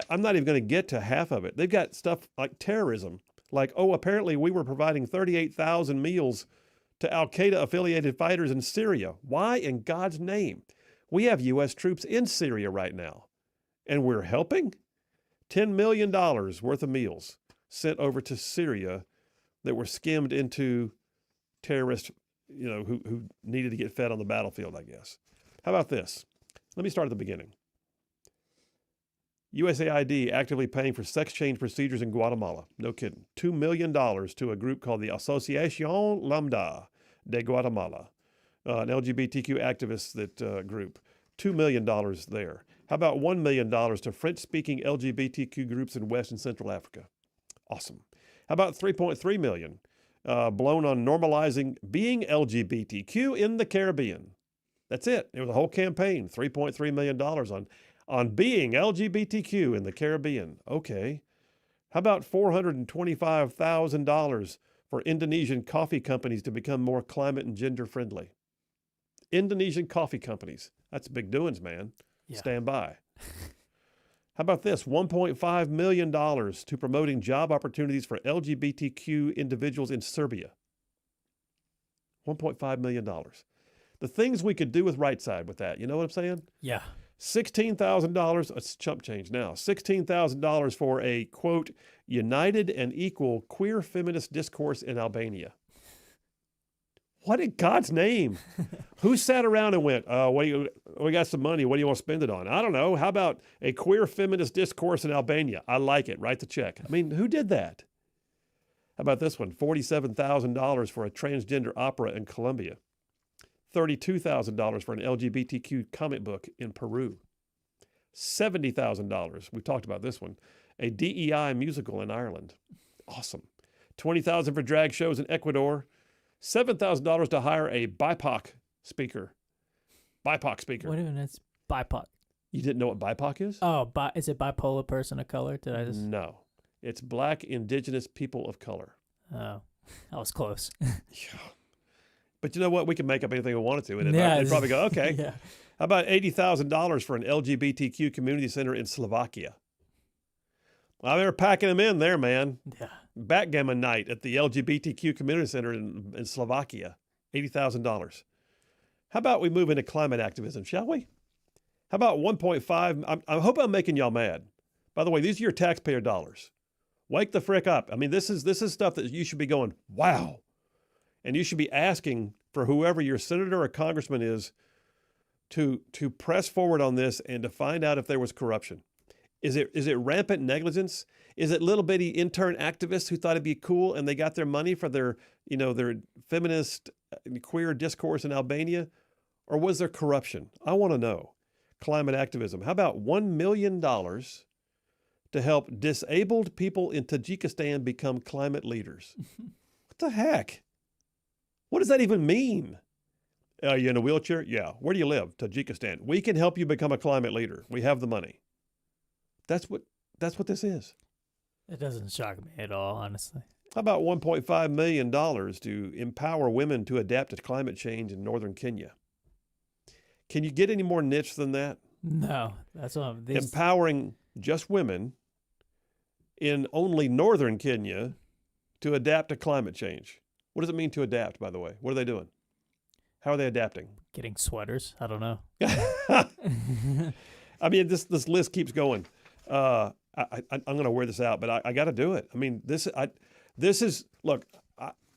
Speaker 2: I'm not even going to get to half of it. They've got stuff like terrorism, like, oh, apparently we were providing 38,000 meals to al-Qaeda-affiliated fighters in Syria. Why in God's name? We have U.S. troops in Syria right now, and we're helping? $10 million worth of meals sent over to Syria that were skimmed into terrorists, who needed to get fed on the battlefield, I guess. How about this? Let me start at the beginning. USAID actively paying for sex change procedures in Guatemala. No kidding. $2 million to a group called the Asociación Lambda de Guatemala, an LGBTQ activist group. $2 million there. How about $1 million to French-speaking LGBTQ groups in West and Central Africa? Awesome. How about $3.3 million blown on normalizing being LGBTQ in the Caribbean? That's it. It was a whole campaign, $3.3 million on being LGBTQ in the Caribbean. Okay. How about $425,000 for Indonesian coffee companies to become more climate and gender friendly? Indonesian coffee companies. That's big doings, man. Yeah. Stand by. How about this? $1.5 million to promoting job opportunities for LGBTQ individuals in Serbia. $1.5 million. The things we could do with Rightside with that, you know what I'm saying?
Speaker 3: Yeah.
Speaker 2: $16,000, it's chump change now, $16,000 for a, quote, united and equal queer feminist discourse in Albania. What in God's name? Who sat around and went, we got some money, what do you want to spend it on? I don't know. How about a queer feminist discourse in Albania? I like it. Write the check. I mean, who did that? How about this one? $47,000 for a transgender opera in Colombia. $32,000 for an LGBTQ comic book in Peru. $70,000, we talked about this one, a DEI musical in Ireland. Awesome. $20,000 for drag shows in Ecuador. $7,000 to hire a BIPOC speaker. BIPOC speaker.
Speaker 3: Wait a minute, it's BIPOC.
Speaker 2: You didn't know what BIPOC is?
Speaker 3: Oh, is it bipolar person of color? Did I just?
Speaker 2: No. It's Black Indigenous People of Color.
Speaker 3: Oh, that was close.
Speaker 2: Yeah. But you know what? We can make up anything we wanted to. And
Speaker 3: yeah,
Speaker 2: they'd probably go, okay.
Speaker 3: Yeah.
Speaker 2: How about $80,000 for an LGBTQ community center in Slovakia? Well, they were packing them in there, man.
Speaker 3: Yeah.
Speaker 2: Backgammon night at the LGBTQ community center in Slovakia. $80,000. How about we move into climate activism, shall we? How about 1.5? I hope I'm making y'all mad. By the way, these are your taxpayer dollars. Wake the frick up. I mean, this is stuff that you should be going, wow. And you should be asking for whoever your senator or congressman is to press forward on this and to find out if there was corruption. Is it rampant negligence? Is it little bitty intern activists who thought it'd be cool and they got their money for their feminist queer discourse in Albania? Or was there corruption? I want to know. Climate activism. How about $1 million to help disabled people in Tajikistan become climate leaders? What the heck? What does that even mean? Are you in a wheelchair? Yeah. Where do you live? Tajikistan. We can help you become a climate leader. We have the money. That's what this is.
Speaker 3: It doesn't shock me at all, honestly.
Speaker 2: How about $1.5 million to empower women to adapt to climate change in northern Kenya? Can you get any more niche than that?
Speaker 3: No. That's what
Speaker 2: empowering just women in only northern Kenya to adapt to climate change. What does it mean to adapt, by the way? What are they doing? How are they adapting?
Speaker 3: Getting sweaters. I don't know.
Speaker 2: I mean, this list keeps going. I'm going to wear this out, but I got to do it. I mean, look,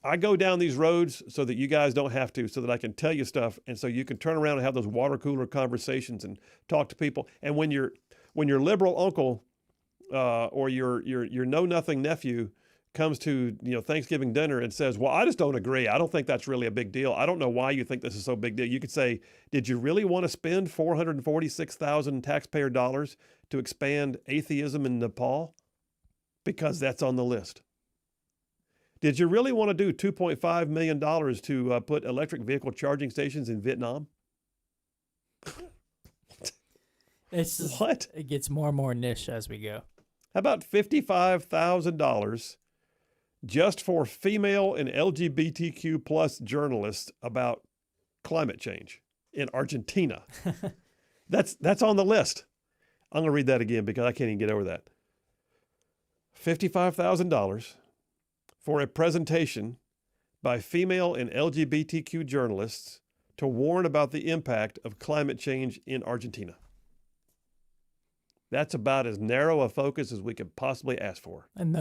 Speaker 2: I go down these roads so that you guys don't have to, so that I can tell you stuff, and so you can turn around and have those water cooler conversations and talk to people. And when your liberal uncle or your know nothing nephew comes to Thanksgiving dinner and says, well, I just don't agree. I don't think that's really a big deal. I don't know why you think this is so big deal. You could say, did you really want to spend 446,000 taxpayer dollars to expand atheism in Nepal? Because that's on the list. Did you really want to do $2.5 million to put electric vehicle charging stations in Vietnam?
Speaker 3: It's just,
Speaker 2: what?
Speaker 3: It gets more and more niche as we go.
Speaker 2: How about $55,000 just for female and LGBTQ plus journalists about climate change in Argentina? That's on the list. I'm going to read that again because I can't even get over that. $55,000 for a presentation by female and LGBTQ journalists to warn about the impact of climate change in Argentina. That's about as narrow a focus as we could possibly ask for.
Speaker 3: And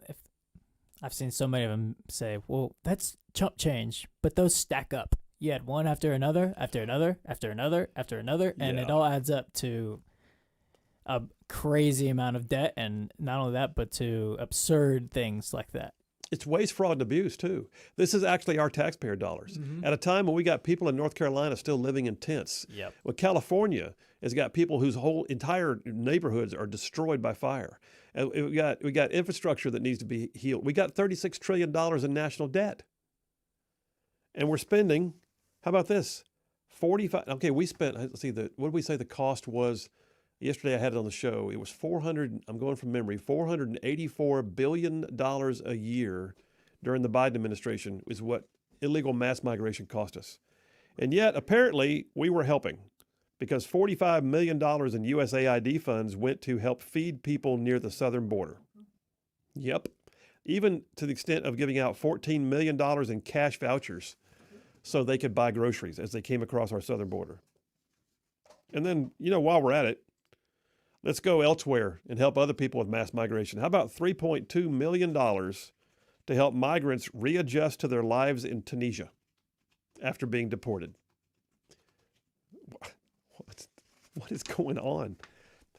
Speaker 3: if I've seen so many of them say, well, that's chump change, but those stack up. You had one after another, after another, after another, after another, and it all adds up to a crazy amount of debt, and not only that, but to absurd things like that.
Speaker 2: It's waste, fraud, and abuse, too. This is actually our taxpayer dollars. Mm-hmm. At a time when we got people in North Carolina still living in tents.
Speaker 3: Yep.
Speaker 2: Well, California has got people whose whole entire neighborhoods are destroyed by fire. And we got infrastructure that needs to be healed. We got $36 trillion in national debt. And we're spending, how about this? 45, okay, we spent, let's see, what did we say the cost was? Yesterday I had it on the show. It was I'm going from memory, $484 billion a year during the Biden administration is what illegal mass migration cost us. And yet, apparently, we were helping because $45 million in USAID funds went to help feed people near the southern border. Yep. Even to the extent of giving out $14 million in cash vouchers so they could buy groceries as they came across our southern border. And then, while we're at it, let's go elsewhere and help other people with mass migration. How about $3.2 million to help migrants readjust to their lives in Tunisia after being deported? What is going on?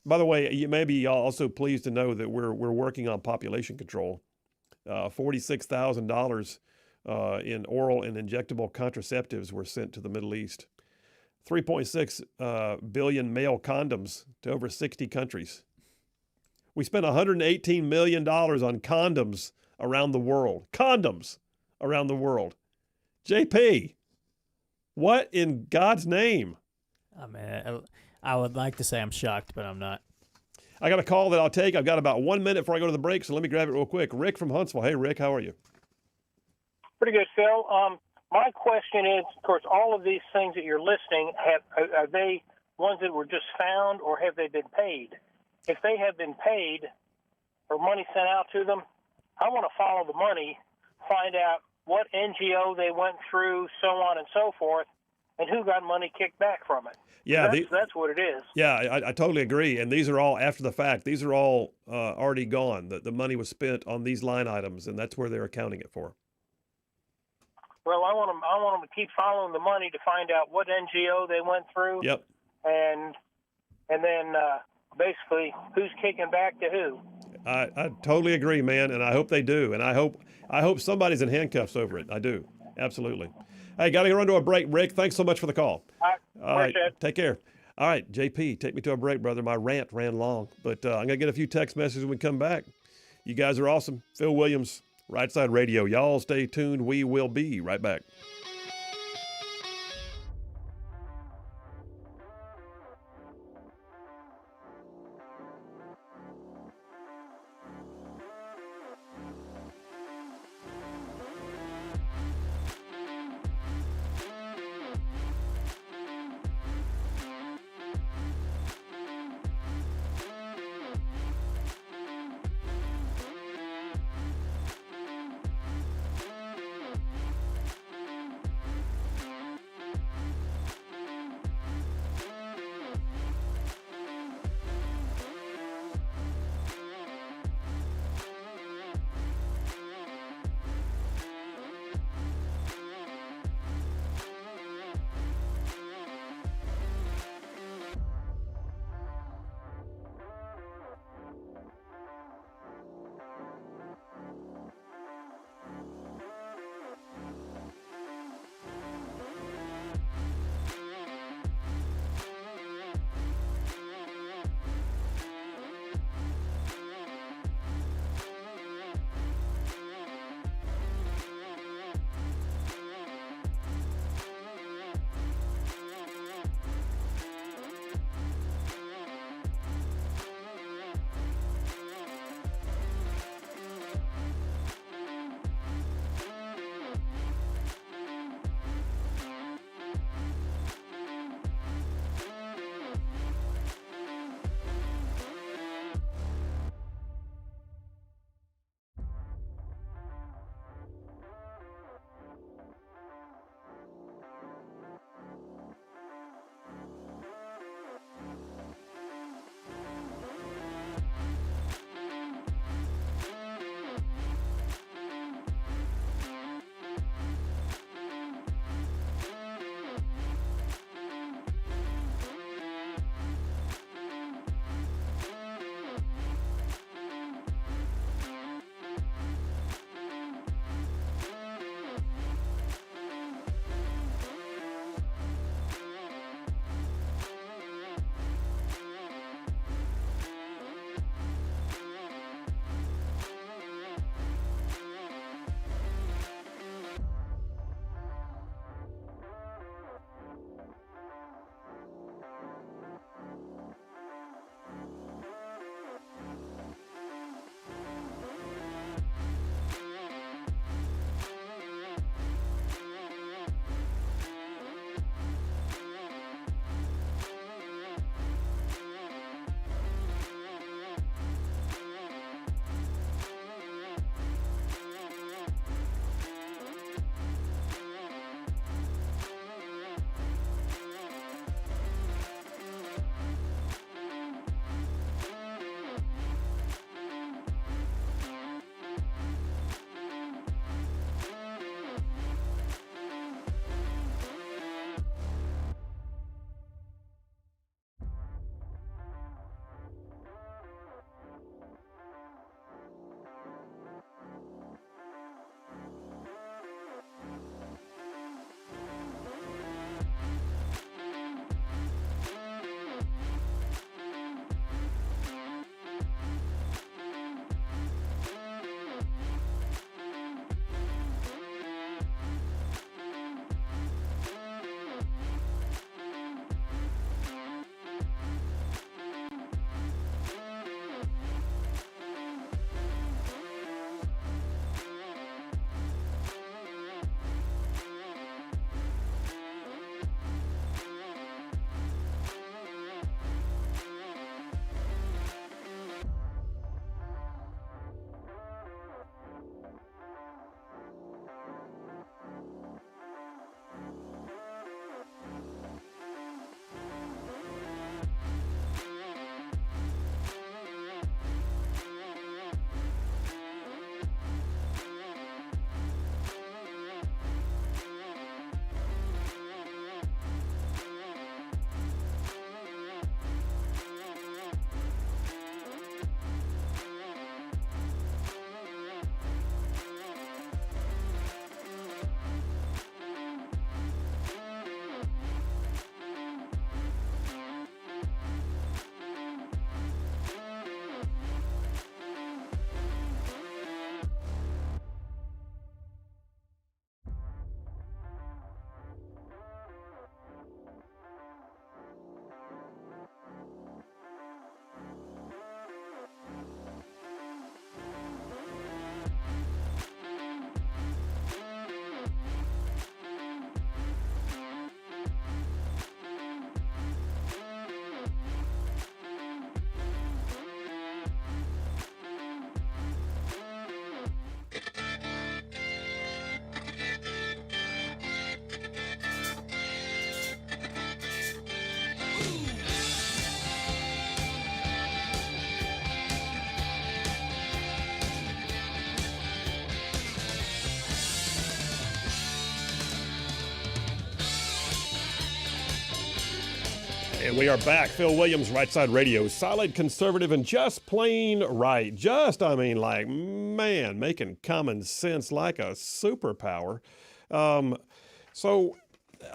Speaker 2: By the way, you may be also pleased to know that we're working on population control. $46,000 in oral and injectable contraceptives were sent to the Middle East. 3.6 billion male condoms to over 60 countries. We spent $118 million on condoms around the world. Condoms around the world. JP, what in God's name?
Speaker 3: I mean, I would like to say I'm shocked, but I'm not.
Speaker 2: I got a call that I'll take. I've got about 1 minute before I go to the break, so let me grab it real quick. Rick from Huntsville. Hey, Rick, how are you?
Speaker 10: Pretty good, Phil. My question is, of course, all of these things that you're listing, are they ones that were just found or have they been paid? If they have been paid or money sent out to them, I want to follow the money, find out what NGO they went through, so on and so forth, and who got money kicked back from it.
Speaker 2: Yeah,
Speaker 10: that's what it is.
Speaker 2: Yeah, I totally agree. And ththese are all after the fact. These are all already gone. The money was spent on these line items, and that's where they're accounting it for.
Speaker 10: Well, I want them to keep following the money to find out what NGO they went through.
Speaker 2: Yep.
Speaker 10: And then basically who's kicking back to who.
Speaker 2: I totally agree, man, and I hope they do. And I hope somebody's in handcuffs over it. I do. Absolutely. Hey, got to run to a break, Rick. Thanks so much for the call. All right. Take care. All right, JP, take me to a break, brother. My rant ran long, but I'm going to get a few text messages when we come back. You guys are awesome. Phil Williams, Rightside Radio. Y'all stay tuned. We will be right back. And we are back. Phil Williams, Rightside Radio. Solid, conservative, and just plain right. Making common sense like a superpower. So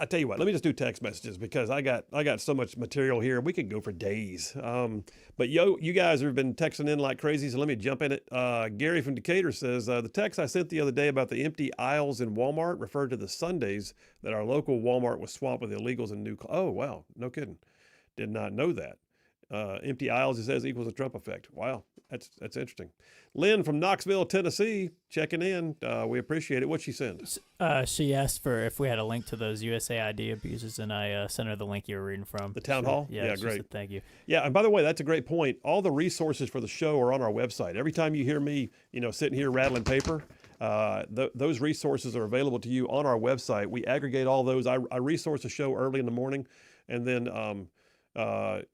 Speaker 2: I tell you what, let me just do text messages because I got so much material here. We could go for days. But you guys have been texting in like crazy, so let me jump in it. Gary from Decatur says, the text I sent the other day about the empty aisles in Walmart referred to the Sundays that our local Walmart was swamped with illegals and new. Oh, wow. No kidding. Did not know that. Empty aisles, it says, equals a Trump effect. Wow, that's interesting. Lynn from Knoxville, Tennessee, checking in. We appreciate it. What'd she send?
Speaker 3: She asked for if we had a link to those USAID abuses, and I sent her the link you were reading from.
Speaker 2: The town hall?
Speaker 3: Yeah,
Speaker 2: great.
Speaker 3: Said, thank you.
Speaker 2: Yeah, and by the way, that's a great point. All the resources for the show are on our website. Every time you hear me, sitting here rattling paper, those resources are available to you on our website. We aggregate all those. I resource the show early in the morning, and then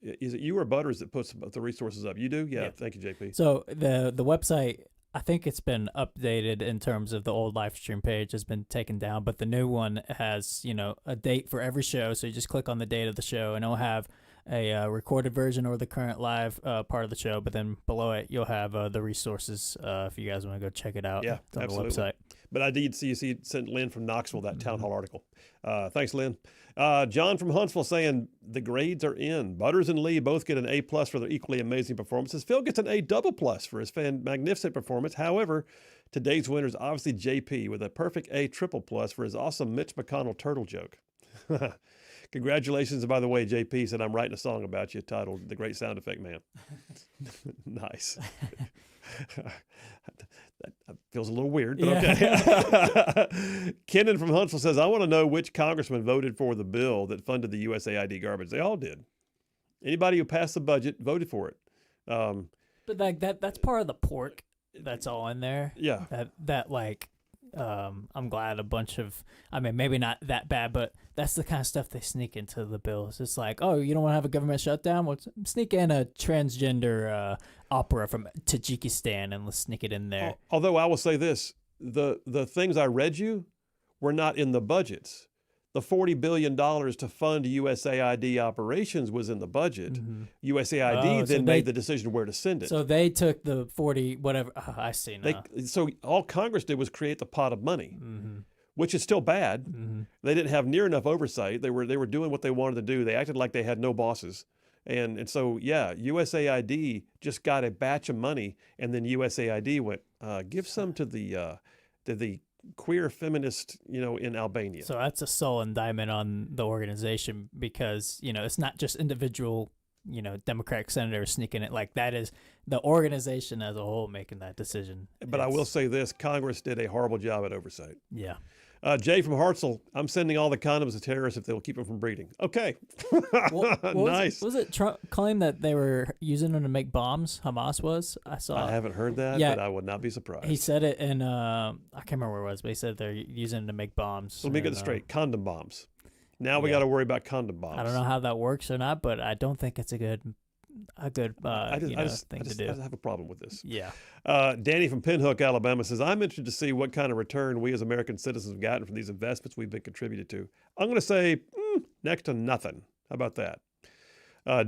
Speaker 2: is it you or Butters that puts the resources up? You do? Yeah. Thank you, JP.
Speaker 3: So the website, I think it's been updated in terms of the old live stream page has been taken down, but the new one has, a date for every show. So you just click on the date of the show and it'll have a recorded version or the current live part of the show. But then below it, you'll have the resources if you guys want to go check it out.
Speaker 2: Yeah,
Speaker 3: on
Speaker 2: absolutely.
Speaker 3: The website.
Speaker 2: But I did see you sent Lynn from Knoxville that town hall article. Thanks, Lynn. John from Huntsville saying the grades are in. Butters and Lee both get an A+ for their equally amazing performances. Phil gets an A+ for his magnificent performance. However, today's winner is obviously JP with a perfect A+ for his awesome Mitch McConnell turtle joke. Congratulations, by the way, JP said I'm writing a song about you titled The Great Sound Effect Man. Nice. That feels a little weird, but okay. Kenan from Huntsville says, I want to know which congressman voted for the bill that funded the USAID garbage. They all did. Anybody who passed the budget voted for it.
Speaker 3: But like that's part of the pork that's all in there.
Speaker 2: Yeah.
Speaker 3: I'm glad a bunch of, maybe not that bad, but that's the kind of stuff they sneak into the bills. It's like, oh, you don't want to have a government shutdown? Well, sneak in a transgender opera from Tajikistan and let's sneak it in there.
Speaker 2: Although I will say this, the things I read you were not in the budgets. The $40 billion to fund USAID operations was in the budget. Mm-hmm. USAID made the decision where to send it.
Speaker 3: So they took the 40, whatever. Oh, I see now.
Speaker 2: So all Congress did was create the pot of money, which is still bad.
Speaker 3: Mm-hmm.
Speaker 2: They didn't have near enough oversight. They were doing what they wanted to do. They acted like they had no bosses. And so, USAID just got a batch of money, and then USAID went, give some to the queer feminist, in Albania.
Speaker 3: So that's a sole indictment on the organization because, it's not just individual, Democratic senators sneaking it. Like that is the organization as a whole making that decision.
Speaker 2: But I will say this, Congress did a horrible job at oversight.
Speaker 3: Yeah.
Speaker 2: Jay from Hartselle, I'm sending all the condoms to terrorists if they'll keep them from breeding. Okay. Nice.
Speaker 3: Was it Trump claimed that they were using them to make bombs? Hamas was?
Speaker 2: I haven't heard that, but I would not be surprised.
Speaker 3: He said it in, I can't remember where it was, but he said they're using them to make bombs.
Speaker 2: So let me get this straight. Condom bombs. Now we got to worry about condom bombs.
Speaker 3: I don't know how that works or not, but I don't think it's a good thing to do.
Speaker 2: I have a problem with this.
Speaker 3: Yeah.
Speaker 2: Danny from Pinhook, Alabama says, I'm interested to see what kind of return we as American citizens have gotten from these investments we've been contributed to. I'm going to say next to nothing. How about that?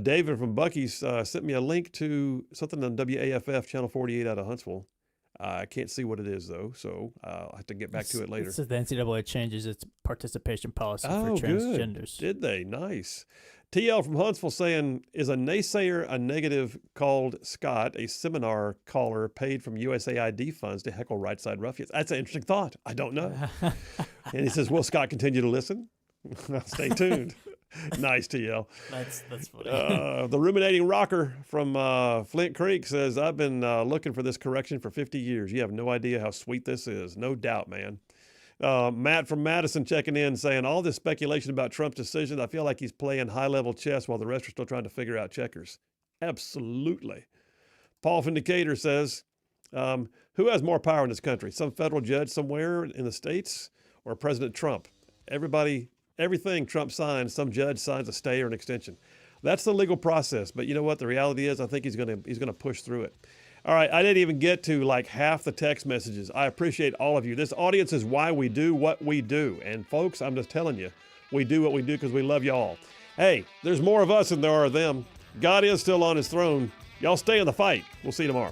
Speaker 2: David from Bucky's sent me a link to something on WAFF, Channel 48 out of Huntsville. I can't see what it is, though, so I'll have to get back to it later.
Speaker 3: It says the NCAA changes its participation policy for transgenders.
Speaker 2: Good. Did they? Nice. TL from Huntsville saying, is a naysayer a negative called Scott, a seminar caller paid from USAID funds to heckle Rightside ruffians? That's an interesting thought. I don't know. And he says, will Scott continue to listen? Stay tuned. Nice, TL.
Speaker 3: That's funny.
Speaker 2: The ruminating rocker from Flint Creek says, I've been looking for this correction for 50 years. You have no idea how sweet this is. No doubt, man. Matt from Madison checking in saying, all this speculation about Trump's decision, I feel like he's playing high-level chess while the rest are still trying to figure out checkers. Absolutely. Paul from Decatur says, who has more power in this country? Some federal judge somewhere in the States or President Trump? Everything Trump signs, some judge signs a stay or an extension. That's the legal process. But you know what? The reality is I think he's gonna push through it. All right, I didn't even get to like half the text messages. I appreciate all of you. This audience is why we do what we do. And folks, I'm just telling you, we do what we do because we love y'all. Hey, there's more of us than there are of them. God is still on his throne. Y'all stay in the fight. We'll see you tomorrow.